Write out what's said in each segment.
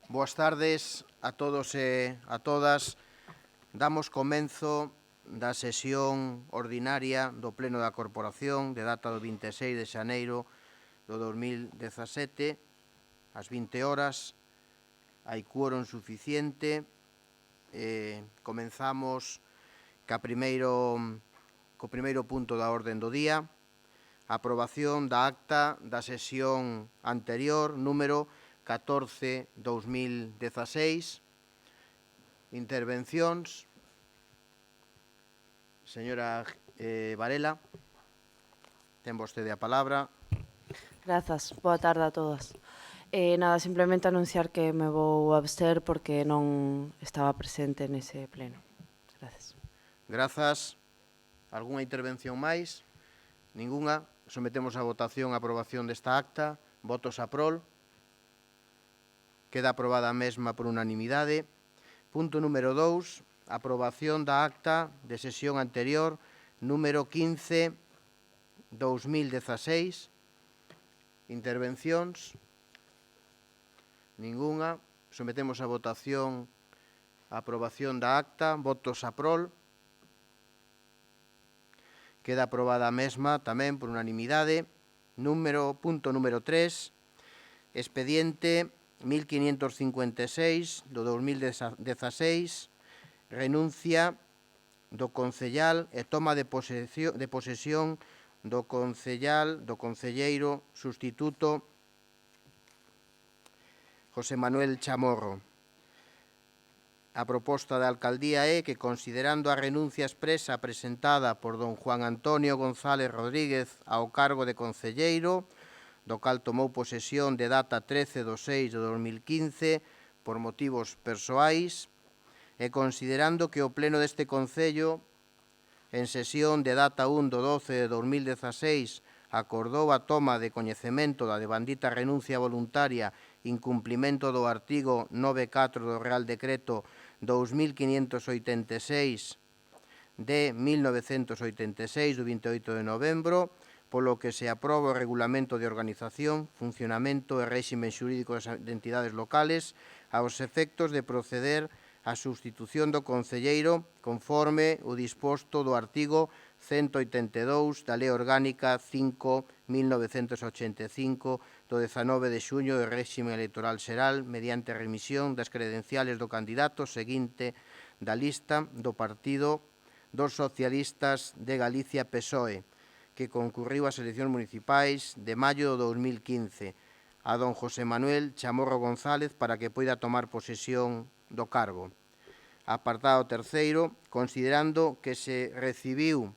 Boas tardes a todos e a todas. Damos comenzo da sesión ordinaria do Pleno da Corporación de data do 26 de xaneiro do 2017, ás 20 horas. Hai quórum suficiente. Comenzamos co primeiro punto da orden do día, a aprobación da acta da sesión anterior, número 14/2016. Intervencións. Señora Varela, ten vostede a palabra. Grazas, boa tarde a todas. Nada, simplemente anunciar que me vou abster porque non estaba presente nese pleno. Grazas. Grazas. Algúnha intervención máis? Ningunha. Sometemos a votación a aprobación desta acta. Votos a prol. Queda aprobada a mesma por unanimidade. Punto número 2. Aprobación da acta de sesión anterior, número 15/2016. Intervencións. Ningunha. Sometemos a votación a aprobación da acta. Votos a prol. Queda aprobada a mesma tamén por unanimidade. Punto número 3. Expediente 1556 do 2016. Renuncia do concellal e toma de posesión do concelleiro sustituto José Manuel Chamorro. A proposta da alcaldía é que, considerando a renuncia expresa presentada por don Juan Antonio González Rodríguez ao cargo de concelleiro, do cal tomou posesión de data 13/6/2015 por motivos persoais, e considerando que o pleno deste Concello, en sesión de data 1/12/2016, acordou a toma de coñecemento da devandita renuncia voluntaria incumplimento do artigo 9.4 do Real Decreto 2586 de 1986 do 28 de novembro, polo que se aproba o Regulamento de Organización, Funcionamento e Réxime Xurídico das entidades locales aos efectos de proceder a substitución do concelleiro conforme o disposto do artigo 182 da Lei Orgánica 5/1985 do 19 de xuño do réxime electoral xeral mediante remisión das credenciales do candidato seguinte da lista do Partido dos Socialistas de Galicia PSOE, que concurriu ás eleccións municipais de maio do 2015, a don José Manuel Chamorro González para que poida tomar posesión do cargo. Apartado terceiro, considerando que se recibiu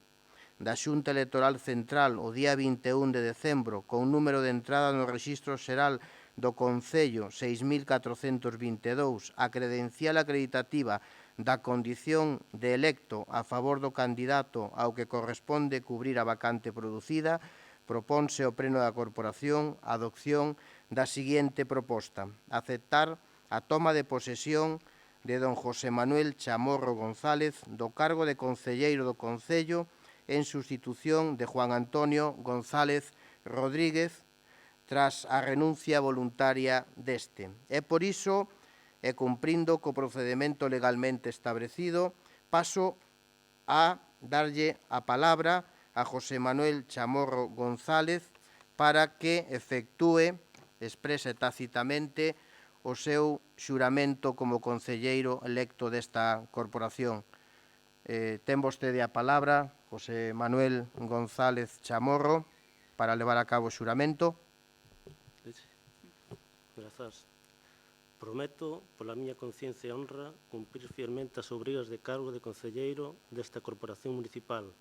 da Xunta Electoral Central o día 21 de decembro con número de entrada no Rexistro Xeral do Concello 6.422, a credencial acreditativa da condición de electo a favor do candidato ao que corresponde cubrir a vacante producida, proponse ao Pleno da Corporación a adopción da seguinte proposta: aceptar a toma de posesión de don José Manuel Chamorro González do cargo de concelleiro do Concello en sustitución de Juan Antonio González Rodríguez tras a renuncia voluntaria deste. E por iso, e cumprindo co procedemento legalmente establecido, paso a darlle a palabra a José Manuel Chamorro González para que efectúe, exprese tacitamente, o seu xuramento como concelleiro electo desta corporación. Ten vostede a palabra, José Manuel González Chamorro, para levar a cabo o xuramento. Grazas. Prometo, pola miña conciencia e honra, cumprir fielmente as obrigas de cargo de concelleiro desta corporación municipal,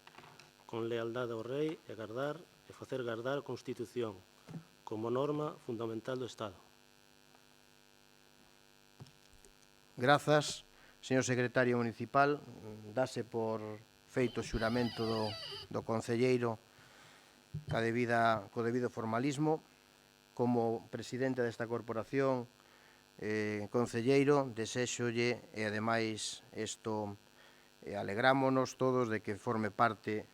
con lealdade ao Rei e gardar e facer gardar a Constitución, como norma fundamental do Estado. Grazas, señor secretario municipal. Dase por feito o xuramento do concelleiro co debido formalismo. Como presidente desta corporación, concelleiro, desexolle, e ademais isto alegrámonos todos de que forme parte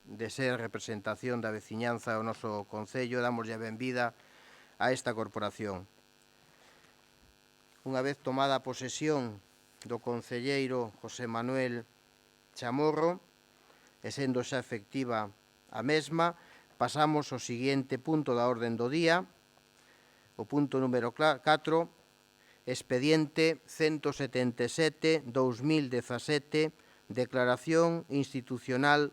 de ser representación da veciñanza do noso concello, damoslle a benvida a esta corporación. unha vez tomada a posesión do concelleiro José Manuel Chamorro, e sendo xa efectiva a mesma, pasamos ao seguinte punto da orden do día, o punto número 4, expediente 177/2017, declaración institucional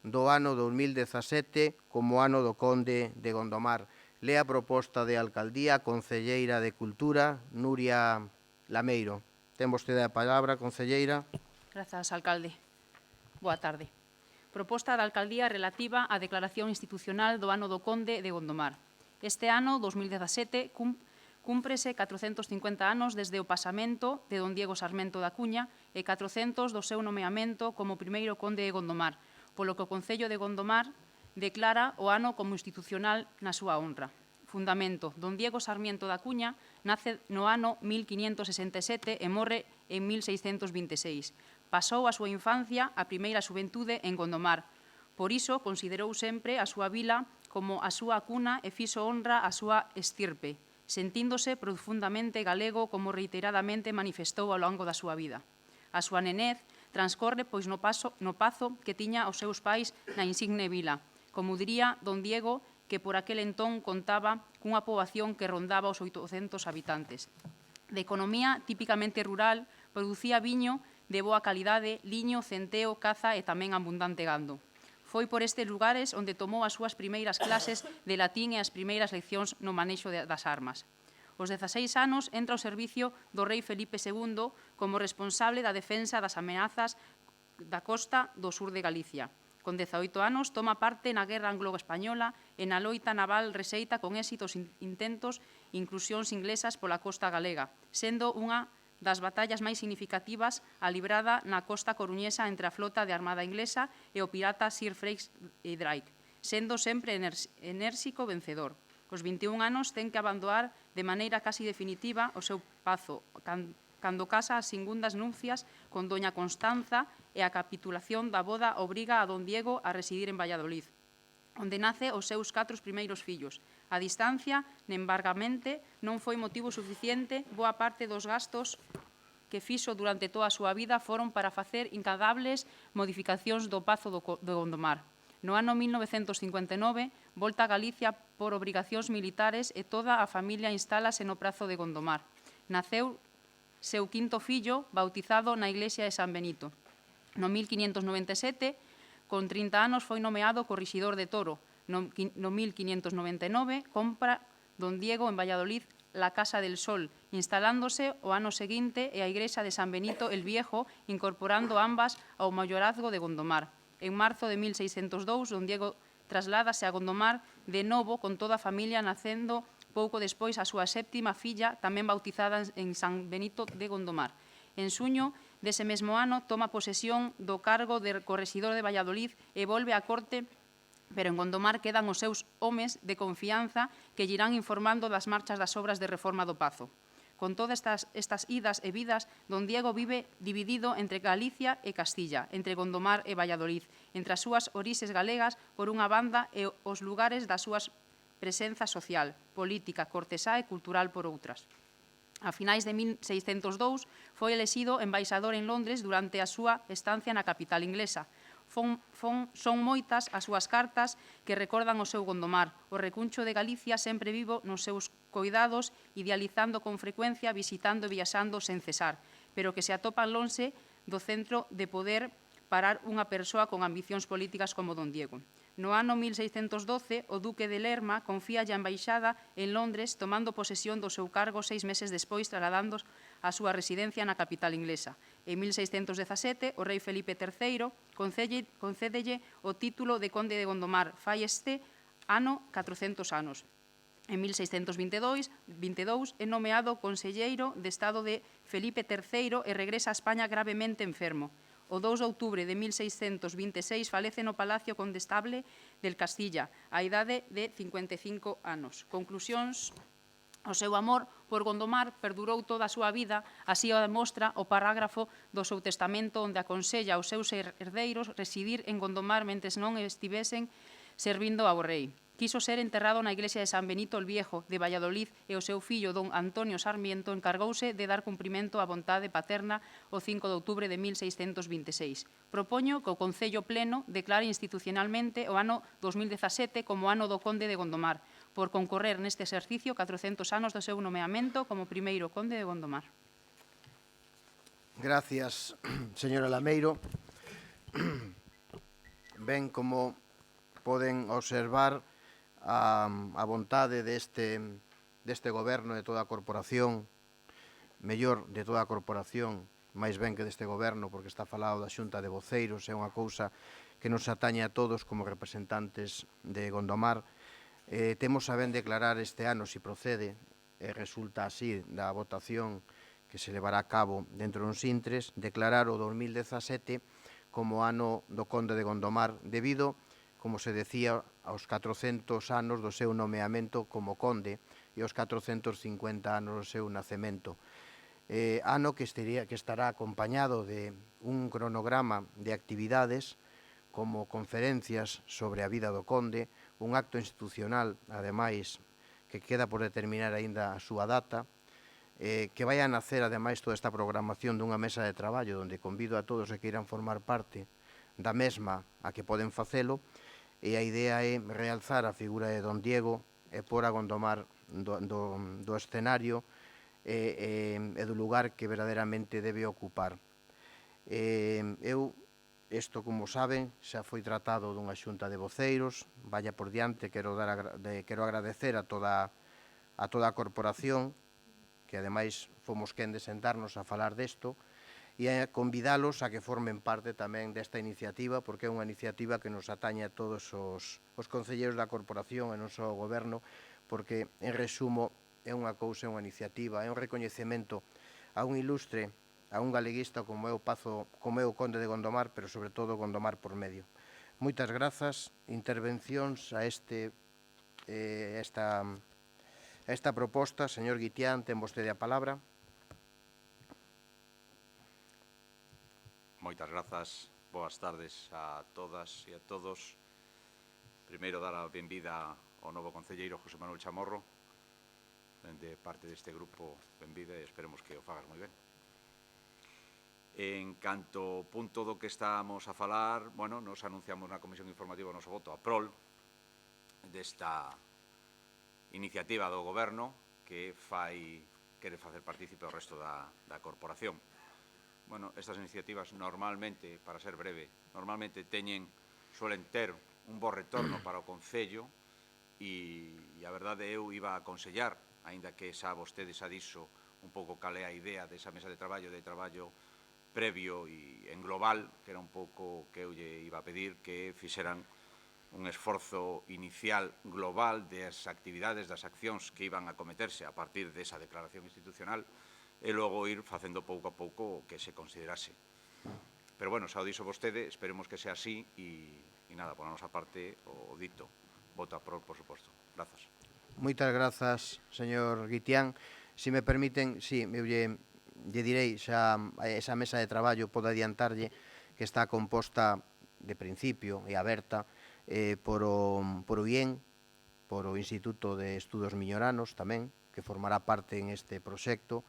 do ano 2017 como ano do Conde de Gondomar. Lea a proposta de alcaldía a concelleira de Cultura, Nuria Lameiro. Ten vostede a palabra, concelleira. Grazas, alcalde. Boa tarde. Proposta da alcaldía relativa á declaración institucional do ano do Conde de Gondomar. Este ano, 2017, cúmprese 450 anos desde o pasamento de don Diego Sarmento da Cuña e 400 do seu nomeamento como primeiro Conde de Gondomar, polo que o Concello de Gondomar declara o ano como institucional na súa honra. Fundamento: don Diego Sarmiento da Cuña nace no ano 1567 e morre en 1626. Pasou a súa infancia, a primeira xuventude, en Gondomar. Por iso, considerou sempre a súa vila como a súa cuna e fixo honra a súa estirpe, sentíndose profundamente galego como reiteradamente manifestou ao longo da súa vida. A súa nenez transcorre pois no pazo que tiña os seus pais na insigne vila, como diría don Diego, que por aquel entón contaba cunha poboación que rondaba os 800 habitantes. De economía típicamente rural, producía viño de boa calidade, liño, centeo, caza e tamén abundante gando. Foi por estes lugares onde tomou as súas primeiras clases de latín e as primeiras leccións no manexo das armas. Aos 16 anos entra ao servicio do rei Felipe II como responsable da defensa das ameazas da costa do sur de Galicia. Con 18 anos toma parte na Guerra Anglo-Española e na loita naval rexeita con éxitos intentos e inclusións inglesas pola costa galega, sendo unha das batallas máis significativas a librada na costa coruñesa entre a flota de armada inglesa e o pirata Sir Francis Drake, sendo sempre enérxico vencedor. Aos 21 anos ten que abandonar de maneira casi definitiva o seu pazo, cando casa as segundas nupcias con doña Constanza e a capitulación da boda obriga a don Diego a residir en Valladolid, onde nace os seus 4 primeiros fillos. A distancia, nembargamente, non foi motivo suficiente, boa parte dos gastos que fixo durante toda a súa vida foron para facer incaдаbles modificacións do pazo do Gondomar. No ano 1959, volta a Galicia por obrigacións militares e toda a familia instálase no prazo de Gondomar. Naceu seu quinto fillo, bautizado na iglesia de San Benito. No 1597, con 30 anos, foi nomeado corrixidor de Toro. No 1599, compra don Diego en Valladolid la Casa del Sol, instalándose o ano seguinte e a igrexa de San Benito el Viejo, incorporando ambas ao maiorazgo de Gondomar. En marzo de 1602, don Diego trasládase a Gondomar de novo con toda a familia, nacendo pouco despois a súa séptima filla, tamén bautizada en San Benito de Gondomar. En xuño dese mesmo ano toma posesión do cargo de correxidor de Valladolid e volve á corte, pero en Gondomar quedan os seus homes de confianza que lle irán informando das marchas das obras de reforma do Pazo. Con todas estas idas e vidas, don Diego vive dividido entre Galicia e Castilla, entre Gondomar e Valladolid, entre as súas orixes galegas por unha banda e os lugares das súas presenza social, política, cortesá e cultural por outras. A finais de 1602 foi elexido embaixador en Londres durante a súa estancia na capital inglesa. Son moitas as súas cartas que recordan o seu Gondomar, o recuncho de Galicia sempre vivo nos seus coidados, idealizando con frecuencia, visitando e viaxando sen cesar, pero que se atopan lonxe do centro de poder parar unha persoa con ambicións políticas como don Diego. No ano 1612, o duque de Lerma confía a embaixada en Londres, tomando posesión do seu cargo 6 meses despois, trasladando a súa residencia na capital inglesa. En 1617, o rei Felipe III concédelle o título de conde de Gondomar, fai este ano 400 anos. En 1622 é nomeado conselleiro de Estado de Felipe III e regresa a España gravemente enfermo. O 2 de outubro de 1626 falece no Palacio Condestable del Castilla, á idade de 55 anos. Conclusións: o seu amor por Gondomar perdurou toda a súa vida, así o demostra o parágrafo do seu testamento onde aconsella aos seus herdeiros residir en Gondomar mentres non estivesen servindo ao rei. quiso ser enterrado na iglesia de San Benito el Viejo de Valladolid e o seu fillo, don Antonio Sarmiento, encargouse de dar cumprimento á vontade paterna o 5 de outubro de 1626. Propoño que o Concello Pleno declare institucionalmente o ano 2017 como ano do Conde de Gondomar, por concorrer neste exercicio 400 anos do seu nomeamento como primeiro Conde de Gondomar. Gracias, señora Lameiro. Ben, como poden observar, a vontade deste goberno, de toda a corporación, mellor de toda a corporación, máis ben que deste goberno, porque está falado da Xunta de Voceiros, é unha cousa que nos atañe a todos como representantes de Gondomar. Temos a ben declarar este ano, se procede, e resulta así da votación que se levará a cabo dentro duns intres, declarar o 2017 como ano do Conde de Gondomar, debido, como se decía, aos 400 anos do seu nomeamento como Conde e aos 450 anos do seu nacemento. Ano que estará acompañado de un cronograma de actividades como conferencias sobre a vida do Conde, un acto institucional, ademais, que queda por determinar aínda a súa data, que vai a nacer, ademais, toda esta programación dunha mesa de traballo onde convido a todos que queiran formar parte da mesma a que poden facelo, e a idea é realzar a figura de don Diego e pôr a Gondomar do escenario e do lugar que verdadeiramente debe ocupar. Isto, como saben, xa foi tratado dunha xunta de voceiros, vaya por diante, quero agradecer a toda a corporación, que ademais fomos quen de sentarnos a falar desto, e a convidalos a que formen parte tamén desta iniciativa, porque é unha iniciativa que nos atañe a todos os concelleiros da corporación e non só o goberno, porque, en resumo, é unha cousa, é unha iniciativa, é un recoñecemento a un ilustre, a un galeguista como é o Conde de Gondomar, pero sobre todo Gondomar por medio. Moitas grazas, intervencións a esta proposta. Señor Guitián, ten vostede a palabra. Moitas grazas, boas tardes a todas e a todos. Primeiro, dar a benvida ao novo concelleiro José Manuel Chamorro, de parte deste grupo, benvida e esperemos que o fagas moi ben. En canto ao punto do que estamos a falar, bueno, nos anunciamos na Comisión Informativa o noso voto a prol desta iniciativa do Goberno que quere facer partícipe ao resto da corporación. Bueno, estas iniciativas normalmente, para ser breve, normalmente suelen ter un bo retorno para o Concello e a verdade eu iba a aconsellar, aínda que xa vostede xa dixo un pouco cal é a idea desa mesa de traballo previo e en global, que era un pouco que eu lle iba a pedir que fixeran un esforzo inicial global das actividades, das accións que iban a cometerse a partir desa declaración institucional e logo ir facendo pouco a pouco o que se considerase. Pero, bueno, xa o dixo vostede, esperemos que sea así e nada, por a nosa parte, o dito. Voto a prol, por suposto. Grazas. Moitas grazas, señor Guitián. Se me permiten, eu lle direi xa esa mesa de traballo, podo adiantarlle que está composta de principio e aberta por o IEN, por o Instituto de Estudos Miñoranos tamén, que formará parte en este proxecto,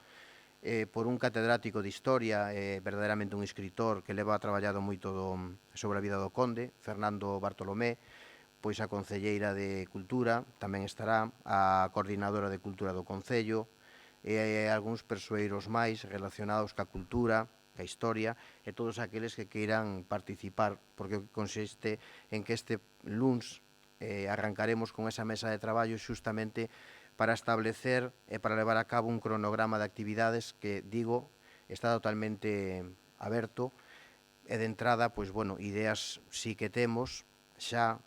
por un catedrático de Historia, verdadeiramente un escritor que leva traballado moito sobre a vida do Conde, Fernando Bartolomé, pois a concelleira de Cultura, tamén estará a coordinadora de Cultura do Concello, e algúns persoeiros máis relacionados ca cultura, a historia e todos aqueles que queiran participar, porque consiste en que este luns arrancaremos con esa mesa de traballo xustamente para establecer e para levar a cabo un cronograma de actividades que, digo, está totalmente aberto e de entrada, pois, bueno, ideas sí que temos xa,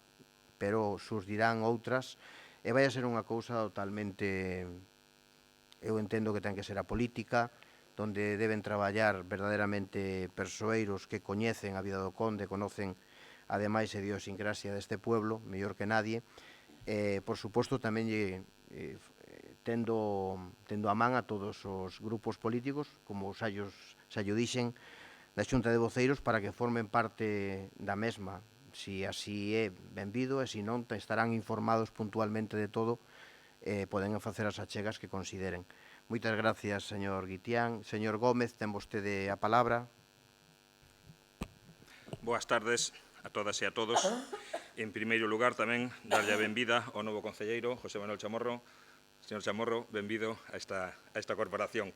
pero surdirán outras e vai a ser unha cousa totalmente, eu entendo que ten que ser a política, donde deben traballar verdadeiramente persoeiros que coñecen a vida do Conde, conocen ademais a idiosincrasia deste pueblo, mellor que nadie. Por suposto, tamén tendo a man a todos os grupos políticos, como xa llo dixen, da Xunta de Voceiros, para que formen parte da mesma, si así é, benvido, e se non, estarán informados puntualmente de todo, poden facer as achegas que consideren. Moitas gracias, señor Guitián. Señor Gómez, ten vostede a palabra. Boas tardes a todas e a todos. En primeiro lugar, tamén, darlle a benvida ao novo concelleiro, José Manuel Chamorro. Señor Chamorro, benvido a esta corporación,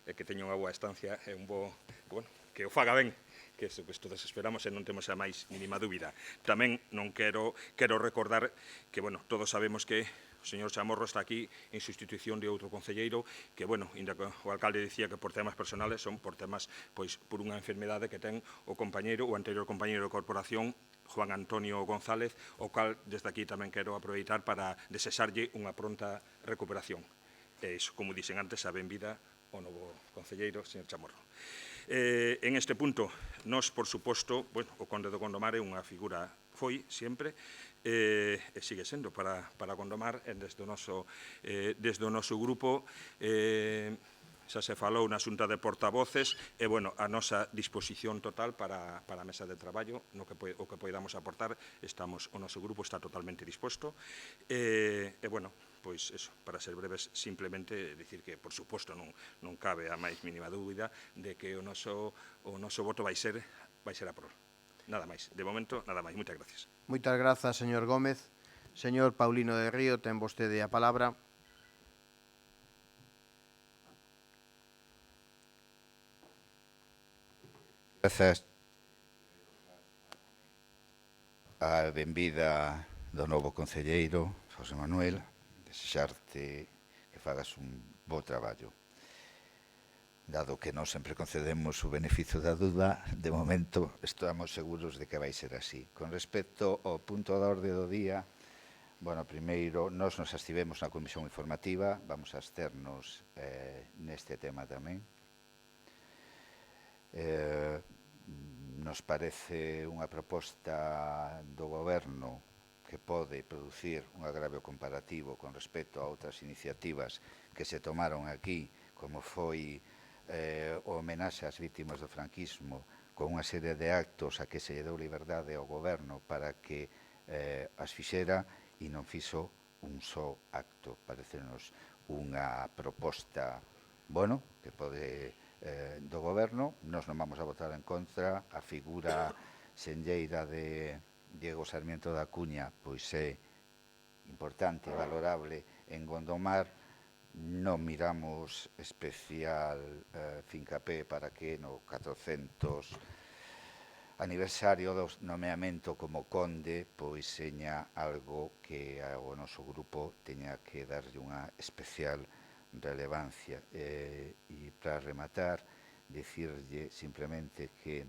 que teña unha boa estancia e un bo, bueno, que o faga ben, que isto todos esperamos e non temos a máis mínima dúbida. Tamén non quero recordar que, bueno, todos sabemos que o señor Chamorro está aquí en sustitución de outro concelleiro que, bueno, inda que o alcalde dicía que por temas personales son por temas, pois, por unha enfermedade que ten o anterior compañeiro de corporación, Juan Antonio González, o cal desde aquí tamén quero aproveitar para desexarlle unha pronta recuperación. E iso, como dixen antes, a benvida ao novo concelleiro, señor Chamorro. En este punto, nós, por suposto, bueno, o Conde do Gondomar é unha figura, foi sempre, e sigue sendo para Gondomar, desde o noso grupo, xa se falou na xunta de portavoces, e, bueno, a nosa disposición total para a mesa de traballo, o que poidamos aportar, o noso grupo está totalmente disposto, e, bueno, pois, eso, para ser breves, simplemente dicir que, por suposto, non cabe a máis mínima dúbida de que o noso voto vai ser a prol. Nada máis. De momento, nada máis. Moitas gracias. Moitas grazas, señor Gómez. Señor Paulino de Río, ten vostede a palabra. Grazas. A benvida do novo concelleiro, José Manuel, desexarte que fagas un bo traballo. Dado que non sempre concedemos o beneficio da duda, de momento estamos seguros de que vai ser así. Con respecto ao punto da orde do día, bueno, primeiro, nós nos abstivemos na comisión informativa, vamos a absternos neste tema tamén. Nos parece unha proposta do Goberno que pode producir un agravio comparativo con respecto a outras iniciativas que se tomaron aquí, como foi o homenaxe ás vítimas do franquismo, con unha serie de actos a que se lle deu liberdade ao Goberno para que as fixera e non fixo un só acto. Parecenos unha proposta, bueno, que pode do Goberno. Nós non vamos a votar en contra. A figura senlleira de Diego Sarmiento da Cuña pois é importante e valorable en Gondomar. Non miramos especial fincapé para que no 400 aniversario do nomeamento como conde pois seña algo que o noso grupo teña que darlle unha especial relevancia. E para rematar, dicirlle simplemente que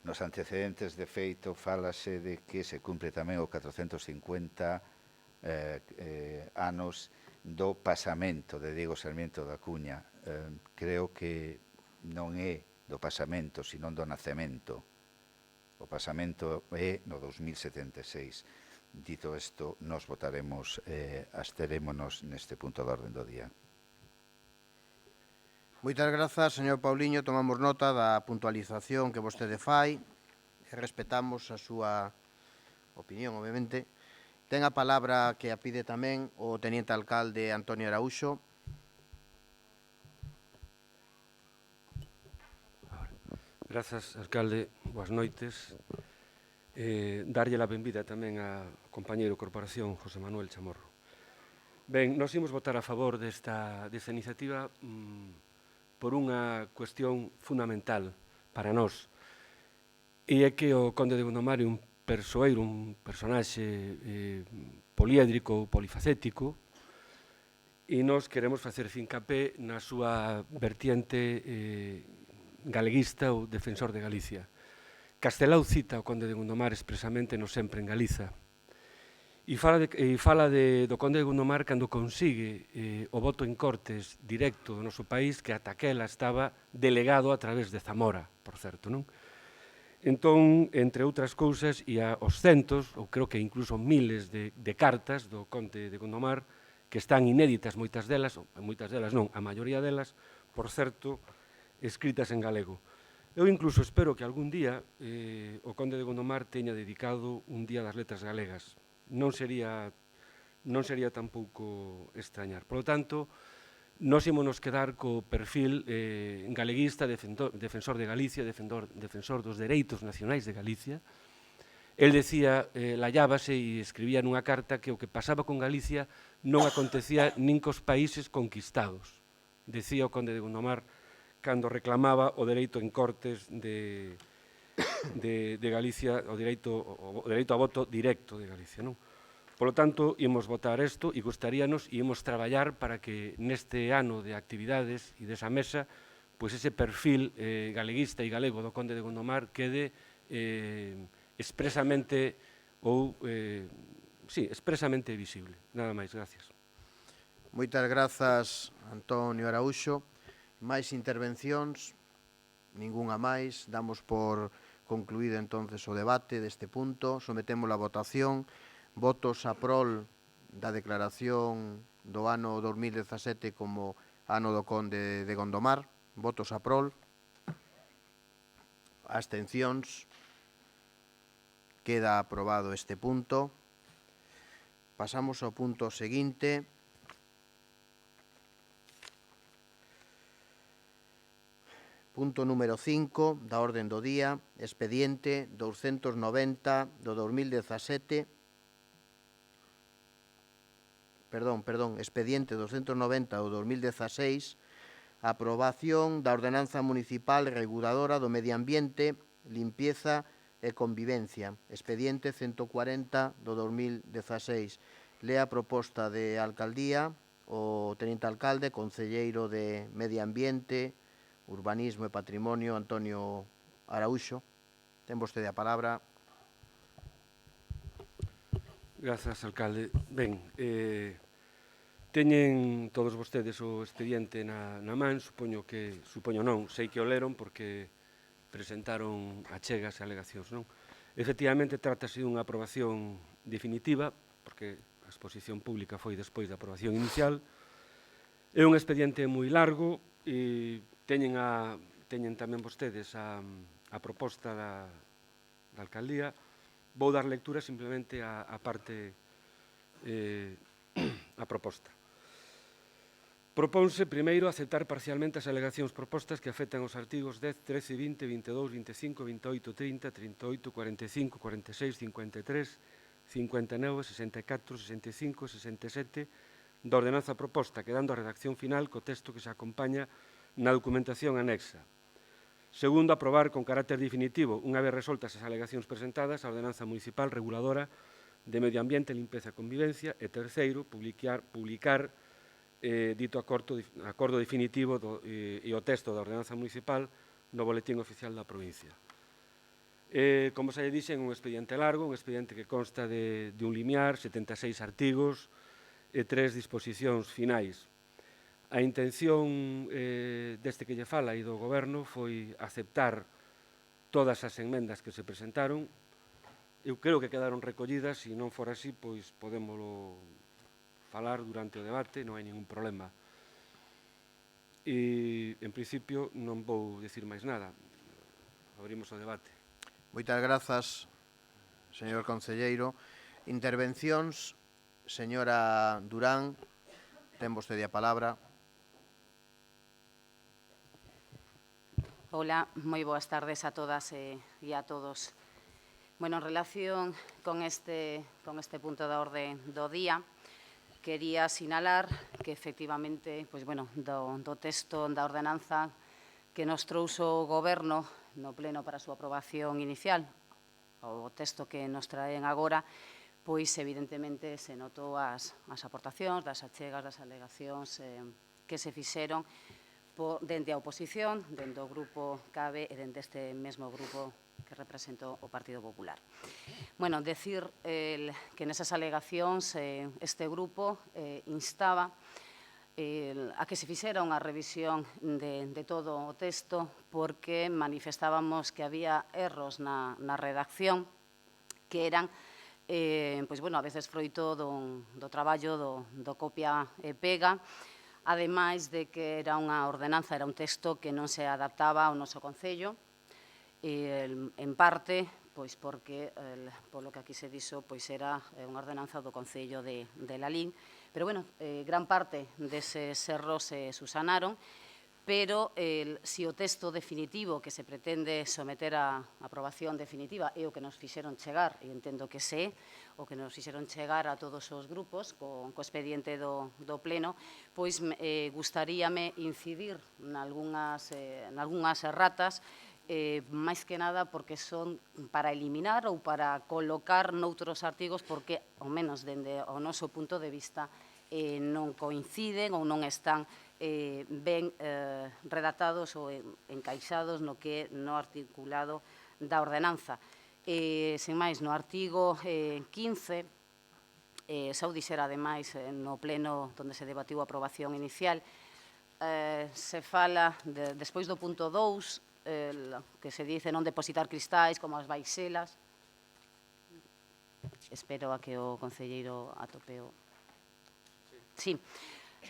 nos antecedentes de feito fálase de que se cumpre tamén o 450 anos do pasamento de Diego Sarmiento da Cuña. Creo que non é do pasamento, sino do nacemento. O pasamento é no 2076. Dito isto, nos votaremos, absterémonos neste punto de orden do día. Moitas grazas, señor Pauliño. Tomamos nota da puntualización que vostede fai e respetamos a súa opinión, obviamente. Ten a palabra que a pide tamén o teniente alcalde Antonio Araúxo. Grazas, alcalde. Boas noites. Darlle a benvida tamén a compañeiro corporación José Manuel Chamorro. Ben, nós imos votar a favor desta iniciativa por unha cuestión fundamental para nós, e é que o Conde de Gondomar é un persoeiro, un personaxe poliédrico, polifacético, e nós queremos facer fincapé na súa vertiente galeguista ou defensor de Galicia. Castelao cita o Conde de Gondomar expresamente no Sempre en Galiza, e fala do Conde de Gondomar cando consigue o voto en Cortes directo do noso país, que ata aquela estaba delegado a través de Zamora, por certo, non? Entón, entre outras cousas, e aos centos, ou creo que incluso miles de cartas do Conde de Gondomar, que están inéditas moitas delas non, a maioría delas, por certo, escritas en galego. Eu incluso espero que algún día o Conde de Gondomar teña dedicado un Día das Letras Galegas. Non sería tampouco extrañar. Por lo tanto, nós ímonos quedar co perfil galeguista, defensor de Galicia, defensor dos dereitos nacionais de Galicia. El decía, lallábase e escribía nunha carta que o que pasaba con Galicia non acontecía nin cos países conquistados. Decía o Conde de Gondomar cando reclamaba o dereito en Cortes de Galicia, o dereito a voto directo de Galicia, non? Por lo tanto, imos votar isto e gustaríanos e imos traballar para que neste ano de actividades e desa mesa, pois ese perfil galeguista e galego do Conde de Gondomar quede expresamente expresamente visible. Nada máis, gracias. Moitas grazas, Antonio Araúxo. Máis intervencións? Ningunha máis. Damos por concluído entonces o debate deste punto. Sometemos a votación. Votos a prol da declaración do ano 2017 como ano do Conde de Gondomar. Votos a prol. Abstencións. Queda aprobado este punto. Pasamos ao punto seguinte. Punto número 5 da orden do día, expediente 290 do 2017, expediente 290 do 2016, aprobación da ordenanza municipal reguladora do medio ambiente, limpieza e convivencia, expediente 140 do 2016. Lea a proposta de alcaldía, o teniente alcalde, concelleiro de Medio Ambiente, Urbanismo e Patrimonio, Antonio Araúxo. Ten vostede a palabra. Grazas, alcalde. Ben, teñen todos vostedes o expediente na man, supoño non, sei que o leron porque presentaron achegas e alegacións, non? Efectivamente, trátase dunha aprobación definitiva, porque a exposición pública foi despois da aprobación inicial. É un expediente moi largo e teñen tamén vostedes a proposta da alcaldía. Vou dar lectura simplemente a parte a proposta. Propónse, primeiro, aceptar parcialmente as alegacións propostas que afectan os artigos 10, 13, 20, 22, 25, 28, 30, 38, 45, 46, 53, 59, 64, 65, 67 da ordenanza proposta, quedando a redacción final co texto que se acompaña na documentación anexa. Segundo, aprobar con carácter definitivo, unha vez resoltas as alegacións presentadas, a ordenanza municipal reguladora de medio ambiente, limpeza e convivencia. E terceiro, publicar dito acordo definitivo e o texto da ordenanza municipal no boletín oficial da provincia. Como xa lle dixen, un expediente largo, un expediente que consta de un limiar, 76 artigos e 3 disposicións finais. A intención deste que lle fala e do Goberno foi aceptar todas as enmendas que se presentaron. Eu creo que quedaron recollidas, se non for así, pois podémolo falar durante o debate, non hai ningún problema. E, en principio, non vou dicir máis nada. Abrimos o debate. Moitas grazas, señor concelleiro. Intervencións, señora Durán, ten vostede a palabra. Hola, moi boas tardes a todas e a todos. Bueno, en relación con este punto da orde do día, quería sinalar que, efectivamente, do texto da ordenanza que nos trouxo o Goberno no pleno para a súa aprobación inicial, o texto que nos traen agora, pois, evidentemente, se notou as aportacións, das achegas, das alegacións que se fixeron dende a oposición, dende o grupo CABE e dende este mesmo grupo que representou o Partido Popular. Bueno, decir que nesas alegacións este grupo instaba a que se fixera unha revisión de todo o texto porque manifestábamos que había erros na redacción que eran a veces froito do traballo do copia e pega, ademais de que era unha ordenanza, era un texto que non se adaptaba ao noso concello, en parte, pois porque, polo que aquí se dixo, pois era unha ordenanza do Concello de Lalín, pero, bueno, gran parte deses erros se subsanaron, pero se o texto definitivo que se pretende someter a aprobación definitiva é o que nos fixeron chegar, e entendo que se o que nos fixeron chegar a todos os grupos co expediente do Pleno, pois gustaríame incidir nalgúnas erratas, máis que nada porque son para eliminar ou para colocar noutros artigos porque, ao menos dende o noso punto de vista, non coinciden ou non están ben redactados ou encaixados no que é no articulado da ordenanza. Sen máis, no artigo 15, xa o dixera ademais no pleno onde se debatiu a aprobación inicial, se fala, despois do punto 2, que se dice non depositar cristais como as baixelas. Espero a que o concelleiro atopeo. Sí.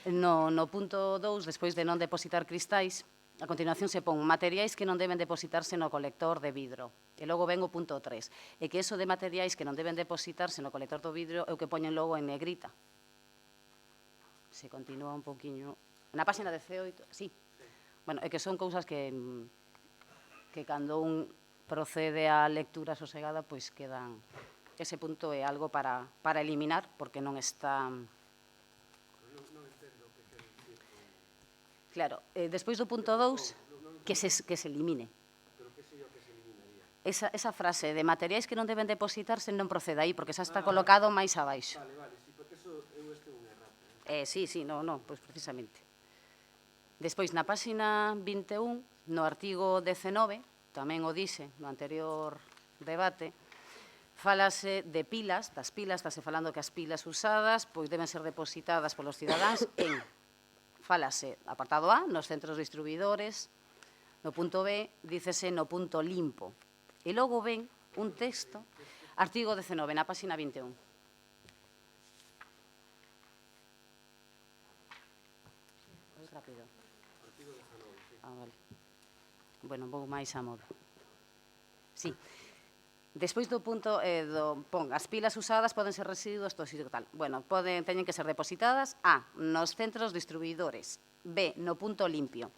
No punto 2, despois de non depositar cristais, a continuación se pon materiais que non deben depositarse no colector de vidro. E logo ven o punto 3. E que eso de materiais que non deben depositarse no colector do vidro é o que poñen logo en negrita. Se continúa un poquinho... Na página 18, sí. Bueno, é que son cousas que cando un procede á lectura sosegada, pois quedan... Ese punto é algo para eliminar, porque non está... Claro, despois do punto 2, que se elimine. Esa frase de materiais que non deben depositarse non procede aí, porque xa está colocado máis abaixo. Vale, sí, porque eso eu este un errata. Sí, pois precisamente. Despois, na páxina 21, no artigo 19, tamén o dixe no anterior debate, fálase de pilas, das pilas, estáse falando que as pilas usadas pois deben ser depositadas polos cidadáns en... Fálase, apartado A, nos centros distribuidores, no punto B, dícese no punto limpo. E logo ven un texto, artigo 19, na páxina 21. Moi rápido. Vale. Bueno, vou máis a modo. Sí. Despois do punto, pon, as pilas usadas poden ser residuos tóxicos tal. Bueno, teñen que ser depositadas A, nos centros distribuidores, B, no punto limpio.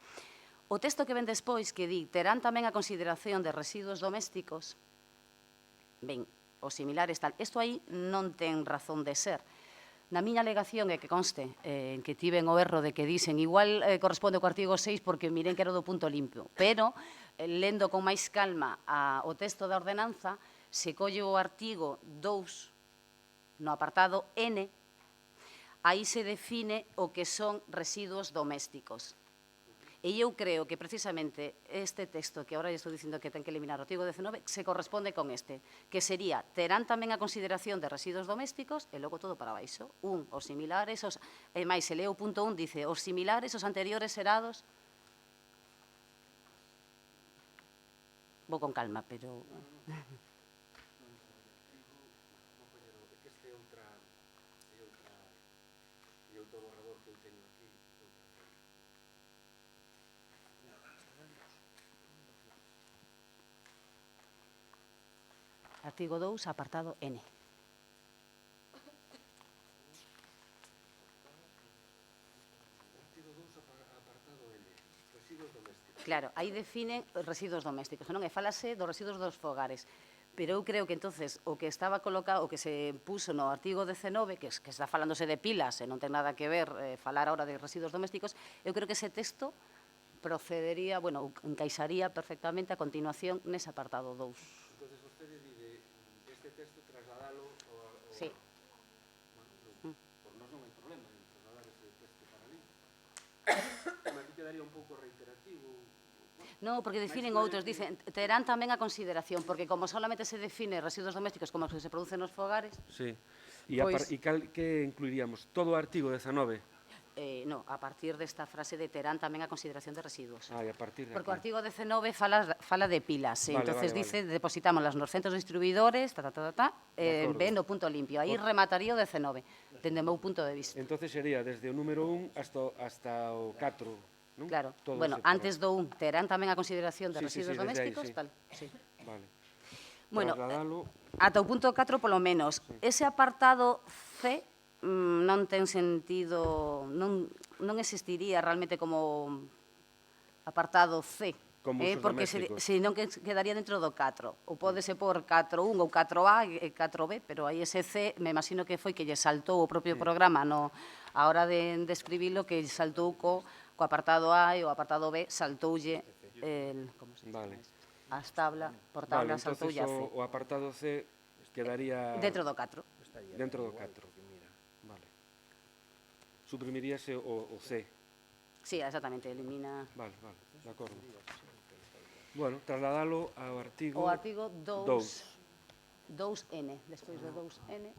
O texto que ven despois que di terán tamén a consideración de residuos domésticos, ben, os similares tal, isto aí non ten razón de ser. Na miña alegación é que conste que tiven o erro de que dicen igual corresponde co artigo 6 porque miren que era do punto limpio, pero lendo con máis calma o texto da ordenanza, se colle o artigo 2 no apartado N, aí se define o que son residuos domésticos. E eu creo que precisamente este texto que agora estou dicindo que ten que eliminar o artigo 19 se corresponde con este, que sería terán tamén a consideración de residuos domésticos e logo todo para baixo. Os similares, e máis se lee o punto 1, dice os similares, os anteriores xerados. Vou con calma, pero... Artigo 2, apartado N. Claro, aí definen os residuos domésticos, non? E falase dos residuos dos fogares. Pero eu creo que, entonces, o que estaba colocado, o que se puso no artigo 19, que está falándose de pilas, e non ten nada que ver falar ahora de residuos domésticos, eu creo que ese texto procedería, bueno, encaixaría perfectamente a continuación nese apartado 2. Entonces, vostede di este texto trasladalo ao... Sí. Por nós non hai problema en trasladar ese texto para ali. Aquí quedaría un pouco reiterativo. No, porque definen outros, dicen, terán tamén a consideración, porque como solamente se define residuos domésticos como os que se producen nos fogares... Sí. E que incluiríamos? Todo o artigo 19? No, a partir desta frase de terán tamén a consideración de residuos. E a partir de aquí. Porque o artigo 19 fala de pilas, entonces dice, depositámoslas nos centros distribuidores, B no punto limpio. Aí remataría o 19, dende o meu punto de vista. Entonces sería desde o número 1 hasta o 4. non? Claro. Todo Bueno, separado. antes do 1 terán tamén a consideración de Sí, sí, residuos sí, desde aí, domésticos, sí. tal. Sí. Vale. Bueno, Trasladalo, ata o punto 4 polo menos. Ese apartado C non ten sentido, non existiría realmente como apartado C. Como usos Porque domésticos. senón que quedaría dentro do 4. Ou pódese por 4.1 ou 4A e 4B, pero aí ese C, me imagino que foi que lle saltou o propio programa a hora de escribilo, que lle saltou co apartado A e o apartado B saltoulle como se vale. as tabla, por Vale, tabla entonces saltoulle a C. o apartado C quedaría Dentro do 4. dentro do 4. Vale. Suprimiríase o C. Sí, exactamente, elimina Vale, vale, de acordo. Bueno, trasladalo ao artigo... o artigo 2N, despois do 2N.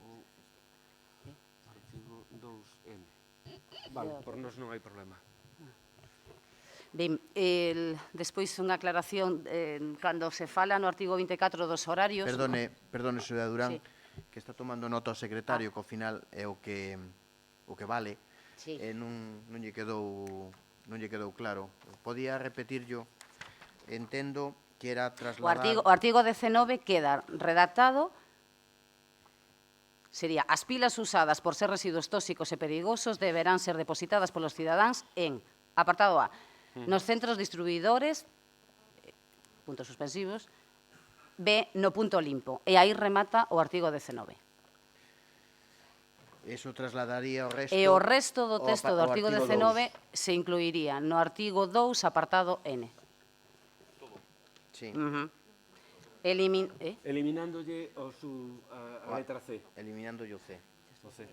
Artigo 2N. Vale, por nós non hai problema. Ben, despois unha aclaración, cando se fala no artigo 24 dos horarios... Perdone, señora Durán, Sí. que está tomando nota o secretario, que ao final é o que vale. Sí. Non lle quedou claro. Podía repetirlo. Entendo que era trasladar... O artigo 19 queda redactado, sería: as pilas usadas por ser residuos tóxicos e perigosos deberán ser depositadas polos cidadáns en, apartado A, nos centros distribuidores, puntos suspensivos, B, no punto limpo. E aí remata o artigo 19. Eso trasladaría o resto... E o resto do texto do ao artigo 19 se incluiría no artigo 2, apartado N. Sí, Eliminándolle a letra C. eliminando o C. O C.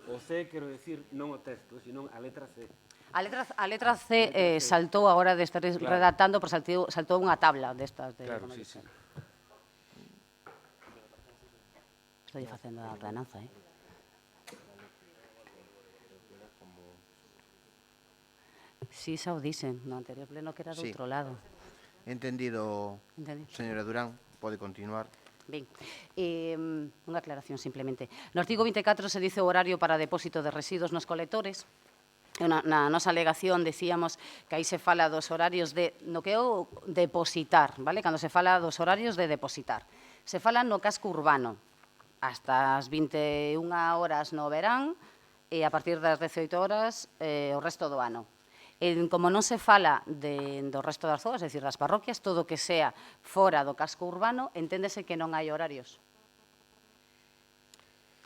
O C, quero decir, non o texto, senón a letra C. A letra C saltou a hora de estar redactando, por saltou unha tabla destas. Claro, sí, sí. Estou facendo a ordenanza, Si, xa o dixen, no anterior pleno que era do Sí. outro lado. Entendido, Entendi. señora Durán, pode continuar. Ben, unha aclaración simplemente. No artigo 24 se dice o horario para depósito de residuos nos colectores. Na nosa alegación decíamos que aí se fala dos horarios no que é o depositar, vale? Cando se fala dos horarios de depositar. Se fala no casco urbano, hasta as 21 horas no verán e a partir das 18 horas o resto do ano. Como non se fala do resto das zonas, é dicir, das parroquias, todo o que sea fora do casco urbano, enténdese que non hai horarios.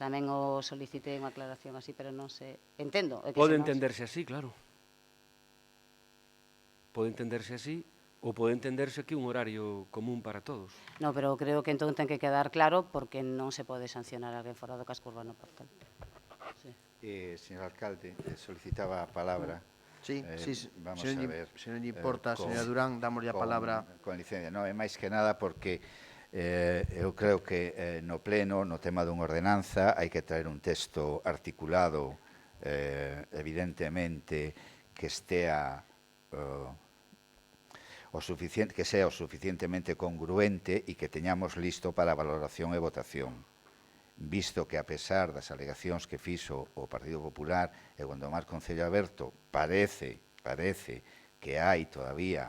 Tamén o solicitei unha aclaración así, pero non sei. Entendo. Pode entenderse así, claro. Pode entenderse así, ou pode entenderse que un horario común para todos. No, pero creo que entón ten que quedar claro porque non se pode sancionar a alguén fora do casco urbano por tal. Señor alcalde, solicitaba a palabra. Sí, vamos se a ver. non lle importa, señora Durán, damos a palabra. Con licencia, non, é máis que nada porque eu creo que no pleno, no tema dunha ordenanza, hai que traer un texto articulado, evidentemente, que estea que sea o suficientemente congruente e que teñamos listo para valoración e votación. Visto que, a pesar das alegacións que fixo o Partido Popular e o Gondomar Concello Aberto, parece que hai todavía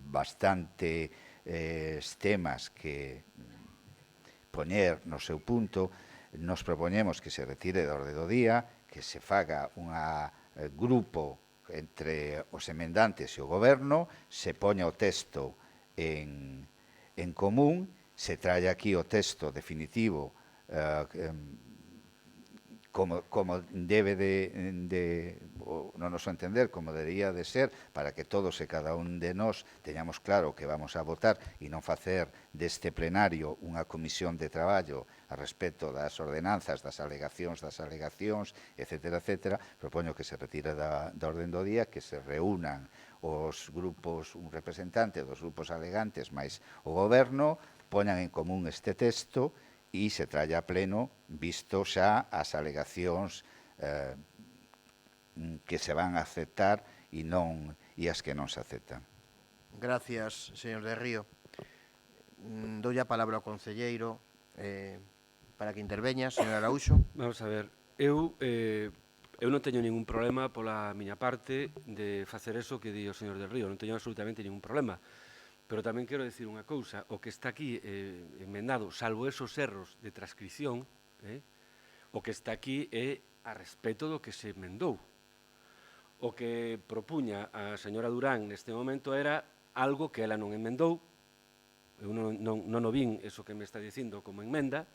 bastante temas que poñer no seu punto, nos propoñemos que se retire da orde do día, que se faga un grupo entre os emendantes e o Goberno, se poña o texto en común, se trae aquí o texto definitivo como debe no noso entender, como debería de ser, para que todos e cada un de nós teñamos claro que vamos a votar e non facer deste plenario unha comisión de traballo a respecto das ordenanzas, das alegacións, etcétera, etcétera. Propoño que se retire da orden do día, que se reúnan os grupos, un representante dos grupos alegantes máis o Goberno, poñan en común este texto e se traia a pleno, visto xa as alegacións que se van a aceptar e as que non se aceptan. Gracias, señor de Río. Dou a palabra ao concelleiro para que interveña, señor Araúxo. Vamos a ver, eu eu non teño ningún problema pola miña parte de facer eso que di o señor del Río, non teño absolutamente ningún problema. Pero tamén quero dicir unha cousa, o que está aquí enmendado, salvo esos erros de transcripción, o que está aquí é a respeto do que se emendou. O que propuña a señora Durán neste momento era algo que ela non emendou, eu non o vin eso que me está dicindo como enmenda,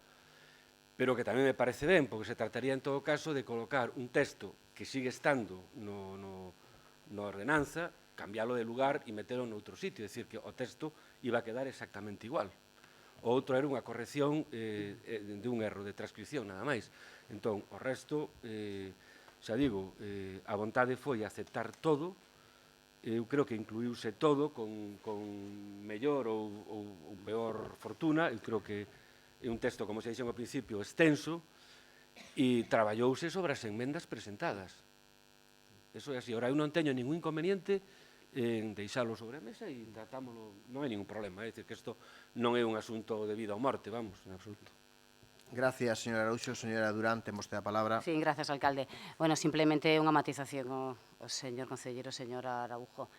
pero que tamén me parece ben, porque se trataría en todo caso de colocar un texto que sigue estando na ordenanza, cambiálo de lugar e metelo noutro sitio, é dicir, que o texto iba a quedar exactamente igual. O outro era unha corrección de un erro de transcripción, nada máis. Entón, o resto, xa digo, a vontade foi aceptar todo, eu creo que incluíuse todo con mellor ou peor fortuna, eu creo que é un texto, como se dixen ao principio, extenso, e traballouse sobre as enmendas presentadas. Eso é así. Ora, eu non teño ningún inconveniente en deixalo sobre a mesa e tratámoslo, non hai ningún problema, é dicir, que isto non é un asunto de vida ou morte, vamos, en absoluto. Gracias, señora Araúxo. Señora Durán, temos a palabra. Sí, gracias, alcalde. Bueno, simplemente unha matización ao señor concelleiro, señora Araújo.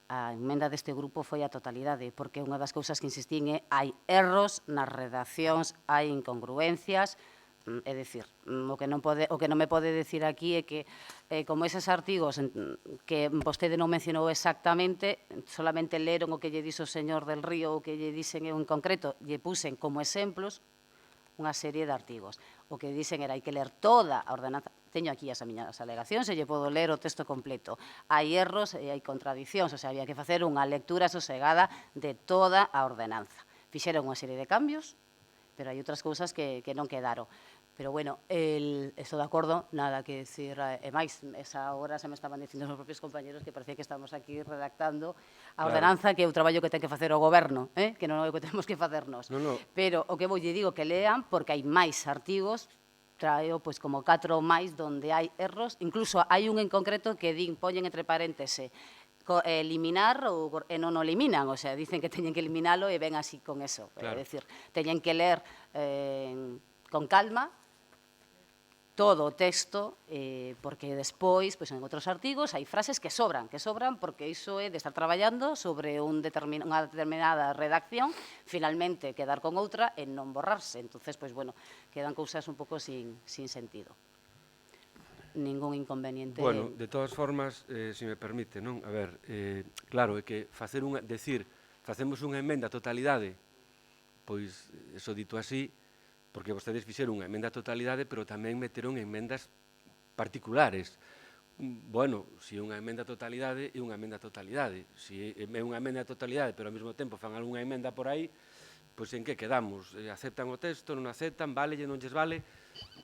A emenda deste grupo foi a totalidade, porque unha das cousas que insistín é hai erros nas redaccións, hai incongruencias. É dicir, o que non me pode decir aquí é que, como eses artigos que vostede non mencionou exactamente, solamente leron o que lle dixo o señor del Río ou que lle dixen en concreto, lle pusen como exemplos unha serie de artigos. O que dixen era hai que ler toda a ordenanza. Teño aquí as miñas alegacións e lle podo ler o texto completo. Hai erros e hai contradicións, o sea, había que facer unha lectura sosegada de toda a ordenanza. Fixeron unha serie de cambios, pero hai outras cousas que non quedaron. Pero, bueno, estou de acordo, nada que decir, e máis, esa hora se me estaban dicindo os propios compañeros que parecía que estamos aquí redactando a ordenanza, que é o traballo que ten que facer o goberno, que non é o que temos que facernos. Pero o que vou lle digo que lean, porque hai máis artigos, traeo pois como 4 ou máis donde hai erros, incluso hai un en concreto que poñen entre paréntese eliminar e non o eliminan, o sea, dicen que teñen que eliminalo e ven así con eso. É dicir, teñen que ler con calma todo o texto, porque despois, en outros artigos, hai frases que sobran porque iso é de estar traballando sobre unha determinada redacción, finalmente quedar con outra e non borrarse. Entonces, bueno, quedan cousas un pouco sin sentido. Ningún inconveniente. Bueno, de todas formas, se me permite, non? A ver, claro, é que facemos unha emenda a totalidade, pois, eso dito así, porque vostedes fixeron unha emenda a totalidade, pero tamén meteron enmendas particulares. Bueno, se é unha emenda a totalidade, é unha emenda a totalidade. Se é unha emenda a totalidade, pero ao mesmo tempo fan algunha emenda por aí, pois en que quedamos? Aceptan o texto, non aceptan, válelle, non lles vale?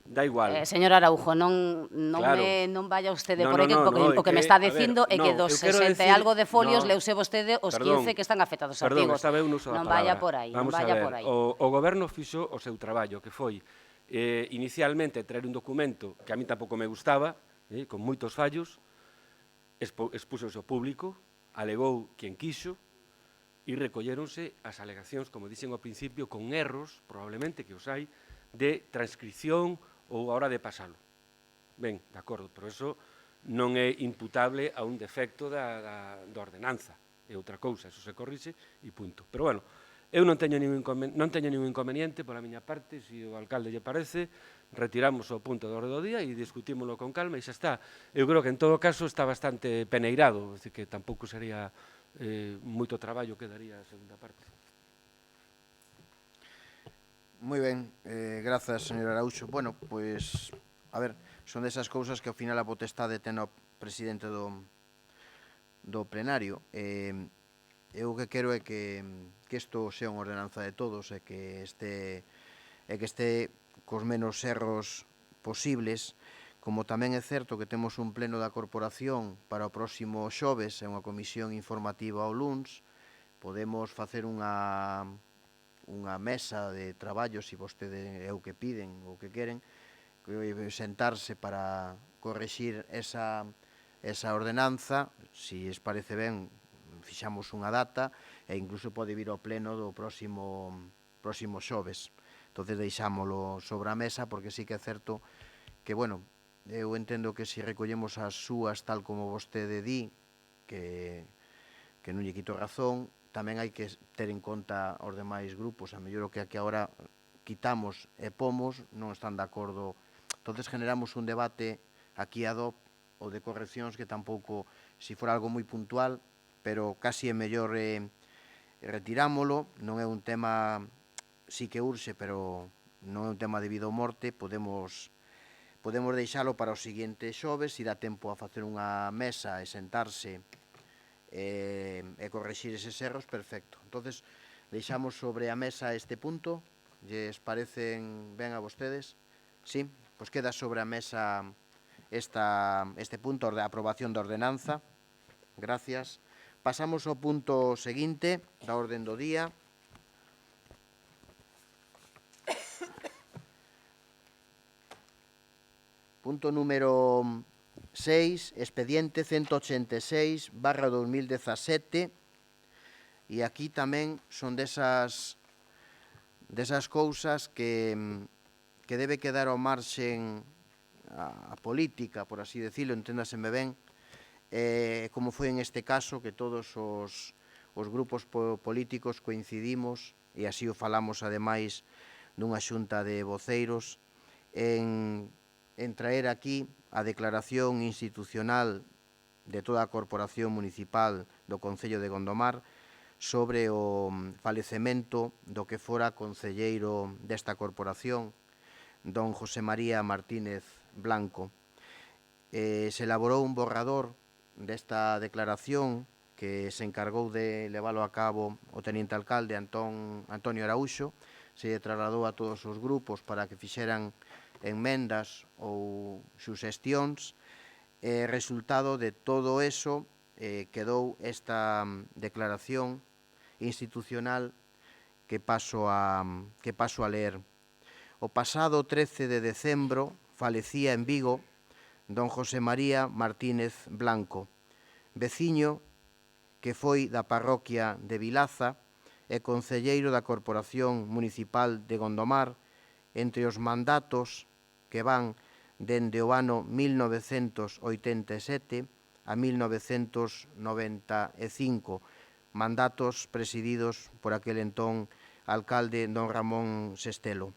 Da igual. Señor Araújo, non vaya vostede por aí, o que me está dicindo é que dos 60 e algo de folios leuse vostede os 15 que están afectados artigos. Non vaya por aí, non vaya por aí. O goberno fixo o seu traballo, que foi inicialmente traer un documento que a mí tampouco me gustaba, con moitos fallos, expúsose ao público, alegou quen quixo, e recolléronse as alegacións, como dixen ao principio, con erros, probablemente que os hai, de transcripción ou a hora de pasalo. Ben, de acordo, pero eso non é imputable a un defecto da ordenanza. É outra cousa, eso se corrixe e punto. Pero, bueno, eu non teño ningún inconveniente pola miña parte, se o alcalde lle parece, retiramos o punto de orde do día e discutímoslo con calma e xa está. Eu creo que en todo caso está bastante peneirado, é dicir, que tampouco sería moito traballo que daría a segunda parte. Moi ben, grazas, señor Araúxo. Bueno, pois, a ver, son desas cousas que ao final a potestade ten o presidente do plenario. Eu o que quero é que isto sea unha ordenanza de todos e que este cos menos erros posibles, como tamén é certo que temos un pleno da corporación para o próximo xoves e unha comisión informativa ao luns, podemos facer unha mesa de traballo, se vostede é o que piden ou que queren, sentarse para correxir esa ordenanza, se es parece ben, fixamos unha data e incluso pode vir ao pleno do próximo xoves. Entón, deixámoslo sobre a mesa, porque sí que é certo que, bueno, eu entendo que se recollemos as súas tal como vostede di, que non lle quito razón, tamén hai que ter en conta os demais grupos. A mellor o que aquí agora quitamos e pomos non están de acordo. Entonces generamos un debate aquí ad hoc ou de correccións que tampouco, se fora algo moi puntual, pero casi é mellor retirámolo. Non é un tema, sí que urxe, pero non é un tema de vida ou morte. Podemos deixalo para o seguinte xoves, se dá tempo a facer unha mesa e sentarse e correxir eses erros, perfecto. Entonces, deixamos sobre a mesa este punto. Lles parecen ben a vostedes? Sí, pois queda sobre a mesa este punto de aprobación da ordenanza. Gracias. Pasamos ao punto seguinte da orden do día. Punto número 6, expediente 186/2017, e aquí tamén son desas cousas que debe quedar ao marxen a política, por así decirlo, enténdaseme ben, como foi en este caso, que todos os grupos políticos coincidimos, e así o falamos ademais dunha xunta de voceiros, en traer aquí a declaración institucional de toda a Corporación Municipal do Concello de Gondomar sobre o falecemento do que fora concelleiro desta corporación, don José María Martínez Blanco. Se elaborou un borrador desta declaración que se encargou de leválo a cabo o teniente alcalde Antonio Araúxo. Se trasladou a todos os grupos para que fixeran enmendas ou suxestións. Resultado de todo eso, quedou esta declaración institucional que paso a ler. O pasado 13 de decembro falecía en Vigo don José María Martínez Blanco, veciño que foi da parroquia de Vilaza e concelleiro da Corporación Municipal de Gondomar entre os mandatos que van dende o ano 1987 a 1995, mandatos presididos por aquel entón alcalde don Ramón Sestelo.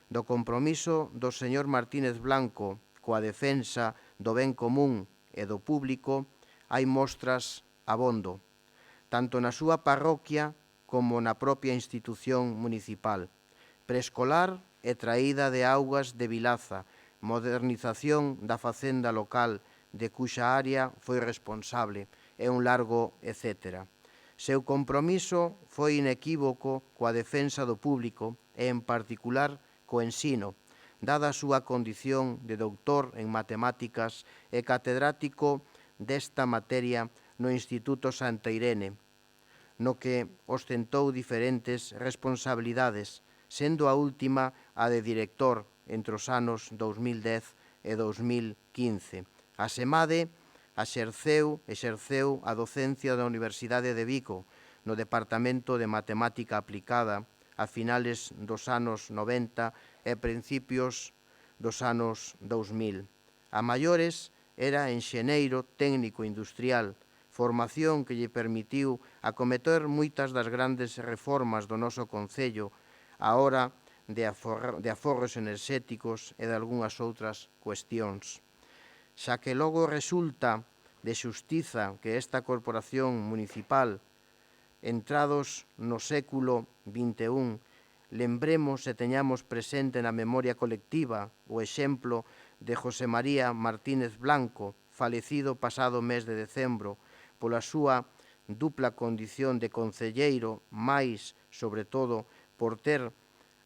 Do compromiso do señor Martínez Blanco coa defensa do ben común e do público hai mostras abondo, tanto na súa parroquia como na propia institución municipal. Preescolar e traída de augas de Vilaza, modernización da facenda local de cuxa área foi responsable, e un largo etcétera. Seu compromiso foi inequívoco coa defensa do público e, en particular, co ensino, dada a súa condición de doutor en matemáticas e catedrático desta materia no Instituto Santa Irene, no que ostentou diferentes responsabilidades, sendo a última a de director entre os anos 2010 e 2015. Asemade, exerceu a docencia da Universidade de Vigo no Departamento de Matemática Aplicada a finales dos anos 90 e principios dos anos 2000. A maiores era enxeneiro técnico industrial, formación que lle permitiu acometer moitas das grandes reformas do noso concello, a hora de aforros enerxéticos e de algunhas outras cuestións. Xa que logo resulta de xustiza que esta corporación municipal, entrados no século XXI, lembremos e teñamos presente na memoria colectiva o exemplo de José María Martínez Blanco, falecido pasado mes de decembro, pola súa dupla condición de concelleiro, máis, sobre todo, por ter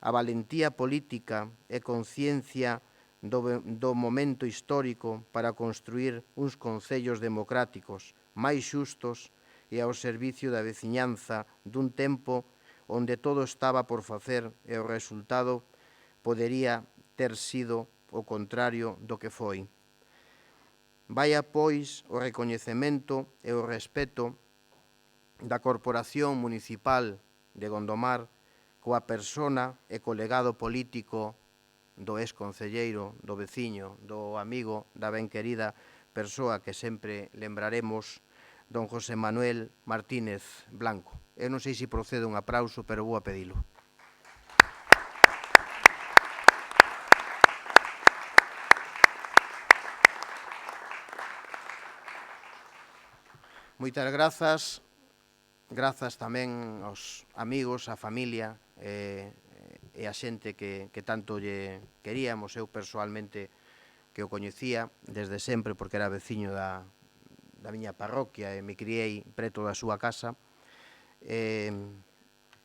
a valentía política e conciencia do momento histórico para construir uns concellos democráticos máis xustos e ao servicio da veciñanza dun tempo onde todo estaba por facer e o resultado podería ter sido o contrario do que foi. Vaia, pois, o recoñecemento e o respeto da Corporación Municipal de Gondomar coa persona e co legado político do ex-concelleiro, do veciño, do amigo, da ben querida persoa que sempre lembraremos, don José Manuel Martínez Blanco. Eu non sei se procede un aplauso, pero vou a pedilo. Moitas grazas. Grazas tamén aos amigos, á familia e a xente que tanto lle queríamos. Eu persoalmente que o coñecía desde sempre porque era veciño da miña parroquia e me criei preto da súa casa.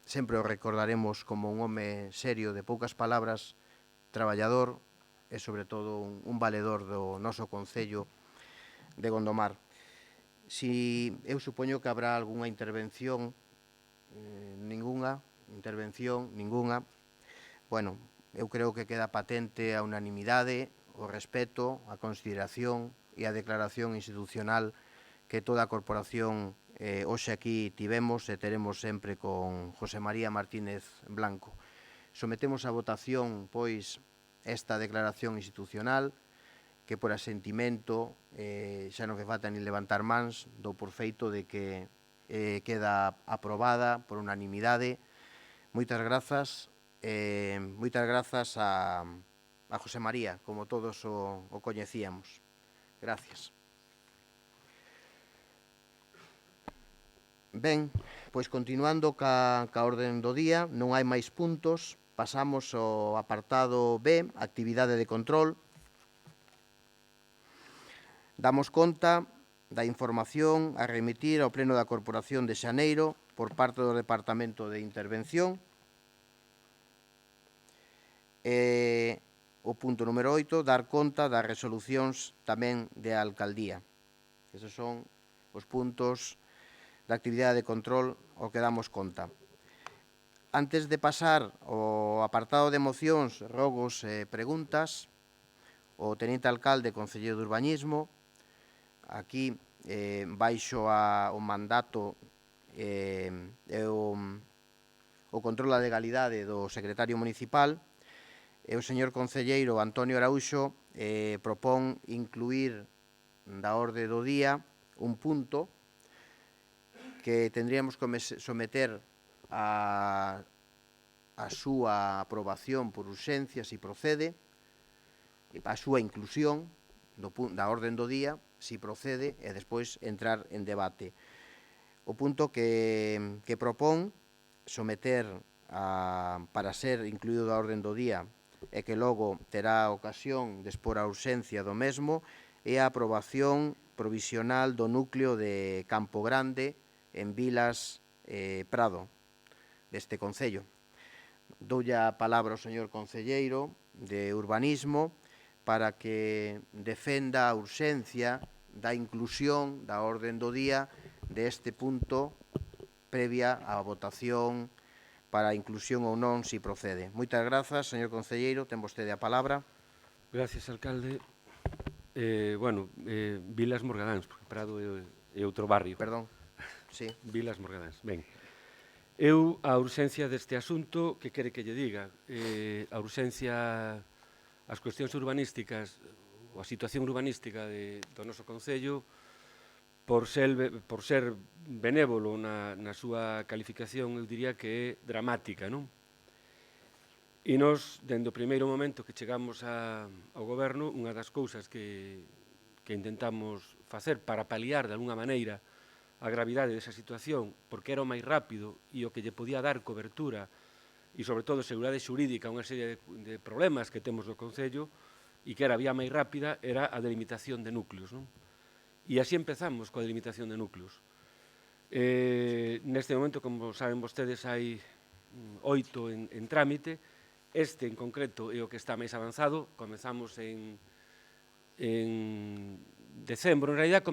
Sempre o recordaremos como un home serio, de poucas palabras, traballador e, sobre todo, un valedor do noso concello de Gondomar. Si eu supoño que habrá algunha intervención, ninguna. Bueno, eu creo que queda patente a unanimidade, o respeto, a consideración e a declaración institucional que toda a corporación hoxe aquí tivemos e teremos sempre con José María Martínez Blanco. Sometemos a votación, pois, esta declaración institucional que por asentimento xa non que falta nin levantar mans, dou por feito de que queda aprobada por unanimidade. Moitas grazas a José María, como todos o coñecíamos. Gracias. Ben, pois continuando ca orden do día, non hai máis puntos, pasamos ao apartado B, actividade de control. Damos conta da información a remitir ao Pleno da Corporación de Xaneiro por parte do Departamento de Intervención. E o punto número 8, dar conta das resolucións tamén de alcaldía. Esos son os puntos da actividade de control ao que damos conta. Antes de pasar ao apartado de mocións, rogos e preguntas, o Teniente Alcalde e Concelleiro de Urbanismo, aquí, baixo o mandato e o control da legalidade do secretario municipal, e o señor concelleiro Antonio Araúxo propón incluir da orde do día un punto que tendríamos que someter a súa aprobación por urxencia, se procede, a súa inclusión da orden do día, si procede, e despois entrar en debate. O punto que propón someter para ser incluído da orden do día e que logo terá ocasión de expor a urxencia do mesmo é a aprobación provisional do núcleo de Campo Grande en Vilas Prado deste concello. Doulle a palabra ao señor concelleiro de Urbanismo para que defenda a urxencia da inclusión da orden do día deste punto previa á votación para a inclusión ou non, si procede. Moitas grazas, señor concelleiro, ten vostede a palabra. Gracias, alcalde. Vilas Morgadáns, porque Prado é outro barrio. Perdón, sí. Vilas Morgadáns. Ben, eu a urxencia deste asunto, que quere que lle diga? A urxencia, as cuestións urbanísticas, ou a situación urbanística do noso concello, por ser benévolo na súa calificación, eu diría que é dramática, non? E nós, dende o primeiro momento que chegamos ao goberno, unha das cousas que intentamos facer para paliar de alguna maneira a gravidade desa situación, porque era o máis rápido e o que lle podía dar cobertura e, sobre todo, seguridade xurídica a unha serie de problemas que temos no concello e que era a vía máis rápida, era a delimitación de núcleos, non? E así empezamos coa delimitación de núcleos. Neste momento, como saben vostedes, hai 8 en trámite. Este, en concreto, é o que está máis avanzado. Comezamos en decembro. En realidad,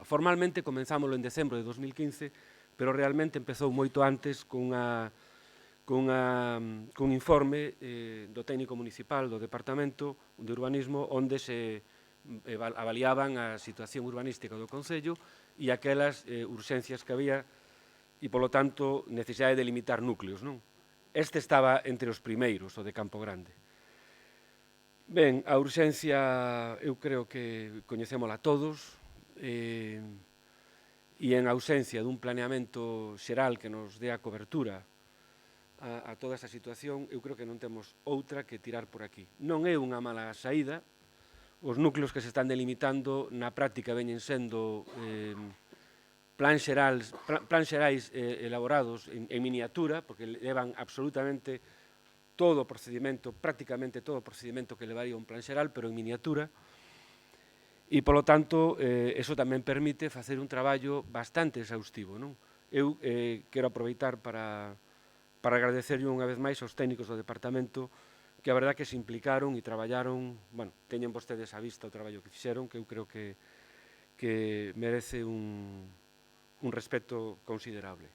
formalmente comenzámoslo en decembro de 2015, pero realmente empezou moito antes cun informe do técnico municipal do Departamento de Urbanismo onde se avaliaban a situación urbanística do concello e aquelas urxencias que había e, polo tanto, necesidade de delimitar núcleos, non? Este estaba entre os primeiros, o de Campo Grande. Ben, a urxencia eu creo que coñecémola todos e en ausencia dun planeamento xeral que nos dé a cobertura a toda esta situación, eu creo que non temos outra que tirar por aquí. Non é unha mala saída, os núcleos que se están delimitando na práctica veñen sendo plans xerais elaborados en miniatura, porque levan absolutamente todo o procedimento, prácticamente todo o procedimento que levaría un plan xeral, pero en miniatura, e, polo tanto, eso tamén permite facer un traballo bastante exhaustivo, non? Eu quero aproveitar para agradecerlle unha vez máis aos técnicos do departamento que a verdad que se implicaron e traballaron, bueno, teñen vostedes a vista o traballo que fixeron, que eu creo que merece un respeto considerable.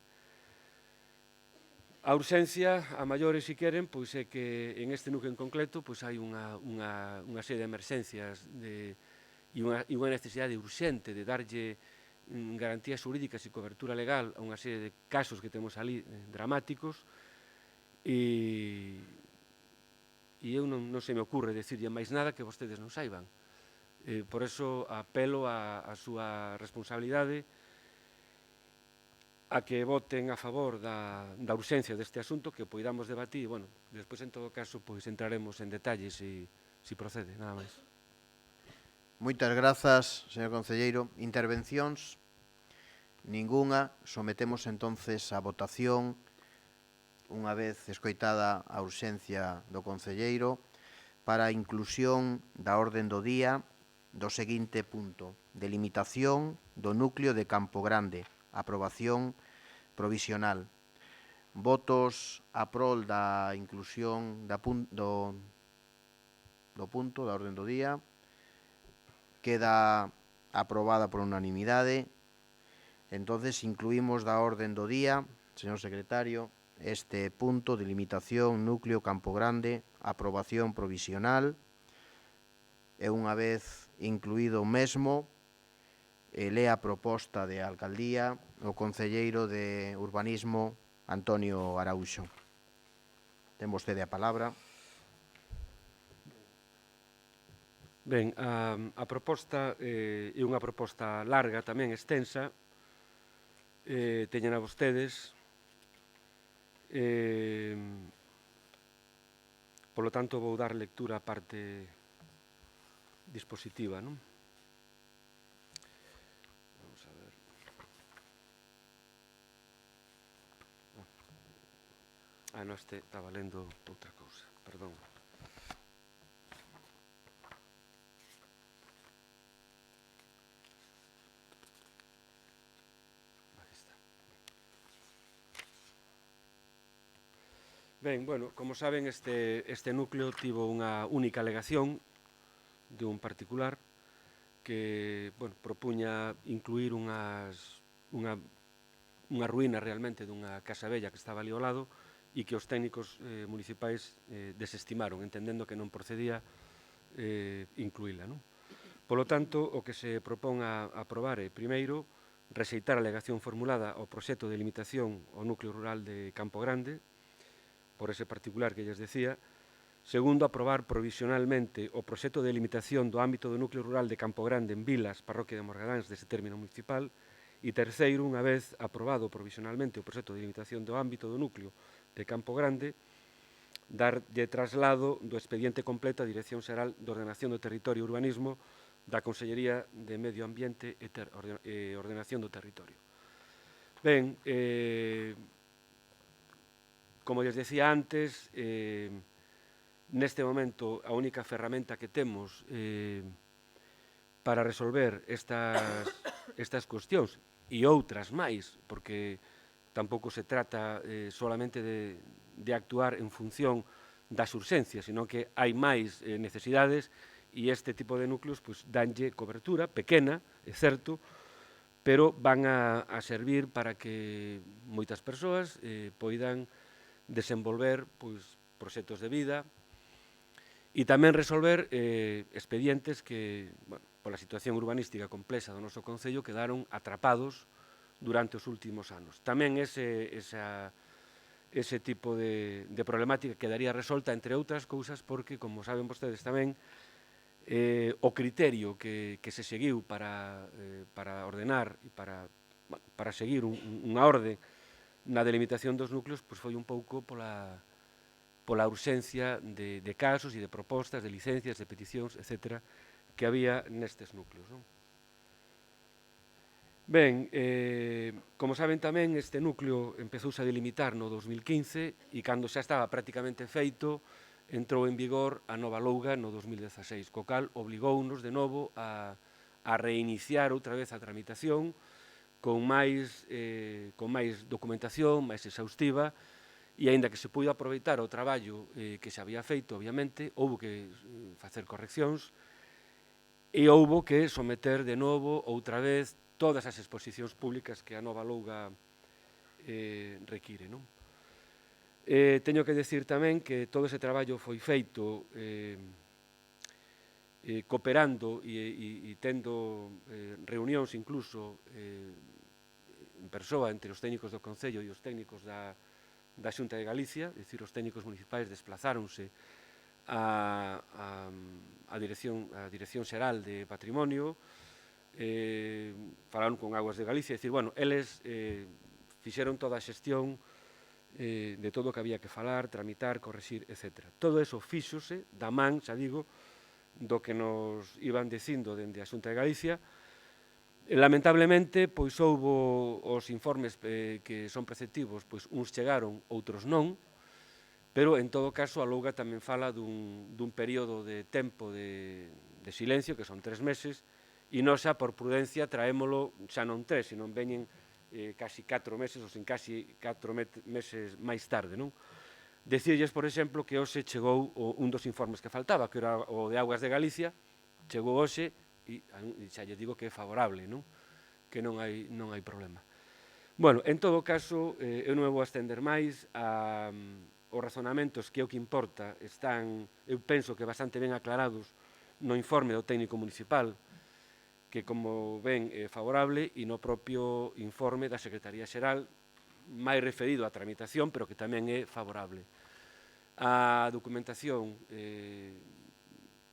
A urxencia, a maiores, se queren, pois é que en este núcleo en concreto pois hai unha serie de emerxencias e unha necesidade urxente de darlle garantías xurídicas e cobertura legal a unha serie de casos que temos ali dramáticos e eu non se me ocurre decirlle máis nada que vostedes non saiban. Por eso apelo a súa responsabilidade a que voten a favor da urxencia deste asunto, que poidamos debatir, e, bueno, despois, en todo caso, pois entraremos en detalles se procede, nada máis. Moitas grazas, señor concelleiro. Intervencións? Ningunha. Sometemos entonces a votación, unha vez escoitada a urxencia do concelleiro, para a inclusión da orden do día do seguinte punto: delimitación do núcleo de Campo Grande. Aprobación provisional. Votos a prol da inclusión do punto da orden do día. Queda aprobada por unanimidade. Entonces, incluímos da orden do día, señor secretario, este punto, delimitación, núcleo, Campo Grande, aprobación provisional. E unha vez incluído o mesmo, lea a proposta de alcaldía o concelleiro de Urbanismo, Antonio Araúxo. Ten vostede a palabra. Ben, a proposta é unha proposta larga, tamén extensa, teñen a vostedes, polo tanto vou dar lectura á parte dispositiva, non? Vamos a ver. Non, este estaba lendo outra cousa, perdón. Ben, bueno, como saben, este núcleo tivo unha única alegación de un particular que, bueno, propuña incluir unha ruína realmente dunha casa bella que estaba ali ao lado e que os técnicos municipais desestimaron, entendendo que non procedía incluíla, non? Polo tanto, o que se propón a aprobar é, primeiro, rexeitar a alegación formulada ao proxecto de limitación ao núcleo rural de Campo Grande, por ese particular que lles decía. Segundo, aprobar provisionalmente o proxecto de limitación do ámbito do núcleo rural de Campo Grande en Vilas, parroquia de Morgadáns, dese término municipal. E terceiro, unha vez aprobado provisionalmente o proxecto de limitación do ámbito do núcleo de Campo Grande, darlle traslado do expediente completo á Dirección Xeral de Ordenación do Territorio e Urbanismo da Consellería de Medio Ambiente e Ordenación do Territorio. Ben, como lles decía antes, neste momento a única ferramenta que temos para resolver estas cuestións e outras máis, porque tampouco se trata solamente de actuar en función das urxencias, sino que hai máis necesidades e este tipo de núcleos danlle cobertura, pequena, é certo, pero van a servir para que moitas persoas poidan desenvolver proxectos de vida e tamén resolver expedientes que, pola situación urbanística complexa do noso concello, quedaron atrapados durante os últimos anos. Tamén esa ese tipo de problemática quedaría resolta, entre outras cousas, porque, como saben vostedes tamén, o criterio que se seguiu para ordenar e para seguir unha orde na delimitación dos núcleos, pois foi un pouco pola urxencia de casos e de propostas, de licencias, de peticións, etc., que había nestes núcleos. Ben, como saben tamén, este núcleo empezouse a delimitar no 2015 e cando xa estaba prácticamente feito, entrou en vigor a nova louga no 2016, co cal obligounos de novo a reiniciar outra vez a tramitación con máis documentación, máis exhaustiva, e aínda que se puido aproveitar o traballo que se había feito, obviamente, houbo que facer correccións e houbo que someter de novo outra vez todas as exposicións públicas que a nova louga require. Teño que decir tamén que todo ese traballo foi feito cooperando e tendo reunións incluso en persoa entre os técnicos do Concello e os técnicos da Xunta de Galicia, é dicir, os técnicos municipais desplazáronse a Dirección Xeral de Patrimonio, falaron con Aguas de Galicia, é dicir, bueno, eles fixeron toda a xestión de todo o que había que falar, tramitar, correxir, etc. Todo eso fíxose da man, xa digo, do que nos iban dicindo dende a Xunta de Galicia. Lamentablemente, pois houbo os informes que son preceptivos, pois uns chegaron, outros non, pero en todo caso a louga tamén fala dun período de tempo de silencio, que son 3 meses, e nós xa por prudencia traémolo xa non 3, senón veñen casi 4 meses, ou sen casi 4 meses máis tarde. Decirlles, por exemplo, que hoxe chegou un dos informes que faltaba, que era o de Augas de Galicia, chegou hoxe, e xa lle digo que é favorable, que non hai problema. Bueno, en todo caso, eu non me vou a estender máis, os razonamentos que é o que importa están, eu penso que bastante ben aclarados no informe do técnico municipal, que, como ven, é favorable, e no propio informe da Secretaría Xeral, máis referido á tramitación, pero que tamén é favorable. A documentación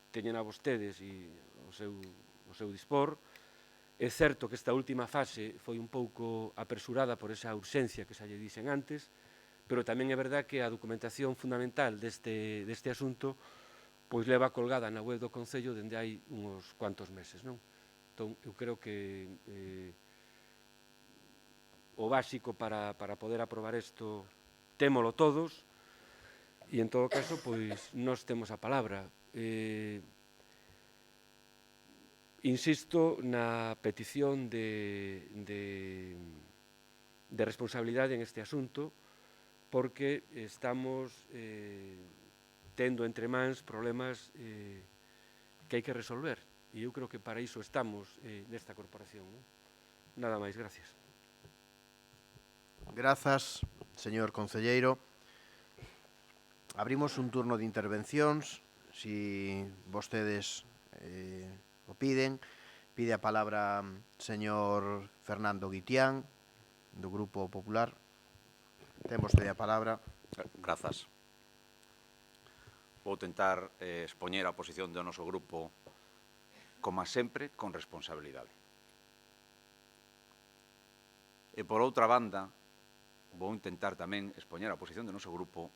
teñen a vostedes e o seu dispor. É certo que esta última fase foi un pouco apresurada por esa urxencia que xa lle dixen antes, pero tamén é verdad que a documentación fundamental deste asunto pois leva colgada na web do Concello dende hai uns cuantos meses. Entón, eu creo que o básico para poder aprobar isto témolo todos, e en todo caso, pois, nós temos a palabra. Insisto na petición de responsabilidade en este asunto, porque estamos tendo entre mans problemas que hai que resolver. E eu creo que para iso estamos nesta corporación. Nada máis, gracias. Grazas, señor concelleiro. Abrimos un turno de intervencións, si vostedes o piden. Pide a palabra señor Fernando Guitián, do Grupo Popular. Ten vostede a palabra. Grazas. Vou tentar expoñer a posición do noso grupo, como sempre, con responsabilidade. E, por outra banda, vou intentar tamén expoñer a posición do noso grupo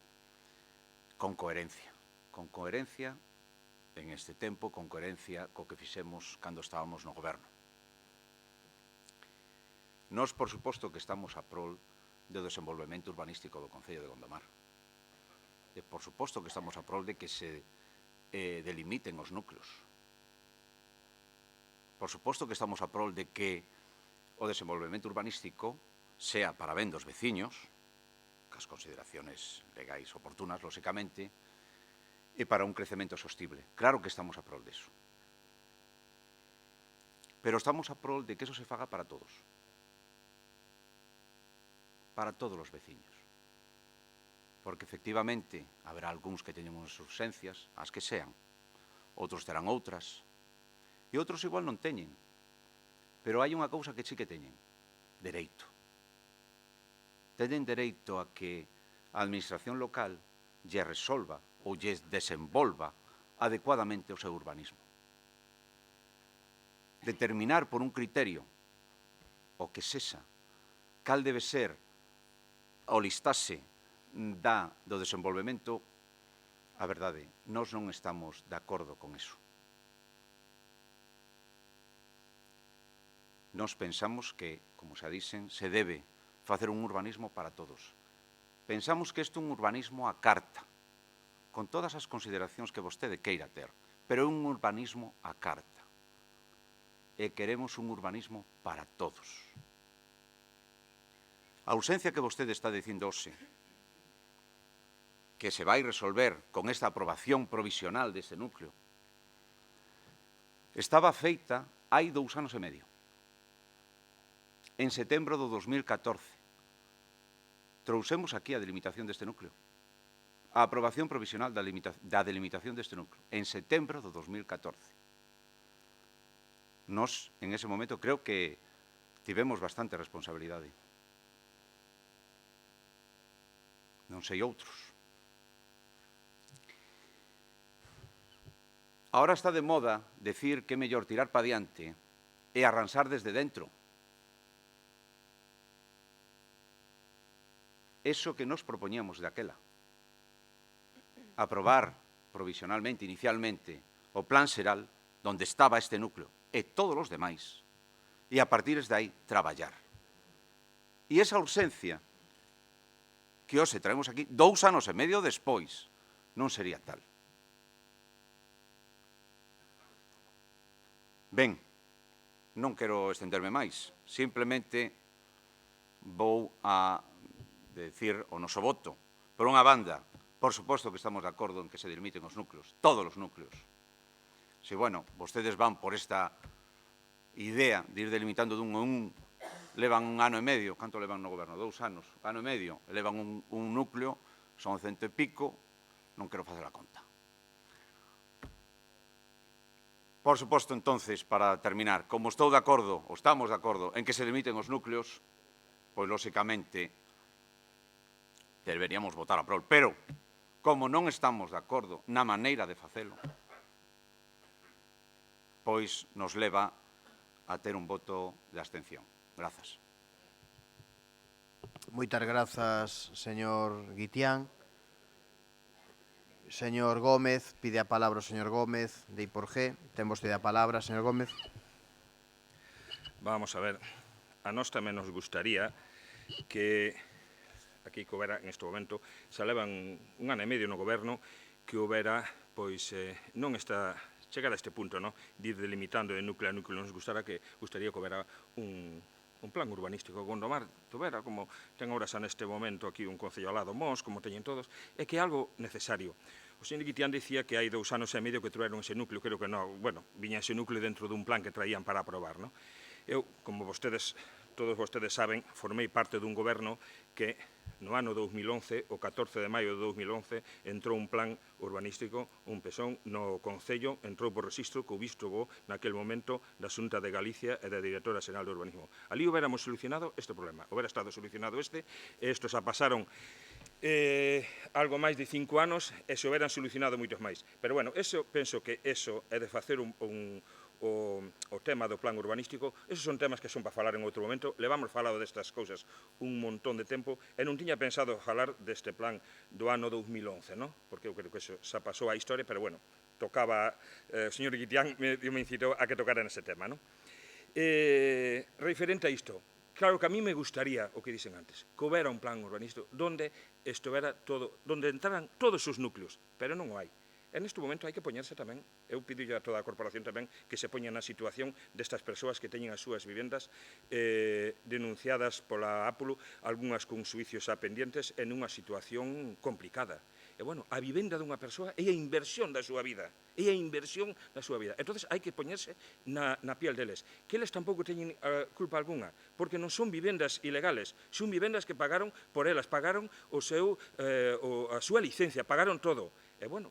con coherencia. Con coherencia en este tempo, con coherencia co que fixemos cando estábamos no goberno. Nós, por suposto, que estamos a prol do desenvolvemento urbanístico do Concello de Gondomar. E, por suposto, que estamos a prol de que se delimiten os núcleos. Por suposto que estamos a prol de que o desenvolvemento urbanístico sea para ben dos veciños, cas consideraciones legais oportunas, lóxicamente, e para un crecemento sostible. Claro que estamos a prol deso. Pero estamos a prol de que eso se faga para todos. Para todos os veciños. Porque, efectivamente, haberá algúns que teñen unhas urxencias, as que sean. Outros terán outras. E outros igual non teñen. Pero hai unha cousa que sí que teñen. Dereito. Teñen dereito a que a administración local lle resolva ou lle desenvolva adecuadamente o seu urbanismo. Determinar por un criterio o que sexa cal debe ser o listaxe do desenvolvemento, a verdade, nós non estamos de acordo con eso. Nós pensamos que, como xa dixen, se debe facer un urbanismo para todos. Pensamos que isto é un urbanismo a carta, con todas as consideracións que vostede queira ter, pero é un urbanismo a carta. E queremos un urbanismo para todos. A ausencia que vostede está dicindo hoxe, que se vai resolver con esta aprobación provisional deste núcleo, estaba feita hai 2 anos e medio. En setembro do 2014, trouxemos aquí a delimitación deste núcleo. A aprobación provisional da delimitación deste núcleo, en setembro do 2014. Nós, en ese momento, creo que tivemos bastante responsabilidade. Non sei outros. Ahora está de moda decir que é mellor tirar para diante e arransar desde dentro. Eso que nos propoñíamos de aquela. Aprobar provisionalmente, inicialmente, o plan xeral donde estaba este núcleo e todos os demais, e a partir de aí traballar. E esa ausencia que hoxe traemos aquí 2 anos e medio despois non sería tal. Ben, non quero estenderme máis, simplemente vou a decir o noso voto. Por unha banda, por suposto que estamos de acordo en que se delimiten os núcleos, todos os núcleos. Si, bueno, vostedes van por esta idea de ir delimitando dun a un, levan 1 ano e medio, canto levan no goberno? 2 anos, 1 ano e medio, levan un núcleo, son 100 e pico, non quero facer a conta. Por suposto, entonces, para terminar, como estou de acordo, ou estamos de acordo, en que se delimiten os núcleos, pois, lóxicamente, deberíamos votar a prol. Pero, como non estamos de acordo na maneira de facelo, pois nos leva a ter un voto de abstención. Grazas. Moitas grazas, señor Guitián. Señor Gómez, pide a palabra o señor Gómez, de I por G. Ten vostede a palabra, señor Gómez. Vamos a ver, a nós tamén nos gustaría que aquí que houbera, en este momento, se levan 1 ano e medio no goberno, que houbera, pois, non está chegar a este punto, no? De ir delimitando de núcleo a núcleo. Nos gustaría que houbera un plan urbanístico. Gondomar tuvera, como ten ahora xa neste momento aquí un concello ao lado, Mos, como teñen todos, é que é algo necesario. O señor Guitián dicía que hai 2 anos e medio que trouxeron ese núcleo, creo que non, bueno, viña ese núcleo dentro dun plan que traían para aprobar, no? Eu, como todos vostedes saben, formei parte dun goberno que no ano 2011, o 14 de maio de 2011, entrou un plan urbanístico, un pezón, no Concello, entrou por registro co visto bo naquel momento da Xunta de Galicia e da Directora Xeral de Urbanismo. Ali hubiéramos solucionado este problema, hubiera estado solucionado e estos a pasaron algo máis de 5 anos e se hubieran solucionado moitos máis. Pero, bueno, penso que eso é de facer o tema do plan urbanístico, esos son temas que son para falar en outro momento. Levamos falado destas cousas un montón de tempo e non tiña pensado falar deste plan do ano 2011, non? Porque eu creo que eso xa pasou a historia, pero, bueno, tocaba, o señor Guitián me incitou a que tocara nese tema, non? Referente a isto, claro que a mí me gustaría, o que dicen antes, que houbera un plan urbanístico donde estivera todo, donde entraran todos os núcleos, pero non o hai. En este momento hai que poñerse tamén, eu pido a toda a corporación tamén que se poña na situación destas persoas que teñen as súas vivendas denunciadas pola APULU, algunhas con suicios a pendientes en unha situación complicada. E, bueno, a vivenda dunha persoa é a inversión da súa vida, Entón, hai que poñerse na piel deles, que eles tampouco teñen culpa algunha, porque non son vivendas ilegales, son vivendas que pagaron por elas, pagaron a súa licencia, pagaron todo. E, bueno,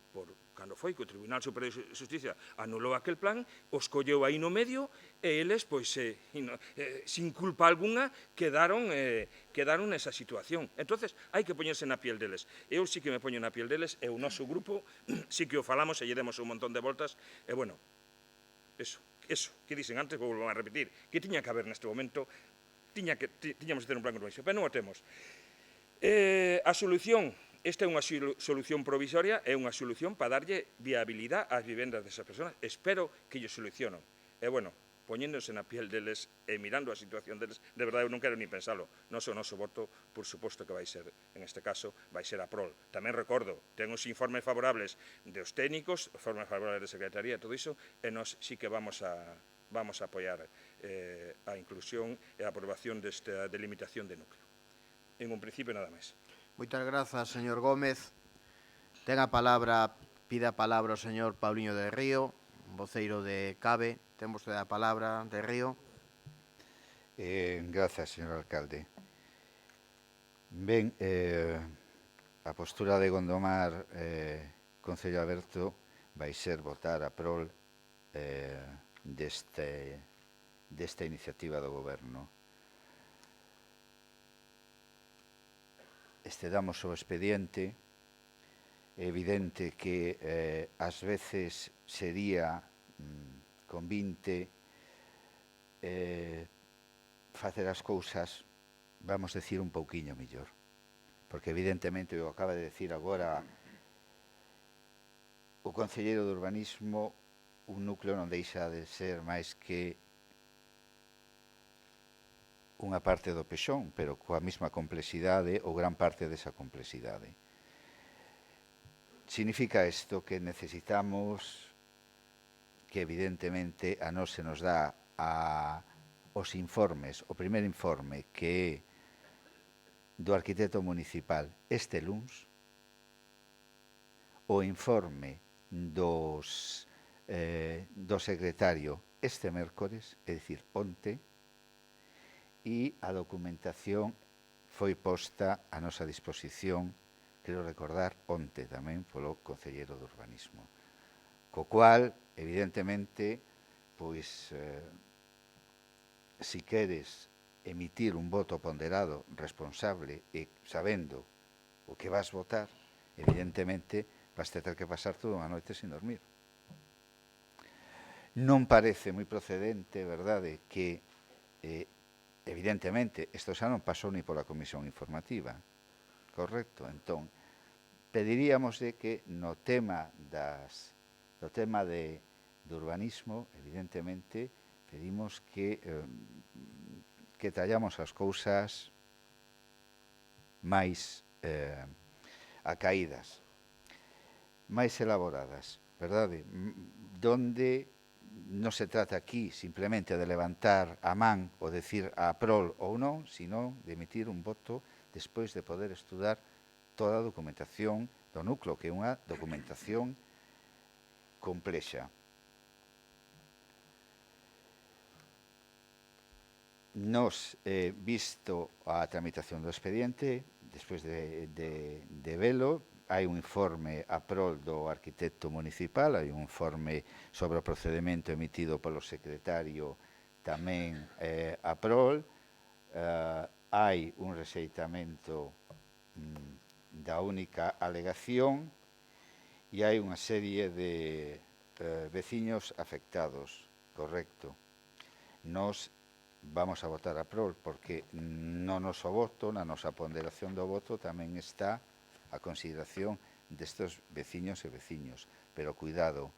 cando foi que o Tribunal Superior de Justicia anulou aquel plan, os colleu aí no medio e eles, pois, sin culpa alguna, quedaron nesa situación. Entonces, hai que poñerse na piel deles. Eu sí que me poño na piel deles, e o noso grupo sí que o falamos e lle demos un montón de voltas, e, bueno, eso, que dicen antes, vou volver a repetir, que tiña que haber neste momento, tiñamos que ter un plan urbanístico, pero non o temos. A solución, esta é unha solución provisoria, é unha solución para darlle viabilidade ás vivendas desas persoas. Espero que ellos solucionen. E, bueno, poñéndose na piel deles e mirando a situación deles, de verdade, eu non quero ni pensalo. O noso voto, por suposto que vai ser, en este caso, vai ser a prol. Tamén recordo, ten os informes favorables dos técnicos, informes favorables de Secretaría, todo iso, e nós sí que vamos a apoiar a inclusión e a aprobación desta delimitación de núcleo. En un principio, nada máis. Moitas grazas, señor Gómez. Ten a palabra, pide a palabra o señor Pauliño de Río, voceiro de CABE. Ten vostede a palabra, de Río. Grazas, señor alcalde. Ben, a postura de Gondomar, Concello Aberto, vai ser votar a prol desta iniciativa do Goberno. Estedamos o expediente, é evidente que ás veces sería convinte facer as cousas, vamos decir, un pouquiño mellor. Porque evidentemente, o acaba de decir agora o concelleiro de urbanismo, un núcleo non deixa de ser máis que unha parte do pexón, pero coa mesma complexidade ou gran parte desa complexidade. Significa isto que necesitamos que evidentemente a nós se nos dá os informes, o primeiro informe que é do arquitecto municipal este luns, o informe do secretario este mércores, é dicir, onte, e a documentación foi posta a nosa disposición, quero recordar, onte tamén polo concelleiro de urbanismo. Co cual, evidentemente, pois, si queres emitir un voto ponderado, responsable e sabendo o que vas votar, evidentemente, vas ter que pasar toda unha noite sin dormir. Non parece moi procedente, verdade, que evidentemente, isto xa non pasou ni pola comisión informativa, correcto? Entón, pediríamos de que no tema de urbanismo, evidentemente, pedimos que trallamos as cousas máis acaídas, máis elaboradas, verdade? Donde non se trata aquí simplemente de levantar a man ou decir a prol ou non, sino de emitir un voto despois de poder estudar toda a documentación do núcleo, que é unha documentación complexa. Nos, visto a tramitación do expediente, despois de velo, hai un informe a prol do arquitecto municipal, hai un informe sobre o procedimento emitido polo secretario tamén a prol, hai un rexeitamento da única alegación e hai unha serie de veciños afectados, correcto. Nos vamos a votar a prol porque no noso voto, na nosa ponderación do voto tamén está a consideración destes veciños e veciños, pero cuidado.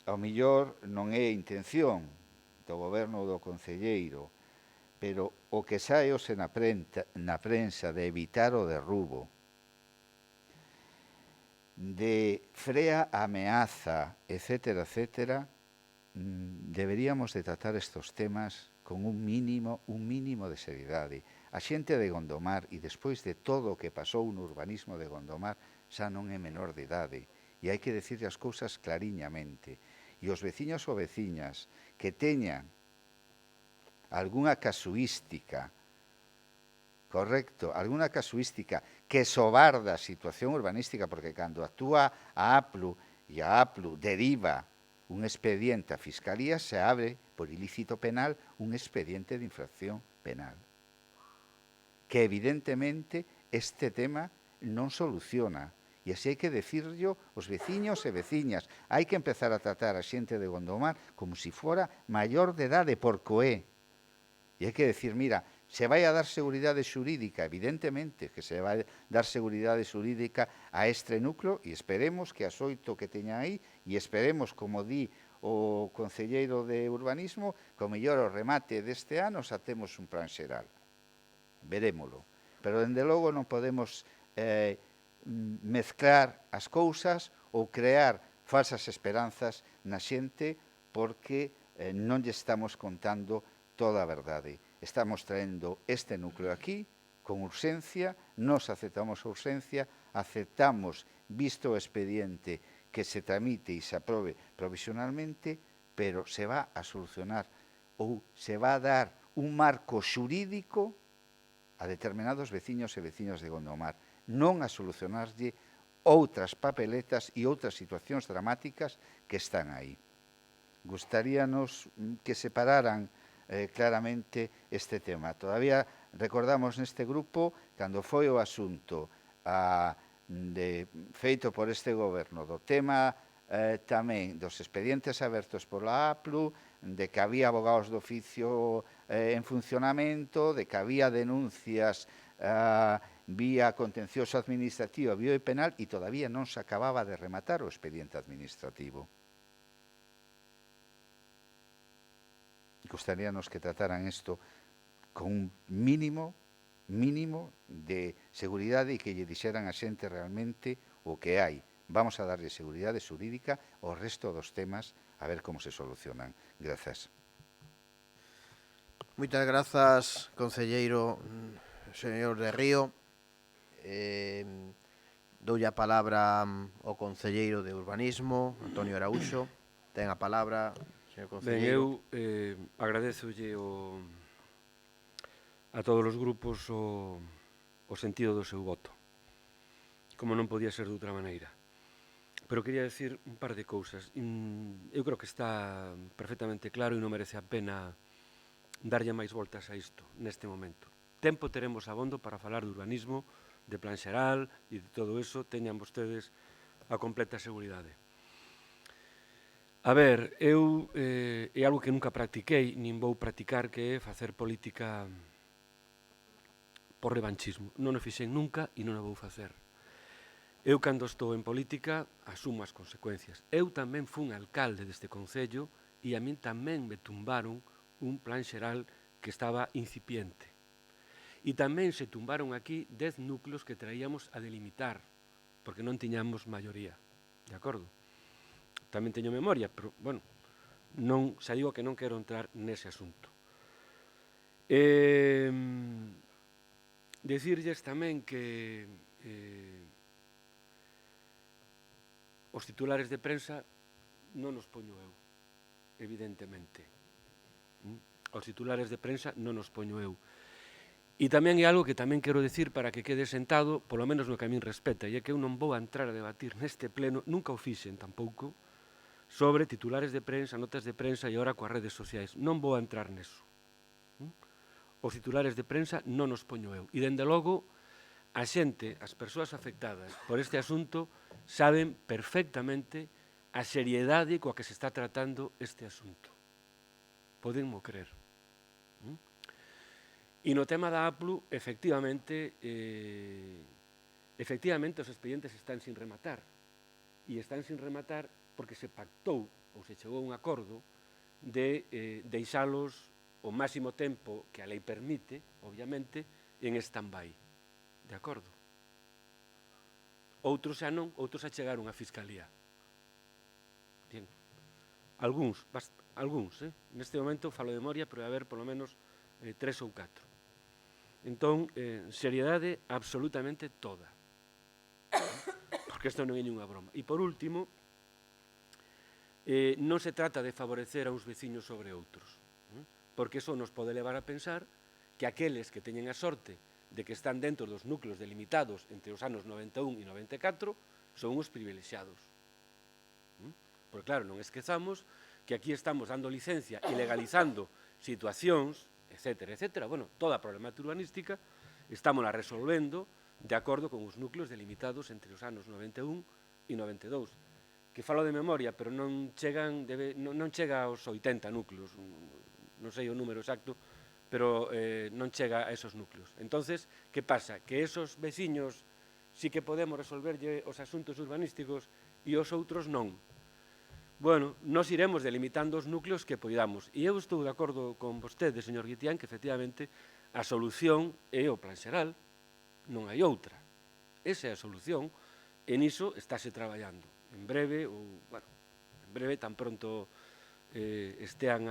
Ao mellor non é intención do goberno ou do concelleiro, pero o que sae hoxe na prensa de evitar o derrubo, de frea a ameaza, etcétera, etcétera, deberíamos de tratar estes temas con un mínimo de seriedade. A xente de Gondomar, e despois de todo o que pasou no urbanismo de Gondomar, xa non é menor de idade. E hai que decirle as cousas clariñamente. E os veciños ou veciñas que teñan algunha casuística correcto, alguna casuística que sobarda a situación urbanística, porque cando actúa a APLU e a APLU deriva un expediente a Fiscalía, se abre por ilícito penal un expediente de infracción penal. Que evidentemente este tema non soluciona. E así hai que decirlo aos veciños e veciñas. Hai que empezar a tratar a xente de Gondomar como se fora maior de edade, porque é. E hai que decir, mira, se vai a dar seguridade xurídica, evidentemente que se vai dar seguridade xurídica a este núcleo, e esperemos que as 8 que teña aí, e esperemos, como di o concelleiro de urbanismo, que o mellor o remate deste ano xa temos un plan xeral. Verémolo. Pero, dende logo, non podemos mezclar as cousas ou crear falsas esperanzas na xente porque non lle estamos contando toda a verdade. Estamos traendo este núcleo aquí con urxencia, nos aceptamos a urxencia, aceptamos, visto o expediente, que se tramite e se aprobe provisionalmente, pero se va a solucionar ou se va a dar un marco xurídico a determinados veciños e veciñas de Gondomar, non a solucionarlle outras papeletas e outras situacións dramáticas que están aí. Gustaríanos que separaran claramente este tema. Todavía recordamos neste grupo, cando foi o asunto feito por este goberno do tema tamén dos expedientes abertos pola APLU, de que había abogados de oficio en funcionamento, de que había denuncias vía contencioso administrativo, vía penal, e todavía non se acababa de rematar o expediente administrativo. Gustaríanos que trataran isto con un mínimo de seguridade e que lle dixeran a xente realmente o que hai. Vamos a darlle seguridade xurídica ao resto dos temas a ver como se solucionan. Grazas. Moitas grazas, concelleiro señor de Río. Doulle a palabra ao concelleiro de Urbanismo, Antonio Araúxo. Ten a palabra, señor concelleiro. Ben, eu agradezolle a todos os grupos o sentido do seu voto, como non podía ser de outra maneira. Pero quería decir un par de cousas. Eu creo que está perfectamente claro e non merece a pena darlle máis voltas a isto neste momento. Tempo teremos abondo para falar de urbanismo, de plan xeral e de todo eso, teñan vostedes a completa seguridade. A ver, eu é algo que nunca practiquei, nin vou practicar, que é facer política por revanchismo. Non o fixen nunca e non o vou facer. Eu, cando estou en política, asumo as consecuencias. Eu tamén fun alcalde deste concello e a min tamén me tumbaron un plan xeral que estaba incipiente. E tamén se tumbaron aquí 10 núcleos que traíamos a delimitar, porque non tiñamos maioría. De acordo? Tamén teño memoria, pero, bueno, xa digo que non quero entrar nese asunto. Decirlles tamén que os titulares de prensa non os poño eu, evidentemente. Os titulares de prensa non os poño eu. E tamén é algo que tamén quero decir para que quede sentado, polo menos no que a min respecta, e é que eu non vou a entrar a debatir neste pleno, nunca o fixen tampouco, sobre titulares de prensa, notas de prensa e agora coas redes sociais. Non vou a entrar neso. Os titulares de prensa non os poño eu. E, dende logo, a xente, as persoas afectadas por este asunto, saben perfectamente a seriedade coa que se está tratando este asunto. Podenmo crer. E no tema da APLU, efectivamente, os expedientes están sin rematar. E están sin rematar porque se pactou ou se chegou a un acordo de deixalos o máximo tempo que a lei permite, obviamente, en stand-by. De acordo? Outros xa non, outros xa chegaron á Fiscalía. Bien. Algúns, neste momento falo de memoria, pero vai haber polo menos 3 ou 4. Entón, seriedade absolutamente toda. Porque isto non é ninguna broma. E por último, non se trata de favorecer a uns veciños sobre outros, porque iso nos pode levar a pensar que aqueles que teñen a sorte de que están dentro dos núcleos delimitados entre os anos 91 e 94 son os privilexiados. Porque, claro, non esquezamos que aquí estamos dando licencia e legalizando situacións, etcétera, etcétera. Bueno, toda a problemática urbanística estamos a resolvendo de acordo con os núcleos delimitados entre os anos 91 e 92. Que falo de memoria, pero non chega aos 80 núcleos, non sei o número exacto, pero non chega a esos núcleos. Entonces, que pasa? Que esos veciños sí que podemos resolverlle os asuntos urbanísticos e os outros non. Bueno, nos iremos delimitando os núcleos que poidamos. E eu estou de acordo con vostede, señor Guitián, que efectivamente a solución é o plan xeral, non hai outra. Esa é a solución, e niso estáse traballando. En breve, en breve, tan pronto estean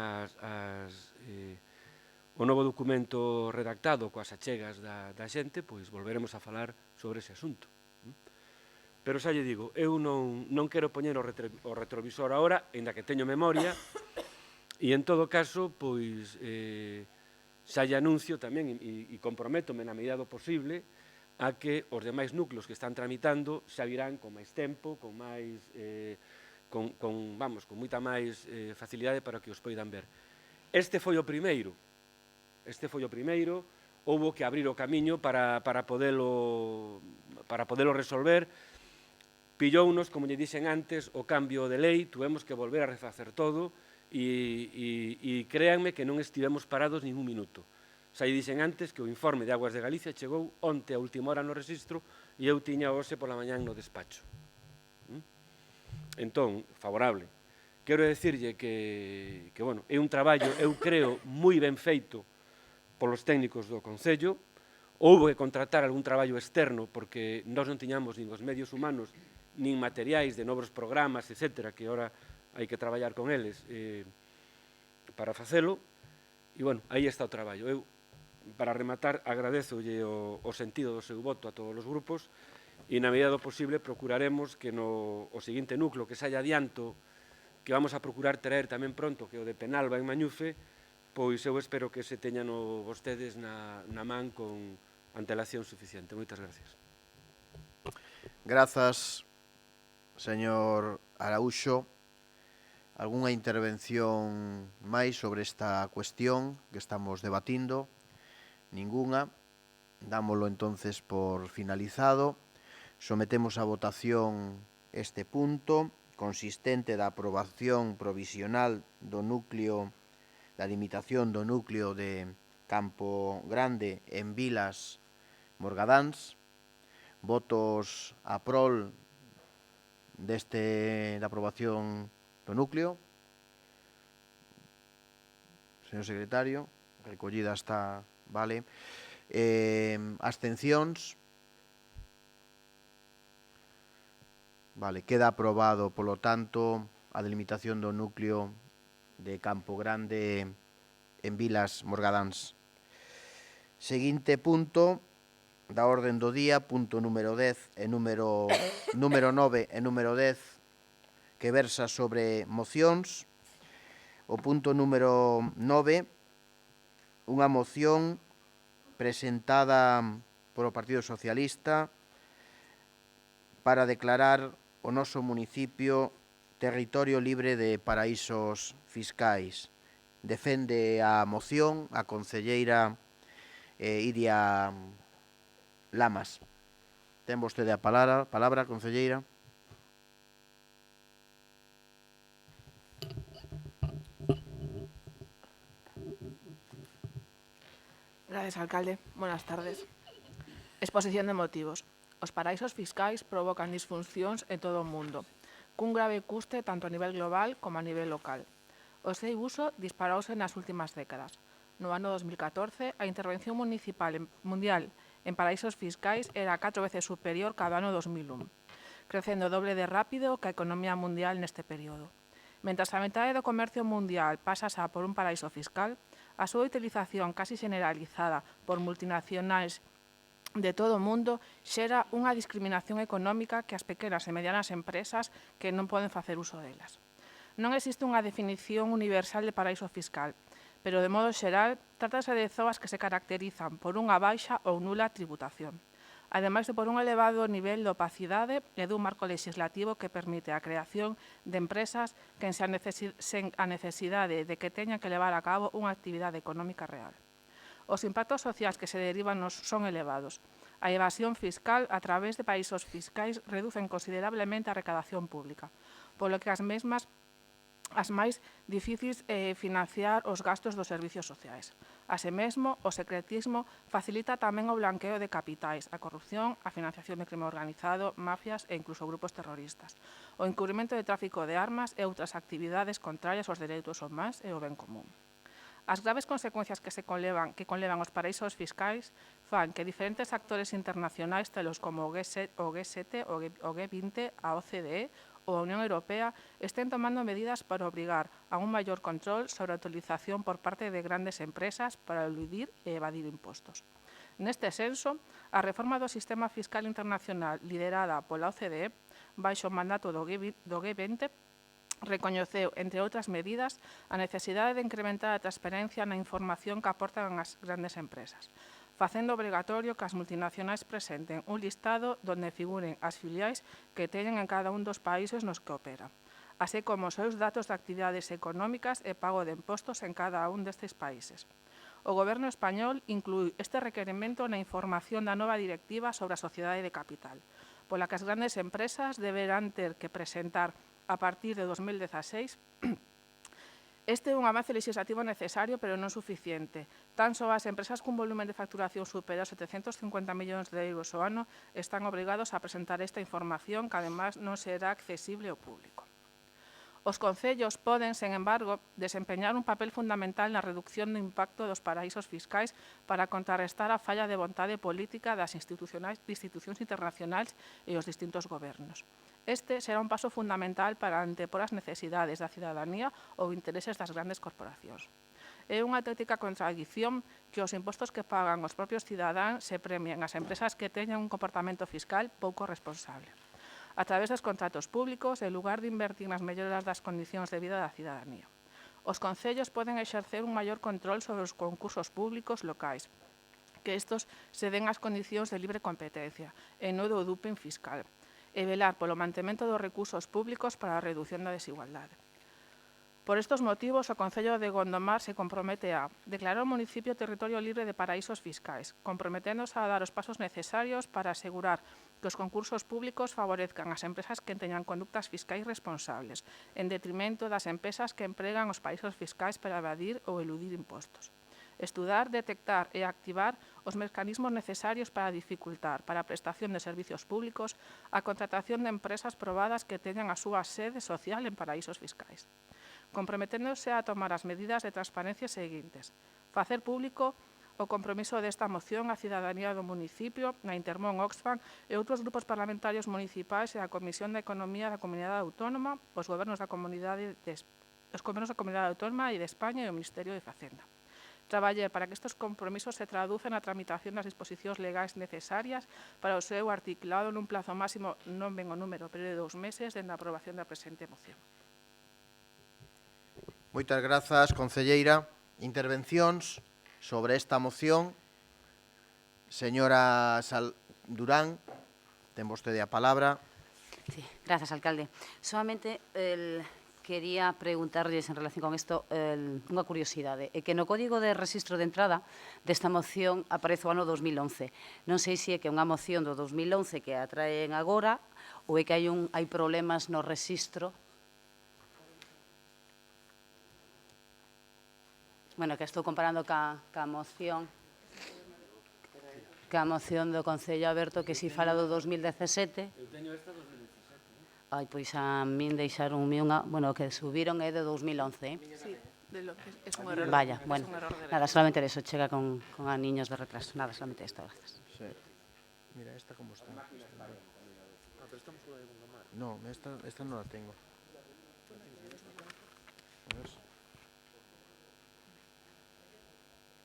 o novo documento redactado coas achegas da xente, pois volveremos a falar sobre ese asunto. Pero xa lle digo, eu non quero poñer o retrovisor agora, ainda que teño memoria, e en todo caso, pois, xa lle anuncio tamén, e comprométome na medida do posible, a que os demais núcleos que están tramitando xa virán con máis tempo, con moita máis facilidade para que os poidan ver. Este foi o primeiro, houbo que abrir o camiño para podelo resolver. Pillounos, como lle dixen antes, o cambio de lei, tuvemos que volver a refacer todo e créanme que non estivemos parados nin un minuto. Xa lle dixen antes que o informe de Aguas de Galicia chegou onte a última hora no registro e eu tiña hoxe pola mañán no despacho. Entón, favorable. Quero decirlle que é un traballo, eu creo, moi ben feito polos técnicos do Concello. Houbo que contratar algún traballo externo porque nós non tiñamos nin os medios humanos nin materiais de novos programas, etcétera, que ahora hai que traballar con eles para facelo. E, bueno, aí está o traballo. Eu, para rematar, agradezolle o sentido do seu voto a todos os grupos e, na medida do posible, procuraremos que no seguinte núcleo que saia adianto, que vamos a procurar traer tamén pronto, que o de Penalba en Mañufe, pois eu espero que se teñan vostedes na man con antelación suficiente. Moitas gracias. Grazas, señor Araúxo. Algúnha intervención máis sobre esta cuestión que estamos debatindo? Ninguna. Dámolo entonces por finalizado. Sometemos a votación este punto consistente da aprobación provisional do núcleo, da limitación do núcleo de Campo Grande en Vilas Morgadáns. Votos a prol da aprobación do núcleo. Señor secretario, recollida está, vale. Abstencións. Vale, queda aprobado, polo tanto, a delimitación do núcleo de Campo Grande en Vilas Morgadáns. Seguinte punto da orden do día, punto número 10 e número 9 e número 10, que versa sobre mocións. O punto número 9, unha moción presentada polo Partido Socialista para declarar o noso municipio territorio libre de paraísos fiscais. Defende a moción a concelleira Iria Lamas. Ten vostede a palabra, concelleira. Gracias, alcalde. Buenas tardes. Exposición de motivos. Os paraísos fiscais provocan disfuncións en todo o mundo, cun grave custe tanto a nivel global como a nivel local. O seu uso disparouse nas últimas décadas. No ano 2014, a intervención mundial en paraísos fiscais era 4 veces superior que ao ano 2001, crecendo doble de rápido que a economía mundial neste período. Mentras a metade do comercio mundial pasa xa por un paraíso fiscal, a súa utilización casi generalizada por multinacionais de todo o mundo xera unha discriminación económica que as pequenas e medianas empresas que non poden facer uso delas. Non existe unha definición universal de paraíso fiscal, pero de modo xeral, trátase de zoas que se caracterizan por unha baixa ou nula tributación, ademais de por un elevado nivel de opacidade e dun marco legislativo que permite a creación de empresas que sen a necesidade de que teñan que levar a cabo unha actividade económica real. Os impactos sociais que se derivan son elevados. A evasión fiscal a través de paraísos fiscais reducen considerablemente a recadación pública, polo que as máis difíciles financiar os gastos dos servicios sociais. Así mesmo, o secretismo facilita tamén o blanqueo de capitais, a corrupción, a financiación de crime organizado, mafias e incluso grupos terroristas, o encubrimento de tráfico de armas e outras actividades contrarias aos dereitos humanos e ao ben común. As graves consecuencias que conlevan os paraísos fiscais fan que diferentes actores internacionais, telos como o G7, o G20, a OCDE ou a Unión Europea, estén tomando medidas para obrigar a un maior control sobre a utilización por parte de grandes empresas para eludir e evadir impostos. Neste senso, a reforma do sistema fiscal internacional liderada pola OCDE, baixo o mandato do G20, recoñeceu, entre outras medidas, a necesidade de incrementar a transparencia na información que aportan as grandes empresas, facendo obrigatorio que as multinacionais presenten un listado donde figuren as filiais que teñen en cada un dos países nos que opera, así como os seus datos de actividades económicas e pago de impostos en cada un destes países. O Goberno español inclui este requerimento na información da nova directiva sobre a sociedade de capital, pola que as grandes empresas deberán ter que presentar a partir de 2016. Este é un avance legislativo necesario, pero non suficiente. Tan só as empresas cun volumen de facturación superior a 750 millóns de euros ao ano están obrigados a presentar esta información, que ademais non será accesible ao público. Os concellos poden, sen embargo, desempeñar un papel fundamental na reducción do impacto dos paraísos fiscais para contrarrestar a falla de vontade política das institucións internacionais e os distintos gobernos. Este será un paso fundamental para antepor as necesidades da cidadanía ou intereses das grandes corporacións. É unha auténtica contradición que os impostos que pagan os propios cidadáns se premien as empresas que teñan un comportamento fiscal pouco responsable. A través dos contratos públicos, en lugar de invertir nas melloras das condicións de vida da cidadanía. Os concellos poden exercer un maior control sobre os concursos públicos locais, que estos se den as condicións de libre competencia e non do duping fiscal, e velar polo mantemento dos recursos públicos para a reducción da desigualdade. Por estes motivos, o Concello de Gondomar se compromete a declarar o municipio territorio libre de paraísos fiscais, comprometéndose a dar os pasos necesarios para asegurar que os concursos públicos favorezcan as empresas que teñan conductas fiscais responsables, en detrimento das empresas que empregan os paraísos fiscais para evadir ou eludir impostos. Estudar, detectar e activar os mecanismos necesarios para dificultar para a prestación de servicios públicos a contratación de empresas probadas que teñan a súa sede social en paraísos fiscais. Comprometéndose a tomar as medidas de transparencia seguintes. Facer público o compromiso desta moción á cidadanía do municipio, na Intermón Oxfam e outros grupos parlamentarios municipais e a Comisión de Economía da Comunidade Autónoma, os gobernos da Comunidade Autónoma e de España e o Ministerio de Facenda. Traballar para que estes compromisos se traduzan na tramitación das disposicións legais necesarias para o seu articulado nun plazo máximo, non ven o número, pero de 2 meses dende a aprobación da presente moción. Moitas grazas, concelleira. Intervencións sobre esta moción. Señora Durán, ten vostede a palabra. Sí, grazas, alcalde. Solamente quería preguntarlles en relación con isto unha curiosidade. É que no Código de Rexistro de Entrada desta moción aparece o ano 2011. Non sei se é que é unha moción do 2011 que a traen agora ou é que hai problemas no rexistro. Bueno, que estou comparando ca moción do Concello Aberto que si fala do 2017. Eu teño esta 2017. Ai, pois a min deixaronme unha... Bueno, o que subiron é de 2011, Sí, es un error. Vaya, bueno, nada, solamente eso, chega con aniños de retraso. Nada, solamente esto, gracias. Sí. Mira, esta como está. No, esta no la tengo. A ver.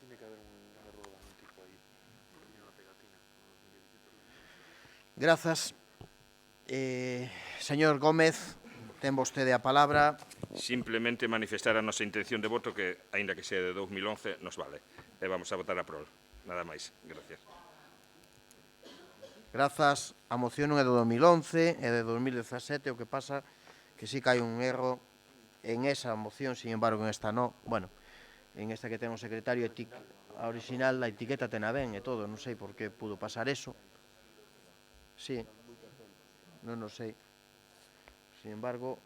Tiene que haber un error tipo ahí. Una pegatina. Grazas. Señor Gómez, ten vostede a palabra. simplemente manifestar a nosa intención de voto que, aínda que sea de 2011, nos vale. E vamos a votar a prol. Nada máis. Gracias. Grazas. A moción non é do 2011, é de 2017, o que pasa que sí que hai un erro en esa moción, sin embargo, en esta non. Bueno, en esta que ten o secretario, a original, a etiqueta tena ben e todo, non sei por que pudo pasar eso. Sí, non o sei. Sin embargo,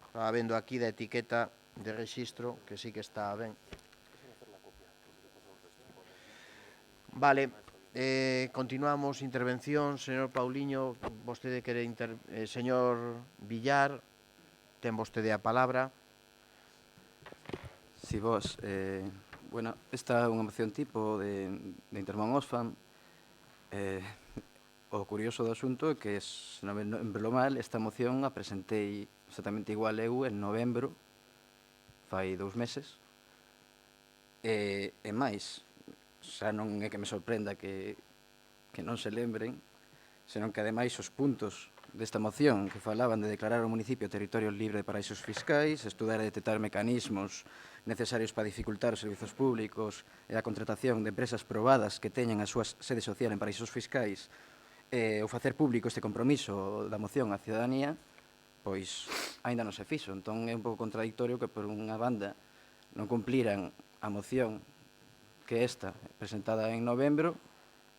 estaba vendo aquí da etiqueta de rexistro que sí que está ben. Vale, continuamos intervención. Señor Pauliño, vostede quere señor Villar, ten vostede a palabra. Si vos, bueno, esta é unha moción tipo de Intermón Oxfam. O curioso do asunto é que, se non me lembro mal, esta moción a presentei exactamente igual eu en novembro, fai 2 meses, e máis, xa non é que me sorprenda que non se lembren, senón que ademais os puntos desta moción que falaban de declarar o municipio territorio libre de paraísos fiscais, estudar e detectar mecanismos necesarios para dificultar os servizos públicos e a contratación de empresas probadas que teñan a súa sede social en paraísos fiscais, ou facer público este compromiso da moción á ciudadanía, pois aínda non se fixo. Entón é un pouco contradictorio que por unha banda non cumpliran a moción que esta presentada en novembro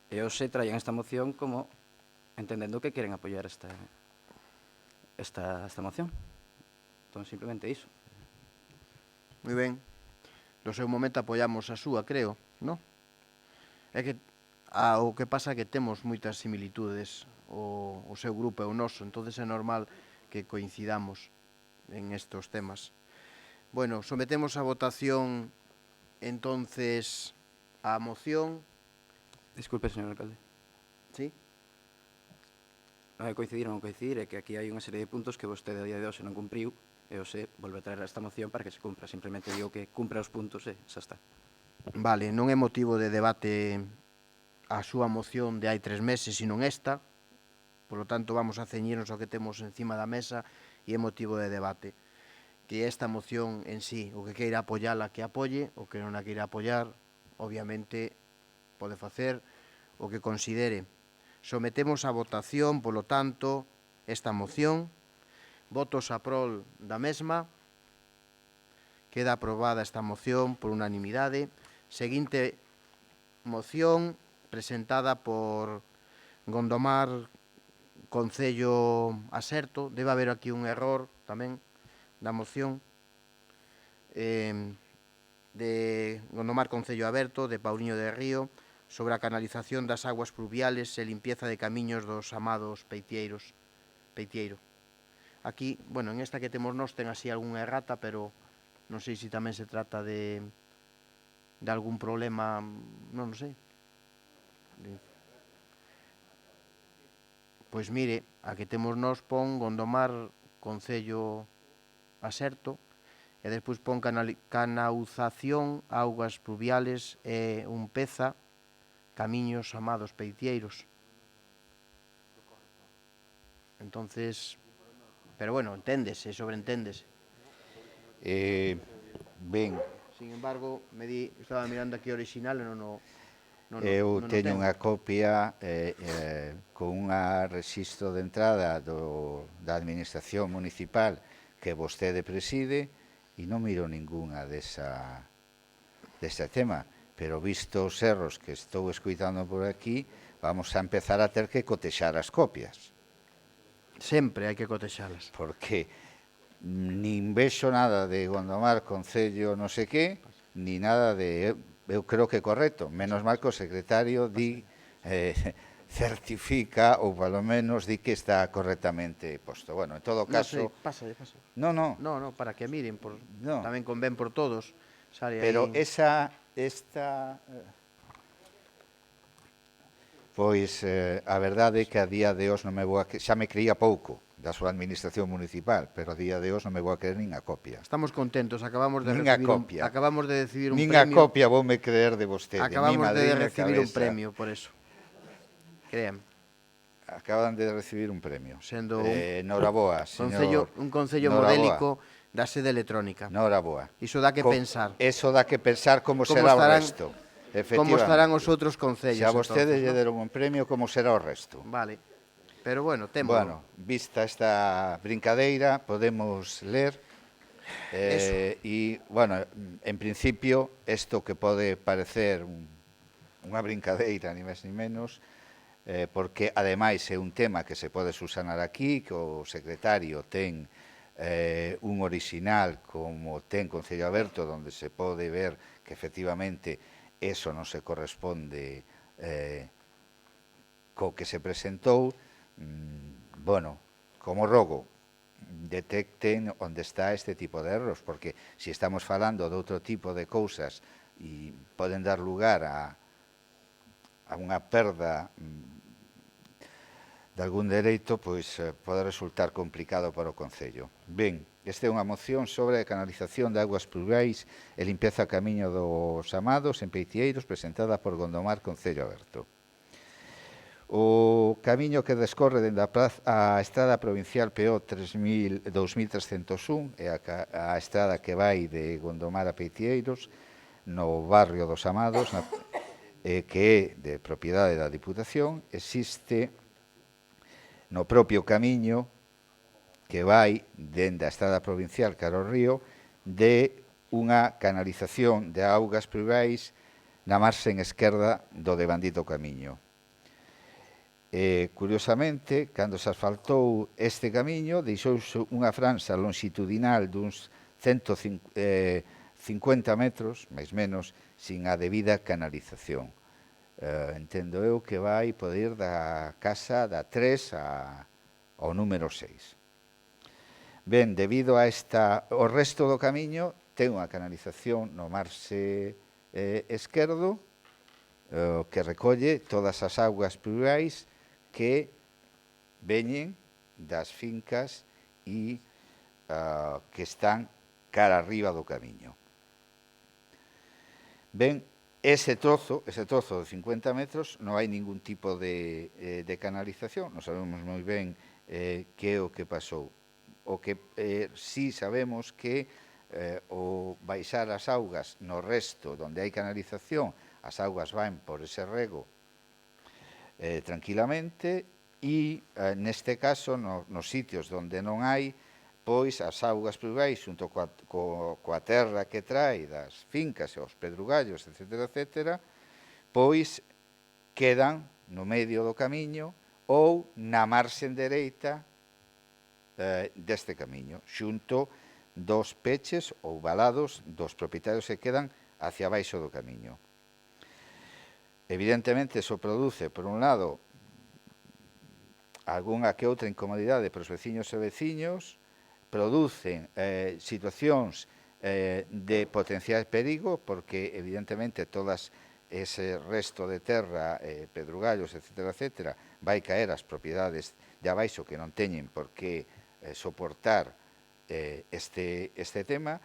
e hoxe traían esta moción como entendendo que queren apoiar esta moción. Entón simplemente iso. Moi ben. No seu momento apoiamos a súa, creo, non? É que o que pasa é que temos moitas similitudes o seu grupo e o noso, entonces é normal que coincidamos en estos temas. Bueno, sometemos a votación entonces a moción. Disculpe, señor alcalde. Sí? Non é coincidir ou non coincidir, é que aquí hai unha serie de puntos que vostede a día de hoxe non cumpriu e hoxe volve a traer esta moción para que se cumpra. Simplemente digo que cumpra os puntos e xa está. Vale, non é motivo de debate a súa moción de hai 3 meses, sino esta. Por lo tanto, vamos a ceñirnos ao que temos encima da mesa e é motivo de debate. Que esta moción en sí, o que queira apoiala, que apoie, o que non a queira apoiar, obviamente, pode facer o que considere. Sometemos a votación, polo tanto, esta moción. Votos a prol da mesma. Queda aprobada esta moción por unanimidade. Seguinte moción presentada por Gondomar Concello Aserto. Debe haber aquí un error tamén da moción de Gondomar Concello Aberto, de Pauliño de Río, sobre a canalización das aguas pluviales e limpieza de camiños dos amados Peitieiro. Aquí, bueno, en esta que temos nós ten así algunha errata, pero non sei se tamén se trata de algún problema, non sei. Pois mire, a que temos nós pon Gondomar Concello Aserto e despois pon canauzación, augas pluviales e un peza, camiños amados Peitieiros. Entonces, pero bueno, enténdese, sobreenténdese. Ben, Sin embargo, estaba mirando aquí o original e eu teño unha copia con un rexistro de entrada da Administración Municipal que vostede preside e non miro ninguna deste tema, pero visto os erros que estou escuitando por aquí, vamos a empezar a ter que cotexar as copias. Sempre hai que cotexalas. Porque nin vexo nada de Gondomar Concello non sei que, ni nada de... Eu creo que é correcto, menos mal que o secretario certifica ou polo menos di que está correctamente posto. Bueno, en todo caso... Pasa. No, para que miren, tamén convén por todos. Pero esta... Pois a verdade é que a día de hoxe non me vou a... Xa me creía pouco da súa administración municipal, pero a día de hoxe non me vou a creer nin a copia. Estamos contentos, acabamos de decidir un premio. Nin a copia voume creer de vostede. Acabamos de recibir un premio, por eso. Créame. acaban de recibir un premio. Sendo Noraboa, señor. un concello Noraboa. modélico da sede electrónica. Noraboa. Iso dá que pensar. Eso dá que pensar como Como será o estarán- resto. Como estarán os outros concellos, Se a vostedes lle entonces, deron un premio, como será o resto? ¿no? Vale. Pero bueno, temo. Bueno, vista esta brincadeira, podemos ler. E, bueno, en principio, isto que pode parecer unha brincadeira, ni máis ni menos, porque, ademais, é un tema que se pode subsanar aquí, que o secretario ten un orixinal como ten Concello Aberto, onde se pode ver que, efectivamente, eso non se corresponde co que se presentou. Bueno, como rogo, detecten onde está este tipo de erros, porque se estamos falando de outro tipo de cousas e poden dar lugar a unha perda de algún dereito, pois pode resultar complicado para o Concello. Ben, esta é unha moción sobre a canalización de augas pluviais e limpeza a camiño dos Amados en Peitieiros, presentada por Gondomar Concello Aberto. O camiño que descorre dende a estrada provincial PO 2301 é a estrada que vai de Gondomar a Peitieiros, no barrio dos Amados, que é de propiedade da Diputación. Existe no propio camiño que vai dende a estrada provincial cara ao río de unha canalización de augas pluviais na marxen esquerda do devandito camiño. Curiosamente, cando se asfaltou este camiño, deixouse unha franxa longitudinal duns 150 metros, máis menos, sin a debida canalización. Entendo eu que vai poder da casa da 3 ao número 6. Ben, debido a o resto do camiño, ten unha canalización no marxe esquerdo que recolle todas as augas pluviais que veñen das fincas e que están cara arriba do camiño. Ben, ese trozo de 50 metros non hai ningún tipo de canalización, non sabemos moi ben que é o que pasou. O que sí sabemos que o baixar as augas no resto onde hai canalización, as augas van por ese rego tranquilamente e neste caso nos sitios onde non hai, pois as augas pluviais xunto coa terra que trae das fincas e os pedrugallos, etc., pois quedan no medio do camiño ou na marxen dereita deste camiño, xunto dos peches ou valados dos propietarios que quedan hacia baixo do camiño. Evidentemente, iso produce, por un lado, algunha que outra incomodidade para os veciños e veciños, producen situacións de potencial perigo, porque, evidentemente, todas ese resto de terra, pedrugallos, etc., vai caer as propiedades de abaixo que non teñen por que soportar este tema,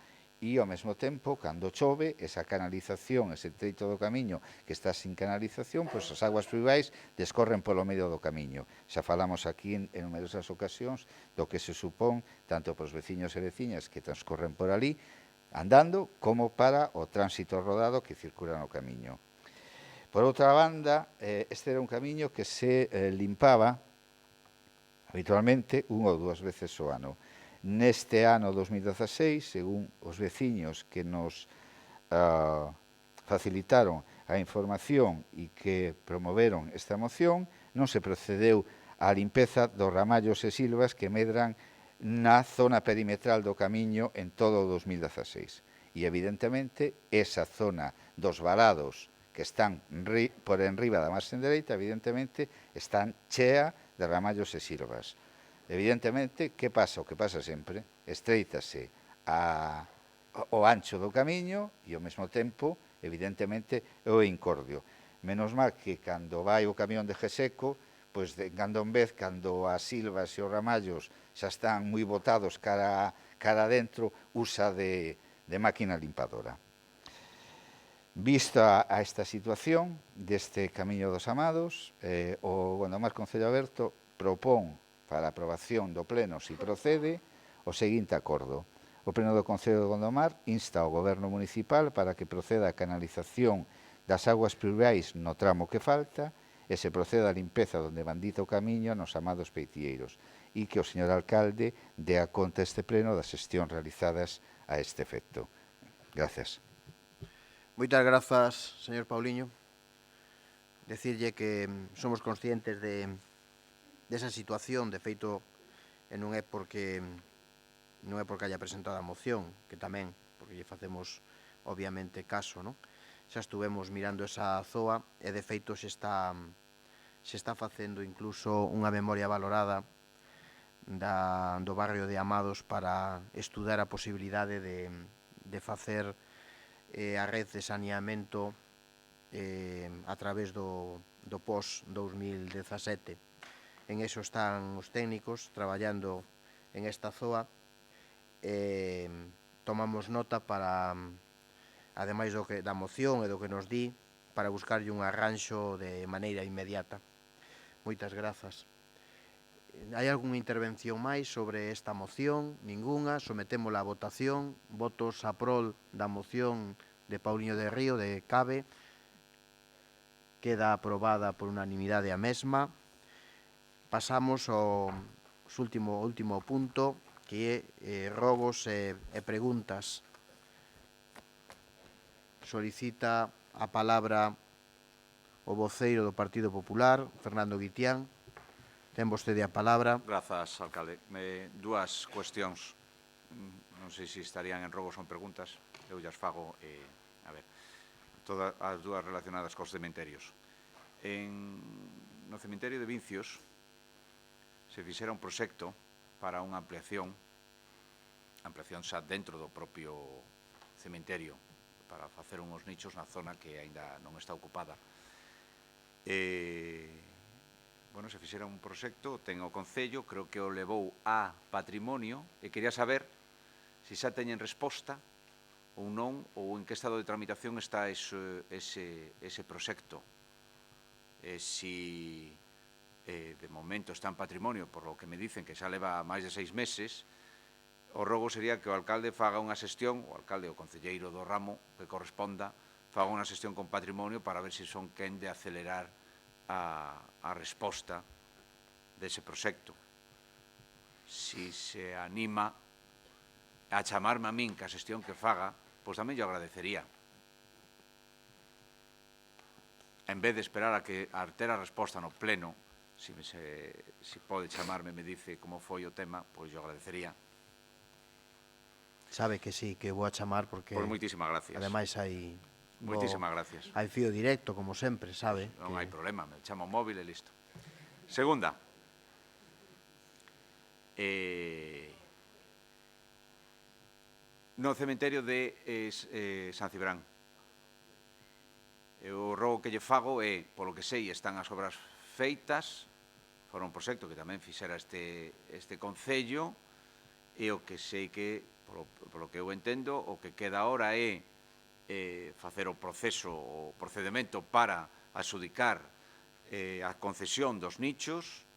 e, ao mesmo tempo, cando chove, esa canalización, ese treito do camiño que está sin canalización, pois as augas pluviais descorren polo medio do camiño. Xa falamos aquí en numerosas ocasións do que se supón tanto para os veciños e veciñas que transcorren por ali andando como para o tránsito rodado que circula no camiño. Por outra banda, este era un camiño que se limpaba habitualmente unha ou dúas veces ao ano. Neste ano 2016, según os veciños que nos facilitaron a información e que promoveron esta moción, non se procedeu á limpeza dos ramallos e silvas que medran na zona perimetral do camiño en todo o 2016. E, evidentemente, esa zona dos valados que están por enriba da marxen dereita, evidentemente, están chea de ramallos e silvas. Evidentemente, que pasa? O que pasa sempre, estreítase o ancho do camiño e, ao mesmo tempo, evidentemente, o incordio. Menos mal que, cando vai o camión de Geseco, pois, de cando en vez, cando as silvas e os ramallos xa están moi botados cara adentro, usa de máquina limpadora. Vista a esta situación deste Camiño dos Amados, o Gondomar Concello Aberto propón para a aprobación do Pleno, se procede, o seguinte acordo. O Pleno do Concello de Gondomar insta ao Goberno Municipal para que proceda a canalización das aguas pluviais no tramo que falta e se proceda a limpeza donde bandita o camiño nos amados peitieiros e que o señor alcalde dé a conta a este Pleno das xestións realizadas a este efecto. Gracias. Moitas grazas, señor Pauliño. Decirlle que somos conscientes desa situación, de feito, e non é porque haya presentado a moción, que tamén, porque lle facemos, obviamente, caso, non? Xa estuvemos mirando esa zoa e, de feito, se está facendo incluso unha memoria valorada do barrio de Amados para estudar a posibilidade de facer a red de saneamento a través do pos-2017. En eso están os técnicos traballando en esta zoa. Tomamos nota para, ademais da moción e do que nos di, para buscarlle un arranxo de maneira inmediata. Moitas grazas. Hai algunha intervención máis sobre esta moción? Ningunha. Sometémola a votación. Votos a prol da moción de Pauliño de Río, de CABE. Queda aprobada por unanimidade a mesma. Pasamos ao último punto, que é rogos e preguntas. Solicita a palabra o voceiro do Partido Popular, Fernando Guitián. Ten vostede a palabra. Grazas, alcalde. Dúas cuestións. Non sei se estarían en rogos ou en preguntas. Eu llas fago, a ver, todas as dúas relacionadas cos cementerios. No cemiterio de Vincios se fixera un proxecto para unha ampliación xa dentro do propio cemiterio, para facer uns nichos na zona que aínda non está ocupada. Bueno, se fixera un proxecto, ten o Concello, creo que o levou a Patrimonio, e quería saber se xa teñen resposta ou non, ou en que estado de tramitación está ese proxecto. Si de momento está en Patrimonio, por lo que me dicen que xa leva máis de 6 meses, o rogo sería que o alcalde faga unha xestión, o alcalde ou concelleiro do ramo que corresponda, faga unha xestión con Patrimonio para ver se son quen de acelerar a resposta dese proxecto. Si se anima a chamarme a min que a xestión que faga, pois tamén yo agradecería. En vez de esperar a ter a resposta no pleno, si pode chamarme e me dice como foi o tema, pois yo agradecería. Sabe que sí, que vou a chamar porque... Pois moitísimas gracias. Ademais hai... Moitísimas gracias. Hai fío directo, como sempre, sabe? Non hai problema, me chamo móvil e listo. Segunda. No cementerio de San Cibrán. O rogo que lle fago é, polo que sei, están as obras feitas, fora un proxecto que tamén fixera este Concello, e o que sei que, polo que eu entendo, o que queda ahora é facer o procedimento para adxudicar a concesión dos nichos,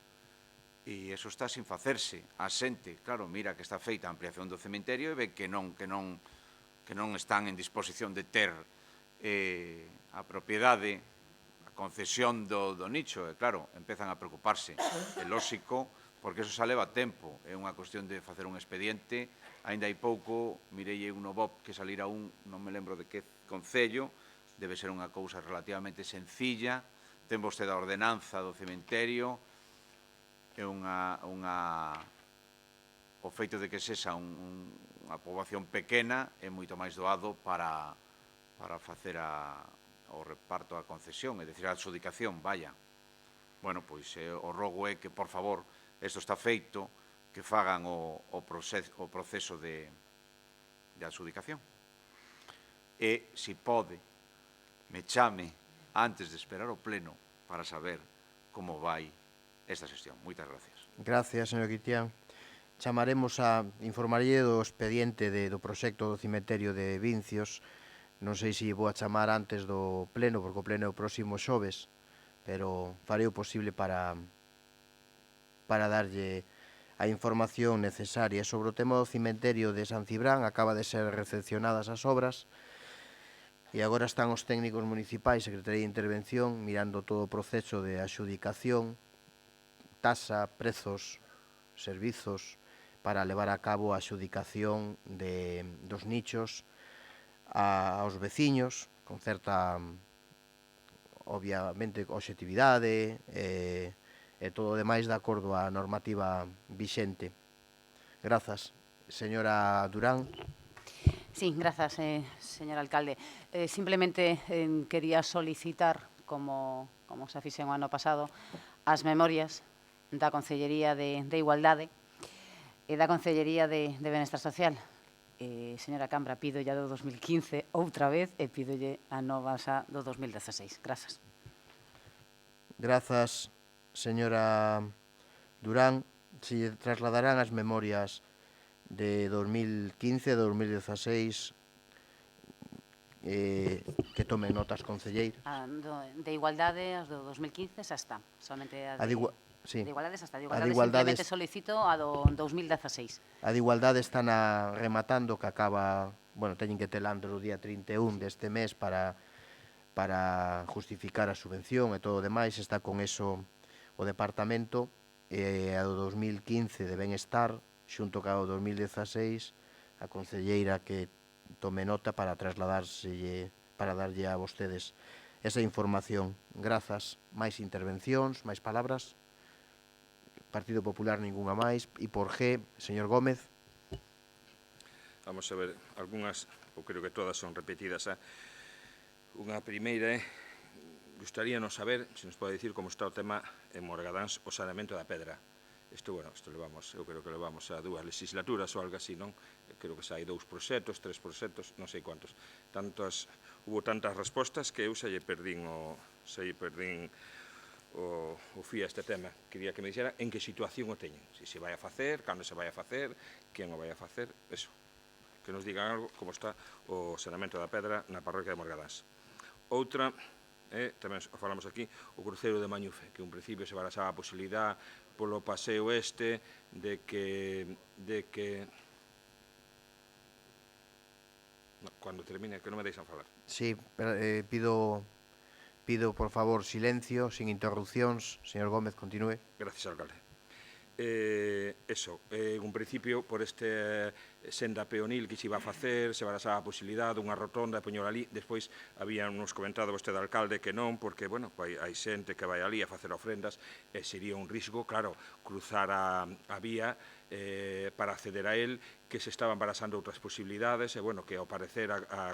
e eso está sin facerse. A xente, claro, mira que está feita a ampliación do cementerio e ve que non están en disposición de ter a propiedade, a concesión do nicho, e claro, empezan a preocuparse. É lóxico, porque eso xa leva tempo, é unha cuestión de facer un expediente. Ainda hai pouco, mirei un no BOP que salira non me lembro de que concello, debe ser unha cousa relativamente sencilla, ten vostede a ordenanza do cementerio, é o feito de que sexa unha poboación pequena é moito máis doado para facer o reparto a concesión, é dicir, a adxudicación, vaya. Bueno, pois o rogo é que, por favor, isto está feito, que fagan o proceso de adxudicación. E, se pode, me chame antes de esperar o pleno para saber como vai esta xestión. Moitas gracias. Gracias, señor Guitián. Chamaremos a informaría do expediente do proxecto do cemiterio de Vincios Non sei se vou a chamar antes do pleno, porque o pleno é o próximo xoves, pero farei o posible para darlle a información necesaria. Sobre o tema do cimenterio de San Cibrán, acaba de ser recepcionadas as obras, e agora están os técnicos municipais, Secretaría de Intervención, mirando todo o proceso de axudicación, tasa, prezos, servizos, para levar a cabo a axudicación dos nichos aos veciños, con certa, obviamente, obxectividade e todo o demais de acordo á normativa vixente. Grazas. Señora Durán. Sí, grazas, señor alcalde. Simplemente quería solicitar, como se fixen o ano pasado, as memorias da Consellería de Igualdade e da Consellería de Benestar Social. Señora Cambra, pido ya do 2015 outra vez e pidolle a nova xa do 2016. Grazas. Grazas, señora Durán. Se trasladarán as memorias de 2015 e 2016 que tomen notas, concelleiro. De Igualdade, as do 2015 xa está. Somente a de Igualdade xa está. De Igualdade simplemente solicito a do 2016. A de Igualdade están rematando, que acaba, bueno, teñen que telando o día 31 deste mes para justificar a subvención e todo o demais. Está con eso o departamento, e a do 2015 de Benestar, xunto ca o 2016, a concelleira que tome nota para trasladárselle, para darlle a vostedes esa información. Grazas. Máis intervencións, máis palabras? Partido Popular ningunha máis. E por G, señor Gómez. Vamos a ver, algunhas, ou creo que todas son repetidas. Unha primeira é, gustaríanos saber, se nos pode dicir como está o tema en Morgadáns, o saneamento da pedra. Isto, bueno, eu creo que levamos a 2 legislaturas ou algo así, non? Creo que xa hai 2 proxectos, 3 proxectos, non sei cuántos. Hubo tantas respostas que eu xa lle perdín o fío a este tema. Quería que me dixera en que situación o teñen. Se vai a facer, cando se vai a facer, quen o vai a facer, eso. Que nos digan algo como está o saneamento da pedra na parroquia de Morgadáns. Outra, tamén falamos aquí, o cruceiro de Mañufe, que un principio se barasaba a posibilidad polo paseo este de que cando termine, que non me deixan falar. Sí, pido por favor silencio, sin interrupcións. Señor Gómez, continúe. Gracias, alcalde. Un principio, por este senda peonil que se iba a facer, se barasaba a posibilidade dunha rotonda e poñola ali. Despois había nos comentado vostede, alcalde, que non, porque, bueno, hai xente que vai ali a facer ofrendas e sería un risco, claro, cruzar a vía para acceder a él, que se estaban barasando outras posibilidades, e, bueno, que ao parecer a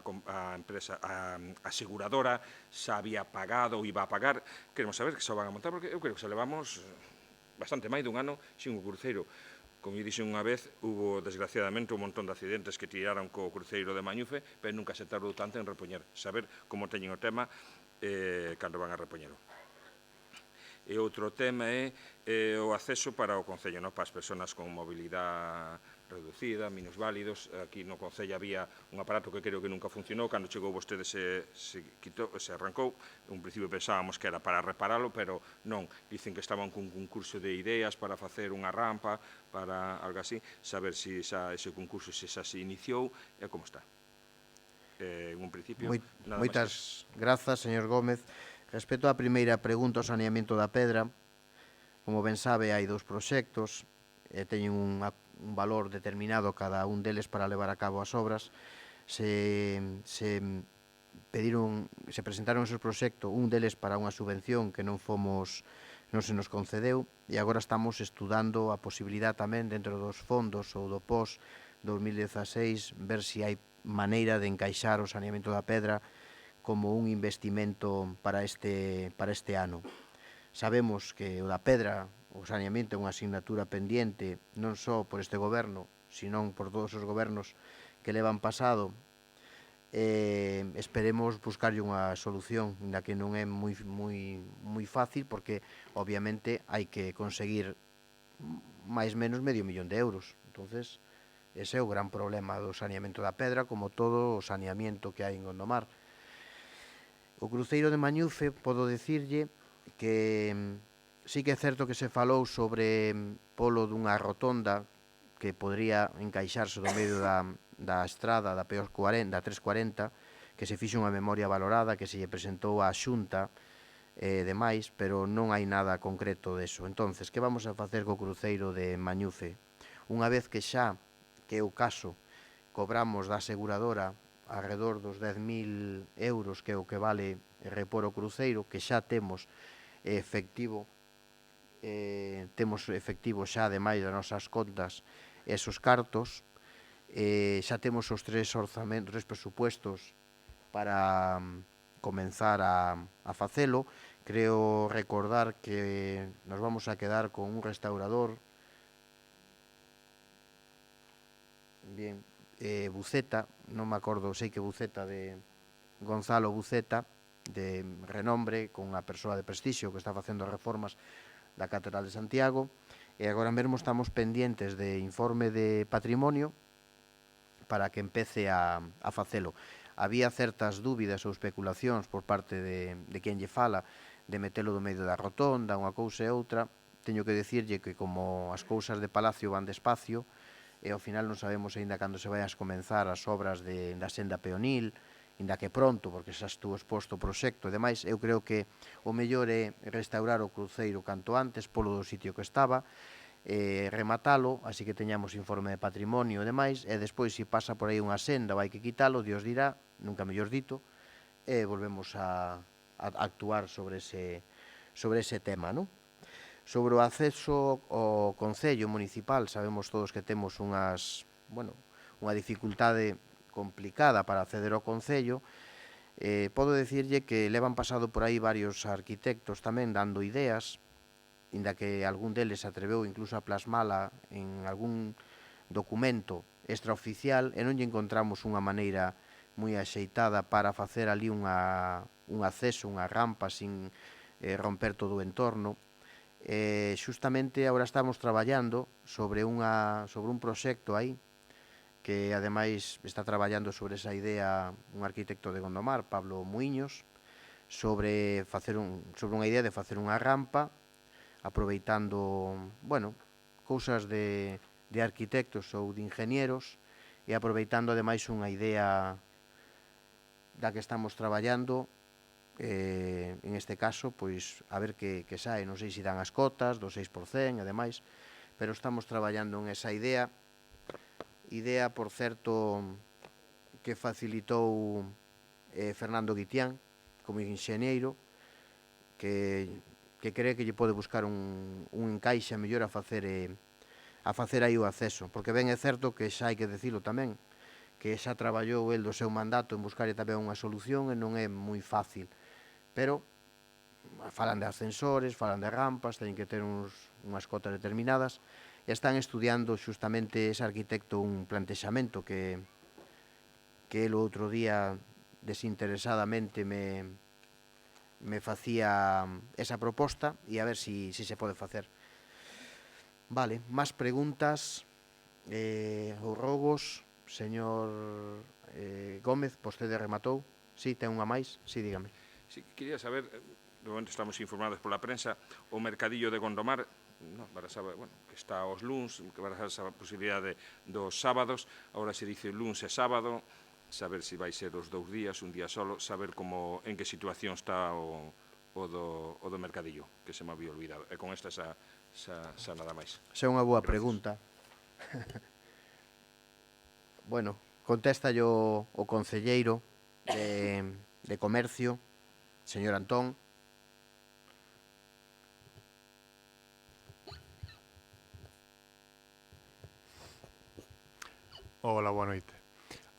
empresa, a aseguradora, xa había pagado ou iba a pagar. Queremos saber que xa van a montar, porque eu creo que xa levamos bastante máis dun ano sin o cruceiro. Como eu dixen unha vez, hubo, desgraciadamente, un montón de accidentes que tiraron co cruceiro de Mañufe, pero nunca se tardou tanto en repoñer. Saber como teñen o tema cando van a repoñelo. E outro tema é o acceso para o Concello, para as persoas con mobilidade reducida, minusválidos. Aquí no Concello había un aparato que creo que nunca funcionou. Cando chegou vostede se arrancou. Un principio pensábamos que era para reparalo, pero non. Dicen que estaban cun concurso de ideas para facer unha rampa, para algo así. Saber se ese concurso se iniciou e como está. En un principio, nada máis. Moitas grazas, señor Gómez. Respecto á primeira pregunta, o saneamento da pedra, como ben sabe, hai 2 proxectos, teñen un valor determinado cada un deles para levar a cabo as obras. Se presentaron esos proxectos, un deles para unha subvención que non se nos concedeu, e agora estamos estudando a posibilidade tamén dentro dos fondos ou do POS 2016 ver se hai maneira de encaixar o saneamento da pedra como un investimento para este ano. Sabemos que o da pedra, o saneamento, é unha asignatura pendiente non só por este goberno, senón por todos os gobernos que levan pasado. Esperemos buscarlle unha solución, na que non é moi fácil, porque obviamente hai que conseguir máis menos medio millón de euros. Entonces, Ese é o gran problema do saneamento da Pedra, como todo o saneamento que hai en Gondomar. O cruceiro de Mañufe, podo dicirlle que sí que é certo que se falou sobre polo dunha rotonda que podría encaixarse do medio da estrada da P40, da 340, que se fixe unha memoria valorada, que se lle presentou á Xunta e demais, pero non hai nada concreto deso. Entonces, que vamos a facer co cruceiro de Mañufe? Unha vez que xa, que é o caso, cobramos da aseguradora alrededor dos 10.000 euros, que é o que vale repor o cruceiro, que xa temos efectivo xa ademais das nosas contas esos cartos, xa temos os tres presupuestos para comenzar a facelo. Creo recordar que nos vamos a quedar con un restaurador, bien, Buceta, non me acordo, sei que Buceta, de Gonzalo Buceta, de renombre, con unha persoa de prestixio que está facendo reformas da Catedral de Santiago, e agora mesmo estamos pendientes de informe de patrimonio para que empece a facelo. Había certas dúbidas ou especulacións por parte de quen lle fala de metelo do medio da rotonda, unha cousa e outra. Teño que dicirlle que como as cousas de Palacio van despacio, e ao final non sabemos aínda cando se vai a comenzar as obras da senda peonil, inda que pronto, porque xa estuvo exposto o proxecto e demais. Eu creo que o mellor é restaurar o cruceiro canto antes polo do sitio que estaba, rematalo, así que teñamos informe de patrimonio e demais, e despois, se pasa por aí unha senda, vai que quitalo, Dios dirá, nunca mellor dito, e volvemos a actuar sobre ese tema, non? Sobre o acceso ao Concello Municipal, sabemos todos que temos unha dificultade complicada para acceder ao Concello. Podo dicirlle que levan pasado por aí varios arquitectos tamén dando ideas, inda que algún deles se atreveu incluso a plasmala en algún documento extraoficial, e non lle encontramos unha maneira moi axeitada para facer ali un acceso, unha rampa sin romper todo o entorno. Xustamente agora estamos traballando sobre un proxecto aí, que ademais está traballando sobre esa idea un arquitecto de Gondomar, Pablo Muiños, sobre unha idea de facer unha rampa, aproveitando, cousas de arquitectos ou de ingenieros, e aproveitando ademais unha idea da que estamos traballando, en este caso, pois, a ver que sae, non sei se dan as cotas do 6% e demais, pero estamos traballando en esa idea, por certo, que facilitou Fernando Guitián, como inxeñeiro, que cree que lle pode buscar un encaixe mellor a facer aí o acceso, porque ben é certo que xa hai que dicilo tamén, que xa traballou el do seu mandato en buscar tamén unha solución e non é moi fácil, pero falan de ascensores, falan de rampas, teñen que ter unhas cotas determinadas, e están estudiando xustamente ese arquitecto un plantexamento que el outro día desinteresadamente me facía esa proposta, e a ver si se pode facer. Vale, máis preguntas ou rogos? Señor Gómez, vostede rematou? Sí, ten unha máis? Sí, dígame. Sí, quería saber, de momento estamos informados pola prensa, o mercadillo de Gondomar, para saber, que está aos luns, que para esa posibilidade dos sábados, agora se dice luns e sábado, saber se vai ser os 2 días, un día solo, saber en que situación está o do mercadillo, que se me había olvidado. E con esta xa nada máis. Xa é unha boa pregunta. Contesta o concelleiro de Comercio, señor Antón. Hola, boa noite.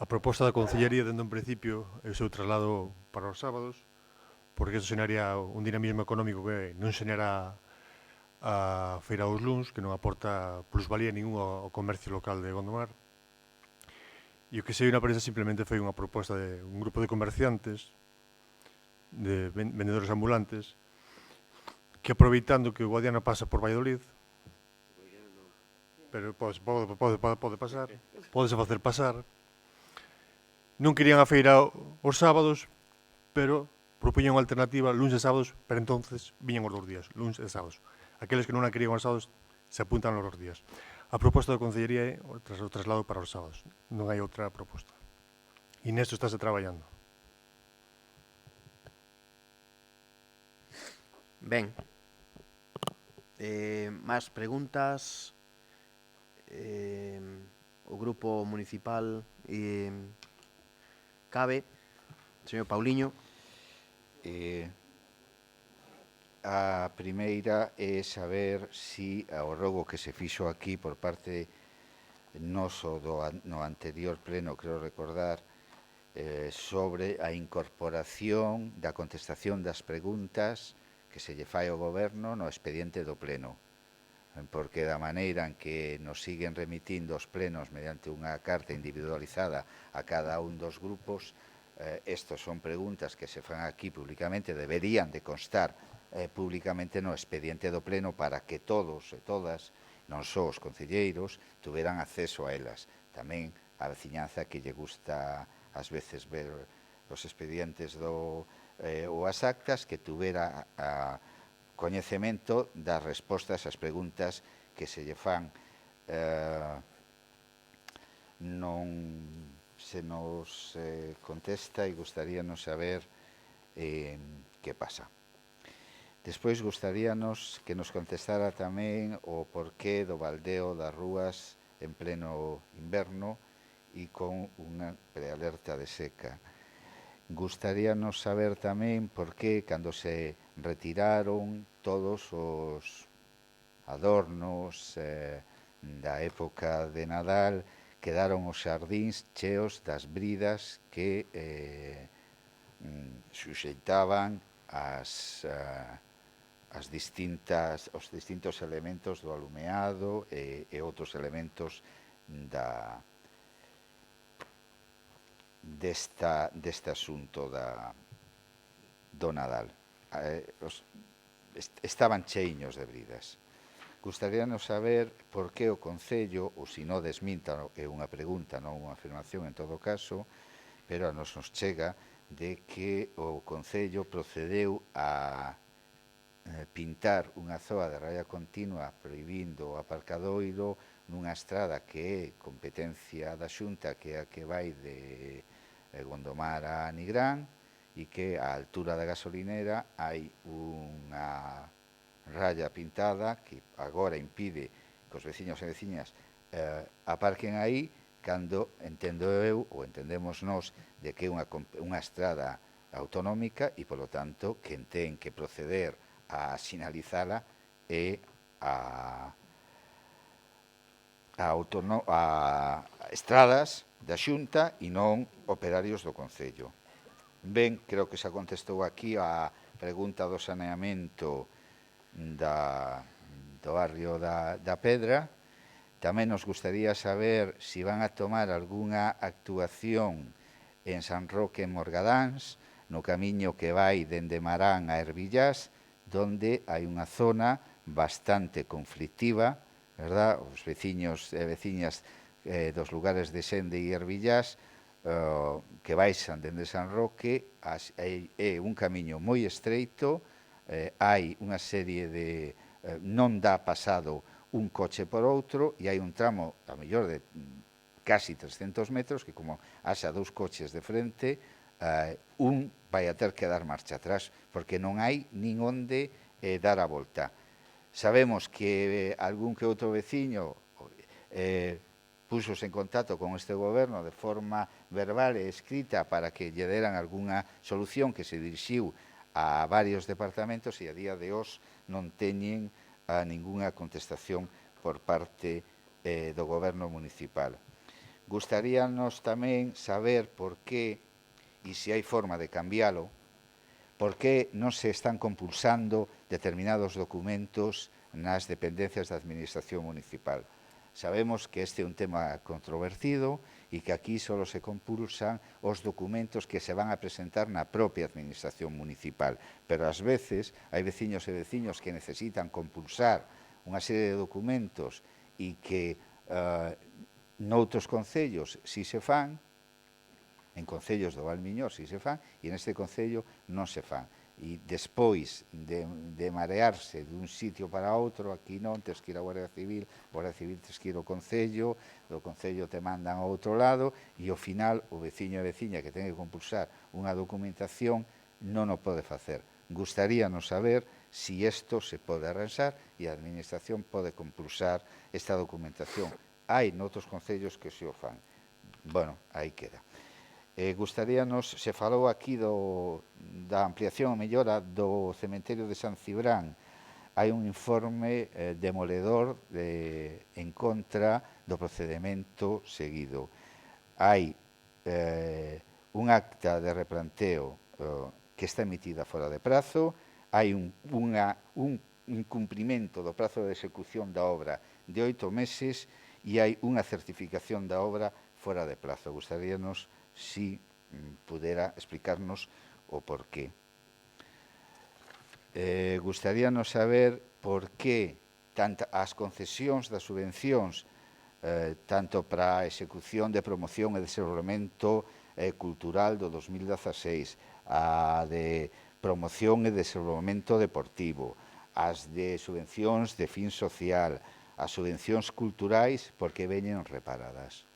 A proposta da Concellería, dende un principio, é o seu traslado para os sábados, porque iso xeraría un dinamismo económico que non xenera a feira dos luns, que non aporta plusvalía ningún ao comercio local de Gondomar. E o que se viu na prensa simplemente foi unha proposta de un grupo de comerciantes, de vendedores ambulantes, que aproveitando que o Guadiana pasa por Valladolid, pero pode pasar, pódese facer pasar. Non querían a feira os sábados, pero propoñían unha alternativa luns e sábados, pero entonces viñan os 2 días, luns e sábados. Aqueles que non a querían os sábados se apuntan os 2 días. A proposta da Concellería é o traslado para os sábados, non hai outra proposta. E nesto estáse traballando. Ben. Más preguntas? O grupo municipal cabe. Señor Pauliño. A primeira é saber si o rogo que se fixo aquí por parte noso no anterior pleno, creo recordar, sobre a incorporación da contestación das preguntas que se lle fai ao goberno no expediente do pleno, porque da maneira en que nos siguen remitindo os plenos mediante unha carta individualizada a cada un dos grupos, estos son preguntas que se fan aquí públicamente, deberían de constar públicamente no expediente do pleno para que todos e todas, non só os concelleiros, tuveran acceso a elas. Tamén a veciñanza que lle gusta ás veces ver os expedientes ou as actas, que tuvera coñecemento das respostas ás preguntas que se lle fan. Non se nos contesta e gustaríanos saber que pasa. Despois gustaríanos que nos contestara tamén o porqué do baldeo das rúas en pleno inverno e con unha prealerta de seca. Gustaríanos saber tamén porqué cando se retiraron todos os adornos da época de Nadal quedaron os xardíns cheos das bridas que suxeitaban os distintos elementos do alumeado e outros elementos deste asunto do Nadal. Estaban cheiños de bridas. Gustaríanos saber por que o Concello, ou se non desminta, é unha pregunta, non unha afirmación en todo caso, pero a nos chega de que o Concello procedeu a pintar unha zoa de raya continua prohibindo o aparcadoiro nunha estrada que é competencia da Xunta, que é a que vai de Gondomar a Nigrán, e que á altura da gasolinera hai unha raya pintada que agora impide que os veciños e veciñas aparquen aí, cando entendo eu, ou entendemos nós, de que é unha estrada autonómica e, polo tanto, que ten que proceder a sinalizala e a estradas da Xunta e non operarios do Concello. Ben, creo que xa contestou aquí a pregunta do saneamento do barrio da Pedra. Tamén nos gustaría saber se van a tomar algunha actuación en San Roque en Morgadáns, no camiño que vai dende Marán a Herbillás, donde hai unha zona bastante conflictiva, verdad? Os veciños e veciñas dos lugares de Sende e Herbillás que baixan dende San Roque, é un camiño moi estreito, hai unha serie de... non dá pasado un coche por outro e hai un tramo, a mellor de casi 300 metros, que como haxa dous coches de frente, un vai a ter que dar marcha atrás, porque non hai nin onde dar a volta. Sabemos que algún que outro veciño puxos en contacto con este goberno de forma verbal e escrita para que lle deran algunha solución, que se dirixiu a varios departamentos e a día de hoxe non teñen ningunha contestación por parte do goberno municipal. Gustaríanos tamén saber por que, e se hai forma de cambiálo, por que non se están compulsando determinados documentos nas dependencias da Administración Municipal. Sabemos que este é un tema controvertido e que aquí só se compulsan os documentos que se van a presentar na propia Administración Municipal, pero ás veces hai veciños e veciños que necesitan compulsar unha serie de documentos e que noutros concellos si se fan, en concellos do Valmiñor si se fan, e neste concello non se fan. E despois de marearse dun sitio para outro, aquí non, tes que ir a Guardia Civil tes que ir ao concello, do concello te mandan a outro lado, e ao final o veciño e veciña que ten que compulsar unha documentación non o pode facer. Gustaríanos saber si isto se pode arranxar e a Administración pode compulsar esta documentación. Hai noutros concellos que se o fan. Bueno, aí queda. Gustaríanos, se falou aquí da ampliación e mellora do cementerio de San Cibrán. Hai un informe demoledor en contra do procedimento seguido. Hai un acta de replanteo que está emitida fora de prazo, hai un incumprimento do prazo de execución da obra de 8 meses e hai unha certificación da obra fora de prazo. Gustaríanos si pudera explicarnos o porqué. Gustaríanos saber por que as concesións das subvencións, tanto para a execución de promoción e desenvolvemento cultural do 2016, a de promoción e desenvolvemento deportivo, as de subvencións de fin social, as subvencións culturais, porque veñen reparadas.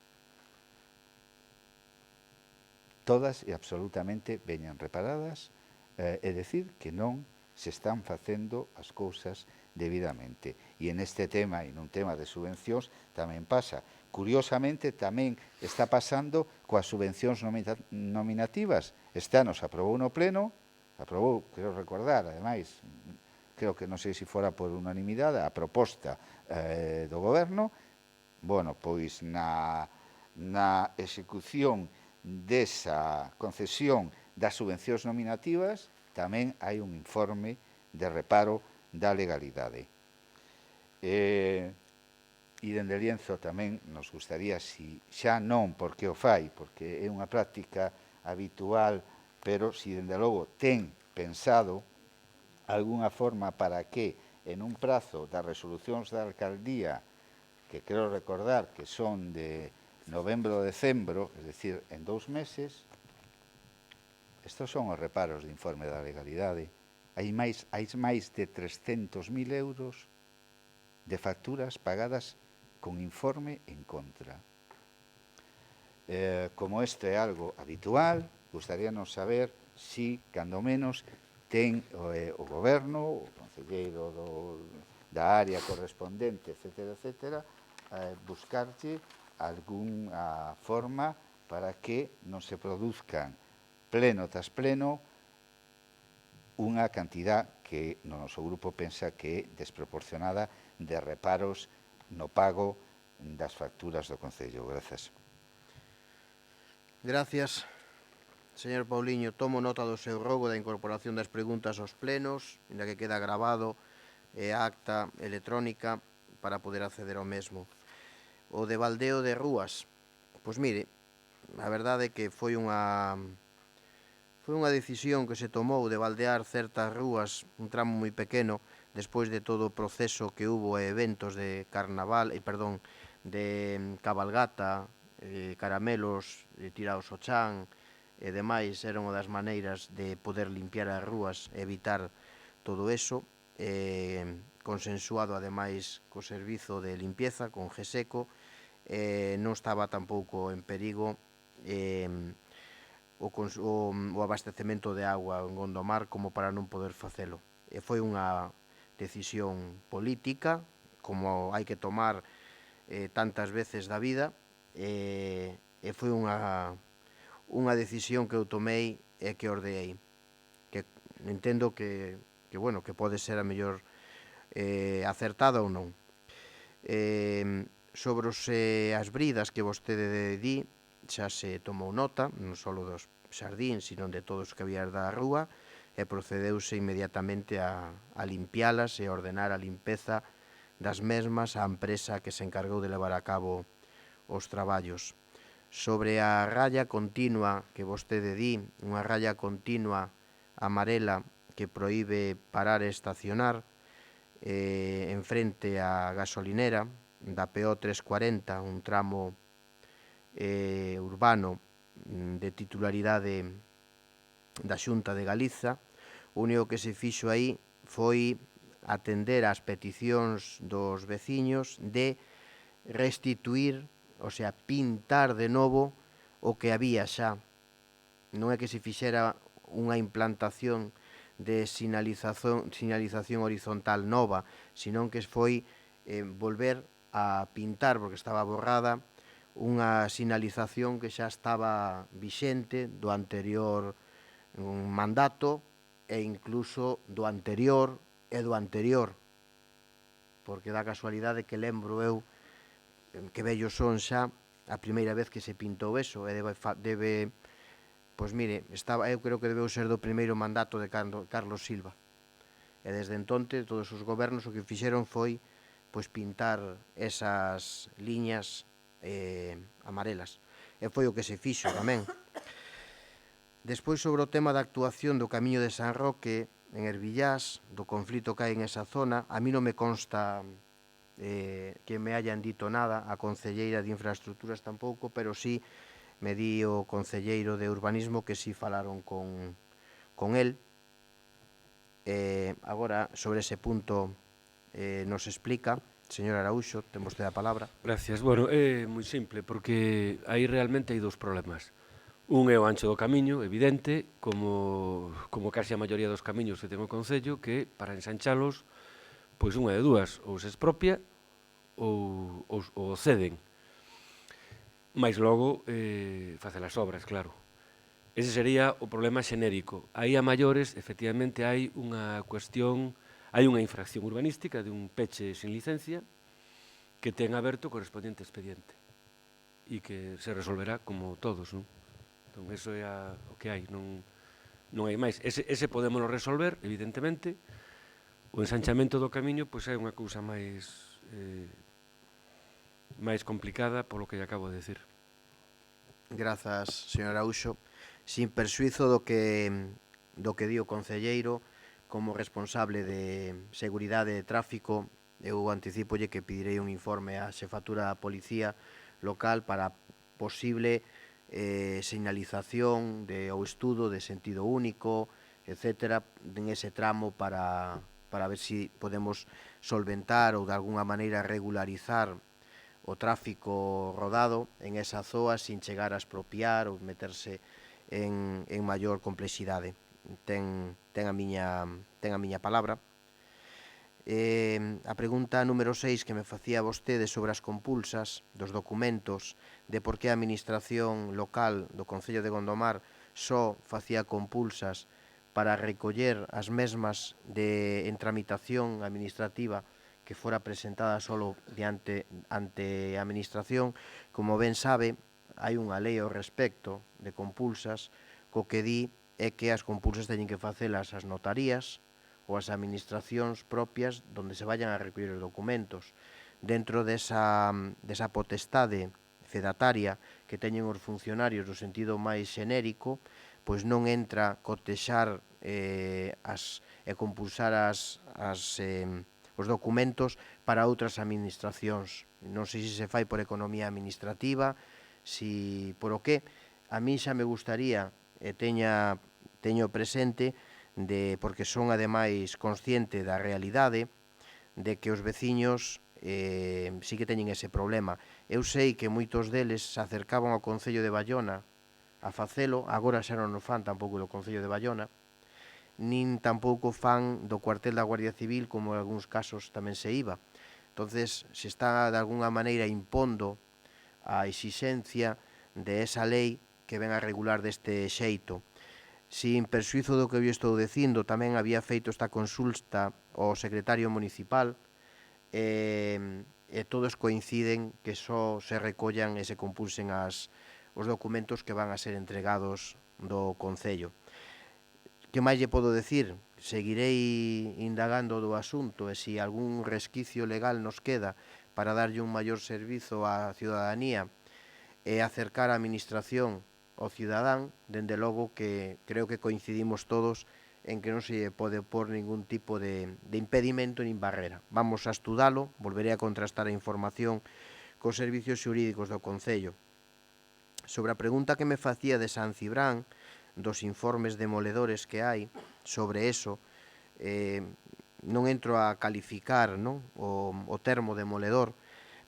Todas e absolutamente veñen reparadas, é dicir, que non se están facendo as cousas debidamente. E neste tema, e nun tema de subvencións, tamén pasa. Curiosamente, tamén está pasando coas subvencións nominativas. Este ano se aprobou no Pleno, aprobou, quero recordar, ademais, creo que non sei se fora por unanimidade, a proposta do Goberno, bueno, pois na execución desa concesión das subvencións nominativas tamén hai un informe de reparo da legalidade. E dende Lienzo tamén nos gustaría, si xa non porque o fai, porque é unha práctica habitual, pero si dende logo ten pensado algunha forma para que en un prazo das resolucións da alcaldía, que creo recordar que son de novembro ou decembro, es decir, en 2 meses, estos son os reparos de informe da legalidade. Hai máis de 300.000 euros de facturas pagadas con informe en contra. Como isto é algo habitual, gustaríanos saber si, cando menos, ten o Goberno, o concelleiro da área correspondente, etcétera, buscarlle algunha forma para que non se produzcan pleno tras pleno unha cantidad que no noso grupo pensa que é desproporcionada de reparos no pago das facturas do Concello. Grazas. Gracias, señor Pauliño. Tomo nota do seu rogo da incorporación das preguntas aos plenos, na que queda grabado a acta electrónica para poder acceder ao mesmo. O de baldeo de rúas, pois mire, a verdade é que foi unha decisión que se tomou de baldear certas rúas, un tramo moi pequeno, despois de todo o proceso que hubo eventos de carnaval, de cabalgata, caramelos tirados ao chan e demais, era unha das maneiras de poder limpiar as rúas e evitar todo eso, consensuado ademais co servizo de limpieza, con GESECO, non estaba tampouco en perigo o abastecemento de agua en Gondomar como para non poder facelo. Foi unha decisión política, como hai que tomar tantas veces da vida, e foi unha decisión que eu tomei e que ordeei, que entendo que pode ser a mellor acertada ou non. Sobre as bridas que vostede di, xa se tomou nota, non só dos xardíns, sino de todos que había da rúa, e procedeuse inmediatamente a limpialas e a ordenar a limpeza das mesmas á empresa que se encargou de levar a cabo os traballos. Sobre a raya continua que vostede di, unha raya continua amarela que proíbe parar e estacionar en frente á gasolinera, da PO 340, un tramo urbano de titularidade da Xunta de Galiza. O único que se fixo aí foi atender ás peticións dos veciños de restituir, o sea, pintar de novo o que había xa. Non é que se fixera unha implantación de sinalización horizontal nova, senón que foi volver a pintar, porque estaba borrada, unha sinalización que xa estaba vixente do anterior mandato e incluso do anterior e do anterior, porque dá casualidade que lembro eu que vello son xa a primeira vez que se pintou eso, e debe pois mire, eu creo que debeu ser do primeiro mandato de Carlos Silva, e desde entonces todos os gobernos o que fixeron foi pois pintar esas liñas amarelas, e foi o que se fixo tamén. Despois, sobre o tema da actuación do Camiño de San Roque en Herbillás, do conflito que hai en esa zona, a mí non me consta que me hayan dito nada, a concelleira de Infraestructuras tampouco, pero sí me di o concelleiro de Urbanismo que sí falaron con el. Agora, sobre ese punto nos explica, señor Araúxo, ten vostede a palabra. Gracias. Bueno, é moi simple, porque aí realmente hai dous problemas. Un é o ancho do camiño, evidente, como case a maioría dos camiños que ten o Concello, que para ensanchalos, pois unha de dúas, ou se expropia ou ceden. Mais logo, facer as obras, claro. Ese sería o problema xenérico. Aí a maiores, efectivamente, hai unha cuestión, hai unha infracción urbanística de un peche sin licencia que ten aberto o correspondiente expediente e que se resolverá como todos, non? Entón, eso é o que hai, non hai máis. Ese podemos resolver, evidentemente. O ensanchamento do camiño pois é unha cousa máis complicada polo que lle acabo de decir. Grazas, señor Araúxo. Sin persuizo do que di o concelleiro, como responsable de seguridade de tráfico, eu anticipolle que pedirei un informe á xefatura da Policía local para posible señalización ou estudo de sentido único, etcétera, en ese tramo para ver se podemos solventar ou de alguna maneira regularizar o tráfico rodado en esa zoa sin chegar a expropiar ou meterse en maior complexidade. Ten a miña palabra. A pregunta número 6 que me facía vostede sobre as compulsas dos documentos de por que a administración local do Concello de Gondomar só facía compulsas para recoller as mesmas en tramitación administrativa que fora presentada solo ante a administración. Como ben sabe, hai unha lei ao respecto de compulsas, co que di é que as compulsas teñen que facelas as notarías ou as administracións propias onde se vayan a recoller os documentos. Dentro desa potestade fedataria que teñen os funcionarios no sentido máis xenérico, pois non entra cotexar e compulsar os documentos para outras administracións. Non sei se se fai por economía administrativa, si por o que. A mí xa me gustaría, e teño presente, porque son ademais consciente da realidade, de que os veciños sí que teñen ese problema. Eu sei que moitos deles se acercaban ao Concello de Baiona a facelo, agora xa non o fan tampouco do Concello de Baiona, nin tampouco fan do cuartel da Guardia Civil, como en algúns casos tamén se iba. Entonces, se está de alguna maneira impondo a exixencia de esa lei que ven a regular deste xeito. Sin persuizo do que eu estou dicindo, tamén había feito esta consulta ao secretario municipal e todos coinciden que só se recollan e se compulsen os documentos que van a ser entregados do Concello. Que máis lle podo decir? Seguirei indagando do asunto e se algún resquicio legal nos queda para darlle un maior servizo á ciudadanía e acercar a administración ao cidadán, dende logo que creo que coincidimos todos en que non se pode pôr ningún tipo de impedimento nin barrera. Vamos a estudalo, volveré a contrastar a información cos servicios xurídicos do Concello. Sobre a pregunta que me facía de San Cibrán, dos informes demoledores que hai sobre eso, non entro a calificar, non, o termo demoledor,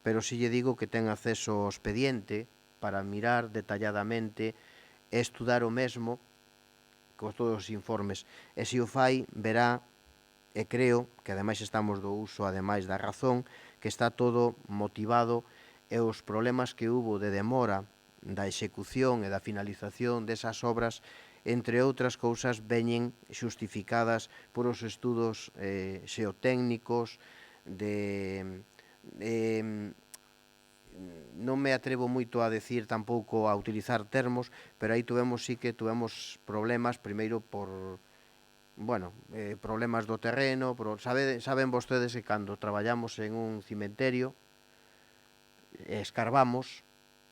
pero si lle digo que ten acceso ao expediente para mirar detalladamente e estudar o mesmo con todos os informes. E se o fai, verá, e creo que ademais estamos do uso, ademais da razón, que está todo motivado e os problemas que hubo de demora da execución e da finalización desas obras, entre outras cousas, veñen xustificadas por os estudos xeotécnicos, non me atrevo moito a decir tampouco a utilizar termos, pero aí sí que tuvemos problemas, primeiro por, problemas do terreno, saben vostedes que cando traballamos en un cementerio, escarbamos,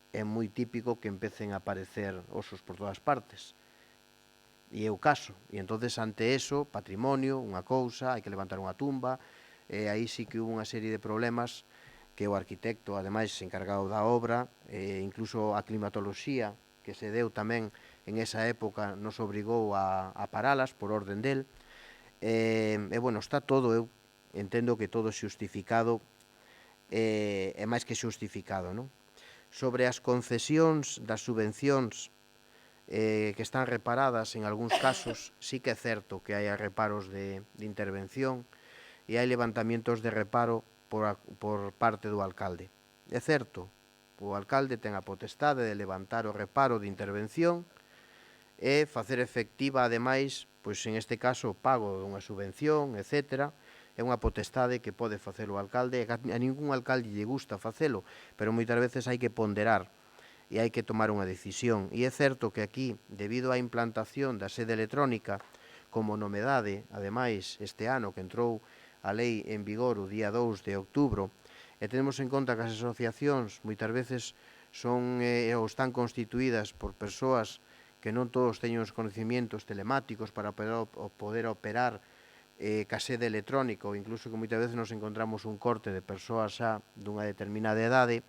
é moi típico que empecen a aparecer osos por todas partes. E é o caso. E entonces ante eso, patrimonio, unha cousa, hai que levantar unha tumba, e aí sí que hubo unha serie de problemas que o arquitecto, ademais, encargado da obra, incluso a climatoloxía, que se deu tamén en esa época, nos obrigou a paralas por orden del. Está todo, eu entendo que todo xustificado, é máis que xustificado, non? Sobre as concesións das subvencións que están reparadas en algúns casos, sí que é certo que hai reparos de intervención e hai levantamientos de reparo por parte do alcalde. É certo, o alcalde ten a potestade de levantar o reparo de intervención e facer efectiva, ademais, pois en este caso, o pago dunha subvención, etc. É unha potestade que pode facer o alcalde, a ningún alcalde lle gusta facelo, pero moitas veces hai que ponderar e hai que tomar unha decisión. E é certo que aquí, debido á implantación da sede electrónica, como novedade, ademais, este ano que entrou a lei en vigor o día 2 de outubro, e tenemos en conta que as asociacións moitas veces son ou están constituídas por persoas que non todos teñen os conocimientos telemáticos para poder operar ca sede electrónica, ou incluso que moitas veces nos encontramos un corte de persoas xa dunha determinada idade,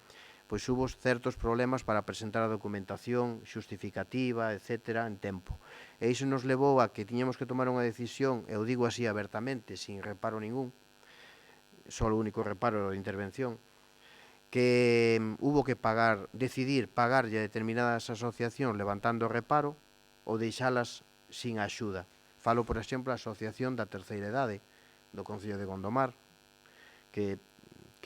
pois hubo certos problemas para presentar a documentación xustificativa, etc., en tempo. E iso nos levou a que tiñamos que tomar unha decisión, eu digo así abertamente, sin reparo ningún, só o único reparo de intervención, que hubo que decidir pagarlle a determinadas asociacións levantando o reparo ou deixalas sin axuda. Falo, por exemplo, a Asociación da Terceira Idade do Concello de Gondomar, que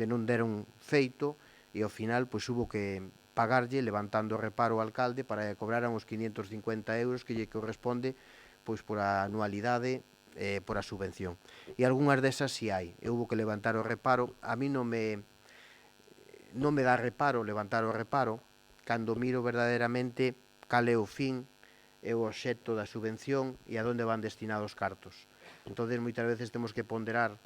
non deron feito e ao final pois hubo que pagarlle levantando o reparo ao alcalde para que cobraran os 550 euros que lle corresponde pois por a anualidade por a subvención. E algunhas desas si hai. Hubo que levantar o reparo. A mí non me dá reparo levantar o reparo cando miro verdadeiramente cal é o fin é o obxecto da subvención e a donde van destinados os cartos. Entón, moitas veces temos que ponderar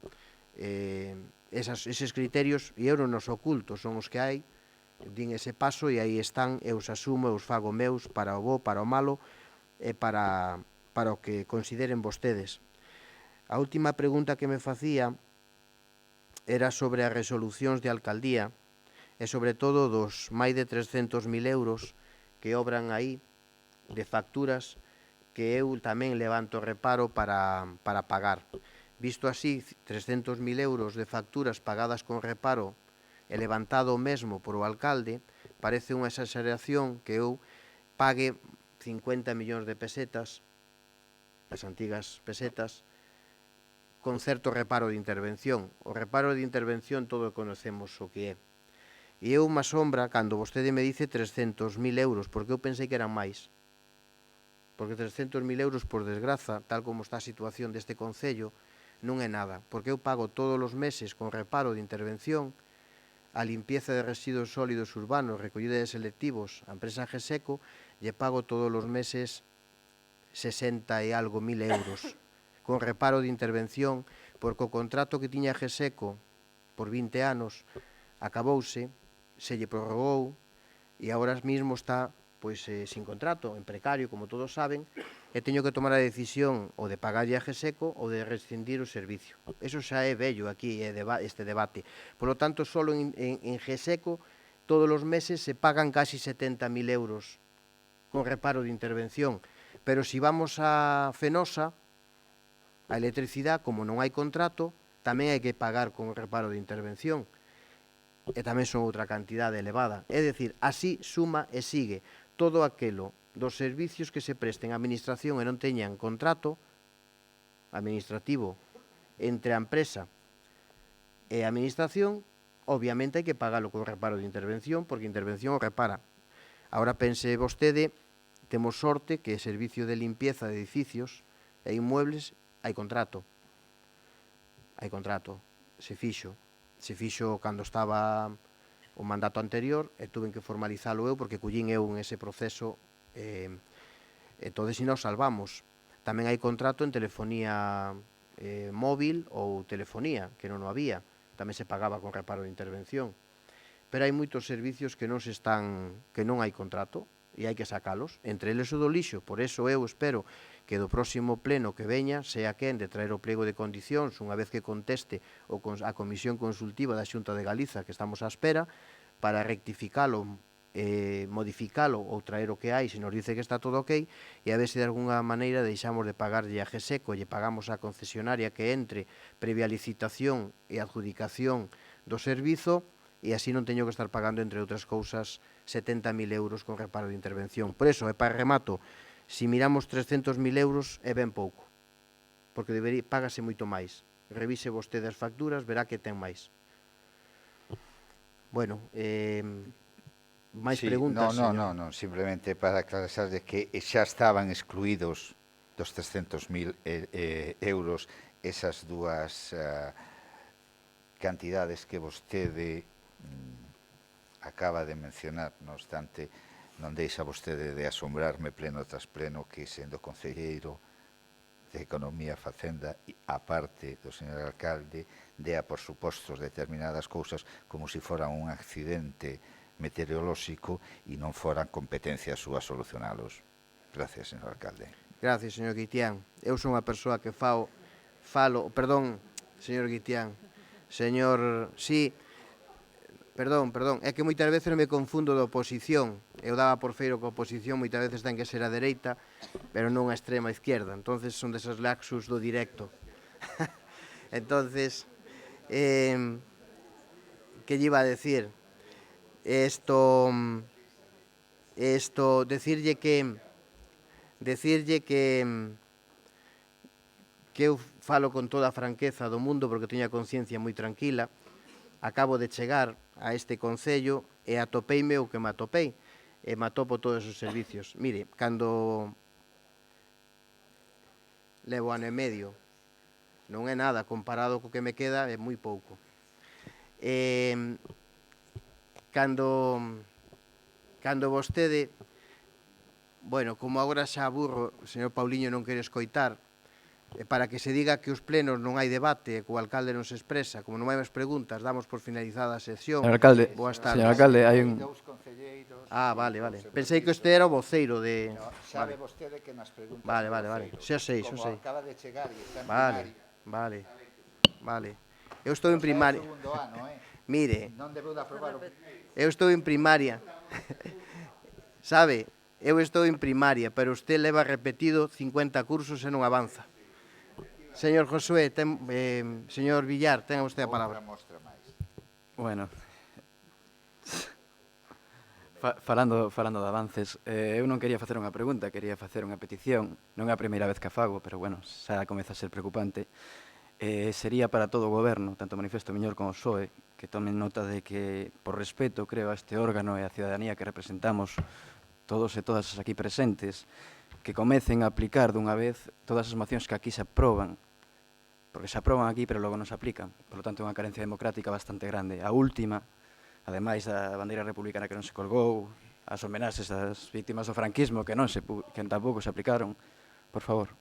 eses criterios e eu non os ocultos, son os que hai, din ese paso e aí están, eu os asumo, eu os fago meus para o bo, para o malo e para o que consideren vostedes. A última pregunta que me facía era sobre as resolucións de alcaldía e sobre todo dos máis de 300.000 euros que obran aí de facturas que eu tamén levanto reparo para pagar. Visto así, 300.000 euros de facturas pagadas con reparo e levantado mesmo por o alcalde, parece unha exageración que eu pague 50 millóns de pesetas, as antigas pesetas, con certo reparo de intervención. O reparo de intervención todo conocemos o que é. E eu me asombra cando vostede me dice 300.000 euros, porque eu pensei que eran máis. Porque 300.000 euros, por desgraza, tal como está a situación deste Concello, non é nada. Porque eu pago todos os meses con reparo de intervención a limpieza de residuos sólidos urbanos, recollida de selectivos, a empresa GESECO, lle pago todos os meses 60 e algo mil euros con reparo de intervención, porque o contrato que tiña GESECO por 20 anos acabouse, se lle prorrogou e agora mesmo está pois sin contrato, en precario, como todos saben, e teño que tomar a decisión ou de pagarlle a GESECO ou de rescindir o servicio. Eso xa é vello aquí, este debate. Por lo tanto, solo en GESECO todos os meses se pagan casi 70.000 euros con reparo de intervención. Pero si vamos a Fenosa, a electricidade, como non hai contrato, tamén hai que pagar con reparo de intervención. E tamén son outra cantidade elevada. É dicir, así suma e sigue todo aquelo dos servicios que se presten á administración e non teñan contrato administrativo entre a empresa e a administración, obviamente hai que pagalo con reparo de intervención, porque intervención o repara. Agora pense vostede, temos sorte que servicio de limpieza de edificios e inmuebles hai contrato. Hai contrato, se fixo cando estaba o mandato anterior e tuve que formalizalo eu porque collín eu en ese proceso entón si nos salvamos. Tamén hai contrato en telefonía móvil ou telefonía, que non o había, tamén se pagaba con reparo de intervención. Pero hai moitos servicios que non hai contrato e hai que sacalos, entre eles o do lixo. Por eso eu espero que do próximo pleno que veña sea quen de traer o pliego de condicións unha vez que conteste a Comisión Consultiva da Xunta de Galiza, que estamos á espera, para rectificalo, modificalo ou traer o que hai, se nos dice que está todo ok, e a ver se de alguna maneira deixamos de pagarlle a GESECO e lle pagamos a concesionaria que entre previa licitación e adjudicación do servizo, e así non teño que estar pagando, entre outras cousas, 70.000 euros con reparo de intervención. Por eso, e para remato, se miramos 300.000 euros é ben pouco, porque págase moito máis. Revise vostede as facturas, verá que ten máis. Bueno, máis preguntas? Non, simplemente para aclarar de que xa estaban excluídos dos 300.000 euros esas dúas cantidades que vostede acaba de mencionar. Non obstante, non deixa vostede de asombrarme pleno tras pleno que, sendo concelleiro de Economía e Facenda, a parte do señor alcalde, dea por supostos determinadas cousas como se fora un accidente meteorolóxico e non foran competencias súas solucionalos. Gracias, señor alcalde. Gracias, señor Guitián. Eu son unha persoa que falo... Perdón, señor Guitián. Señor... Sí... Perdón, é que moitas veces me confundo da oposición. Eu daba por feiro que a oposición moitas veces ten que ser a dereita, pero non a extrema izquierda. Entonces son deses laxus do directo. Entonces, que lle iba a decir? Decirlle que eu falo con toda a franqueza do mundo porque teño a conciencia moi tranquila. Acabo de chegar a este concello e atopeime o que me atopei, e me atopo todos os servicios. Mire, cando levo ano e medio, non é nada, comparado co que me queda, é moi pouco. Cando vostede, bueno, como agora xa aburro, o señor Pauliño non quere escoitar, para que se diga que os plenos non hai debate, que o alcalde non se expresa, como non hai máis preguntas, damos por finalizada a sesión. Señor alcalde, Señor alcalde, hai un... Vale. Pensei que este era o voceiro de... Sabe vostede que nas preguntas... Vale. Xa sei. Como acaba de chegar e está en Vale. Eu estou en primaria. Mire, eu estou en primaria. Sabe, eu estou en primaria, pero usted leva repetido 50 cursos e non avanza. Señor Josué, señor Villar, tenga usted a palabra. Bueno, falando de avances, eu non quería facer unha pregunta, quería facer unha petición. Non é a primeira vez que a fago, pero bueno, xa comeza a ser preocupante. Sería para todo o goberno, tanto o Manifesto Miñor como o PSOE, que tomen nota de que, por respeto, creo, a este órgano e a ciudadanía que representamos todos e todas aquí presentes, que comecen a aplicar dunha vez todas as mocións que aquí se aproban, porque se aproban aquí, pero logo non se aplican. Por lo tanto, é unha carencia democrática bastante grande. A última, ademais da bandeira republicana que non se colgou, as homenaxes ás vítimas do franquismo que tampouco se aplicaron, por favor.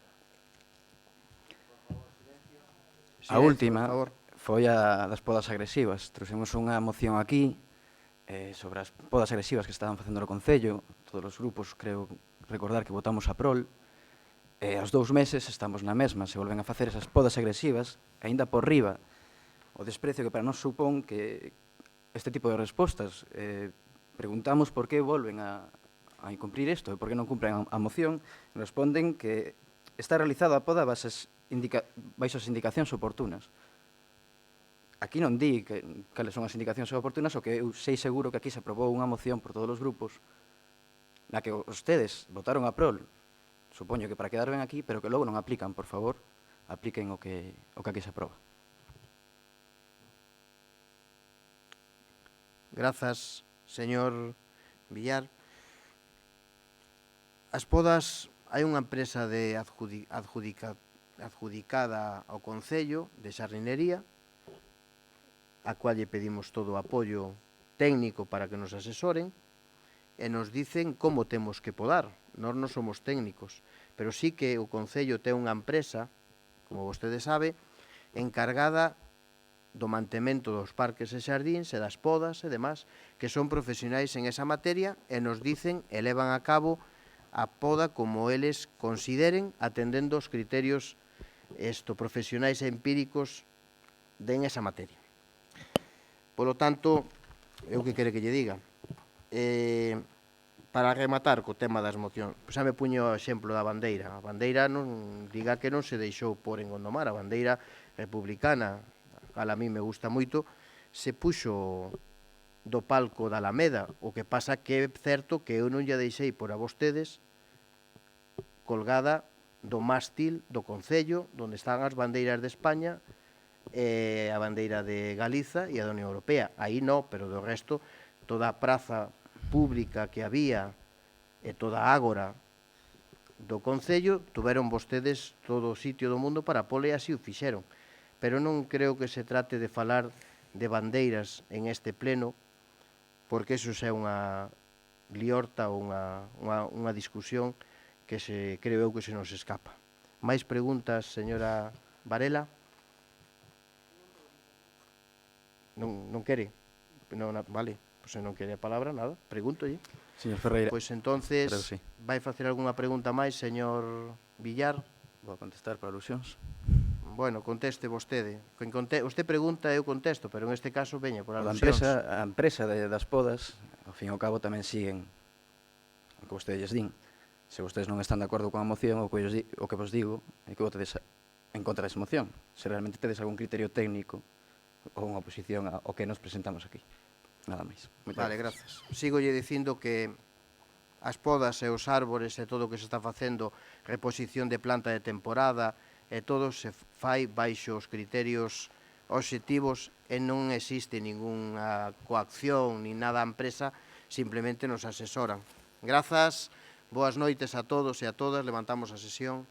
A última foi a das podas agresivas. Trouxemos unha moción aquí sobre as podas agresivas que estaban facendo no Concello. Todos os grupos, creo recordar que votamos a prol. Aos 2 meses estamos na mesma, se volven a facer esas podas agresivas, aínda por riba, o desprecio que para nós supón que este tipo de respostas. Preguntamos por que volven a incumprir isto e por que non cumpren a moción. Responden que está realizada a poda baixo as indicacións oportunas. Aquí non di cales son as indicacións oportunas, o que eu sei seguro que aquí se aprobou unha moción por todos os grupos na que ustedes votaron a prol, supoño que para quedar ben aquí, pero que logo non aplican, por favor, apliquen o que aquí se aproba. Grazas, señor Villar. As podas, hai unha empresa adjudicada ao Concello de Xardinería, a cual lle pedimos todo o apoio técnico para que nos asesoren, e nos dicen como temos que podar. Nós non somos técnicos, pero sí que o Concello ten unha empresa, como vostede sabe, encargada do mantemento dos parques e xardíns e das podas e demás, que son profesionais en esa materia e nos dicen e levan a cabo a poda como eles consideren, atendendo os criterios profesionais e empíricos en esa materia. Polo tanto, eu que quere que lle diga? Para rematar co tema das mocións, xa me puño o exemplo da bandeira. A bandeira non diga que non se deixou por en Gondomar. A bandeira republicana, a mí me gusta moito, se puxo do palco da Alameda. O que pasa que é certo que eu non lle deixei por a vostedes colgada do mástil do Concello, onde están as bandeiras de España, a bandeira de Galiza e a da Unión Europea. Aí non, pero do resto, toda a praza pública que había e toda a ágora do Concello, tuveron vostedes todo o sitio do mundo para pole e así o fixeron. Pero non creo que se trate de falar de bandeiras en este pleno, porque iso xa é unha liorta ou unha discusión que creo eu que se nos escapa. Mais preguntas, señora Varela? Non quere? Vale, pois se non quere a palabra, nada, pregúntolle. Señor Ferreira. Pois entonces, vai facer algunha pregunta máis, señor Villar? Vou contestar por alusións. Bueno, conteste vostede. Usted pregunta e eu contesto, pero en este caso veña por alusións. A empresa das podas, ao fin e ao cabo, tamén siguen o que vostedes din. Se vostedes non están de acordo con a moción, o que vos digo é que votedes en contra desa moción. Se realmente tedes algún criterio técnico ou unha oposición ao que nos presentamos aquí. Nada máis. Vale, grazas. Sigolle dicindo que as podas e os árbores e todo o que se está facendo, reposición de planta de temporada, e todo se fai baixo os criterios obxectivos e non existe ningunha coacción ni nada a empresa, simplemente nos asesoran. Grazas, boas noites a todos e a todas, levantamos a sesión.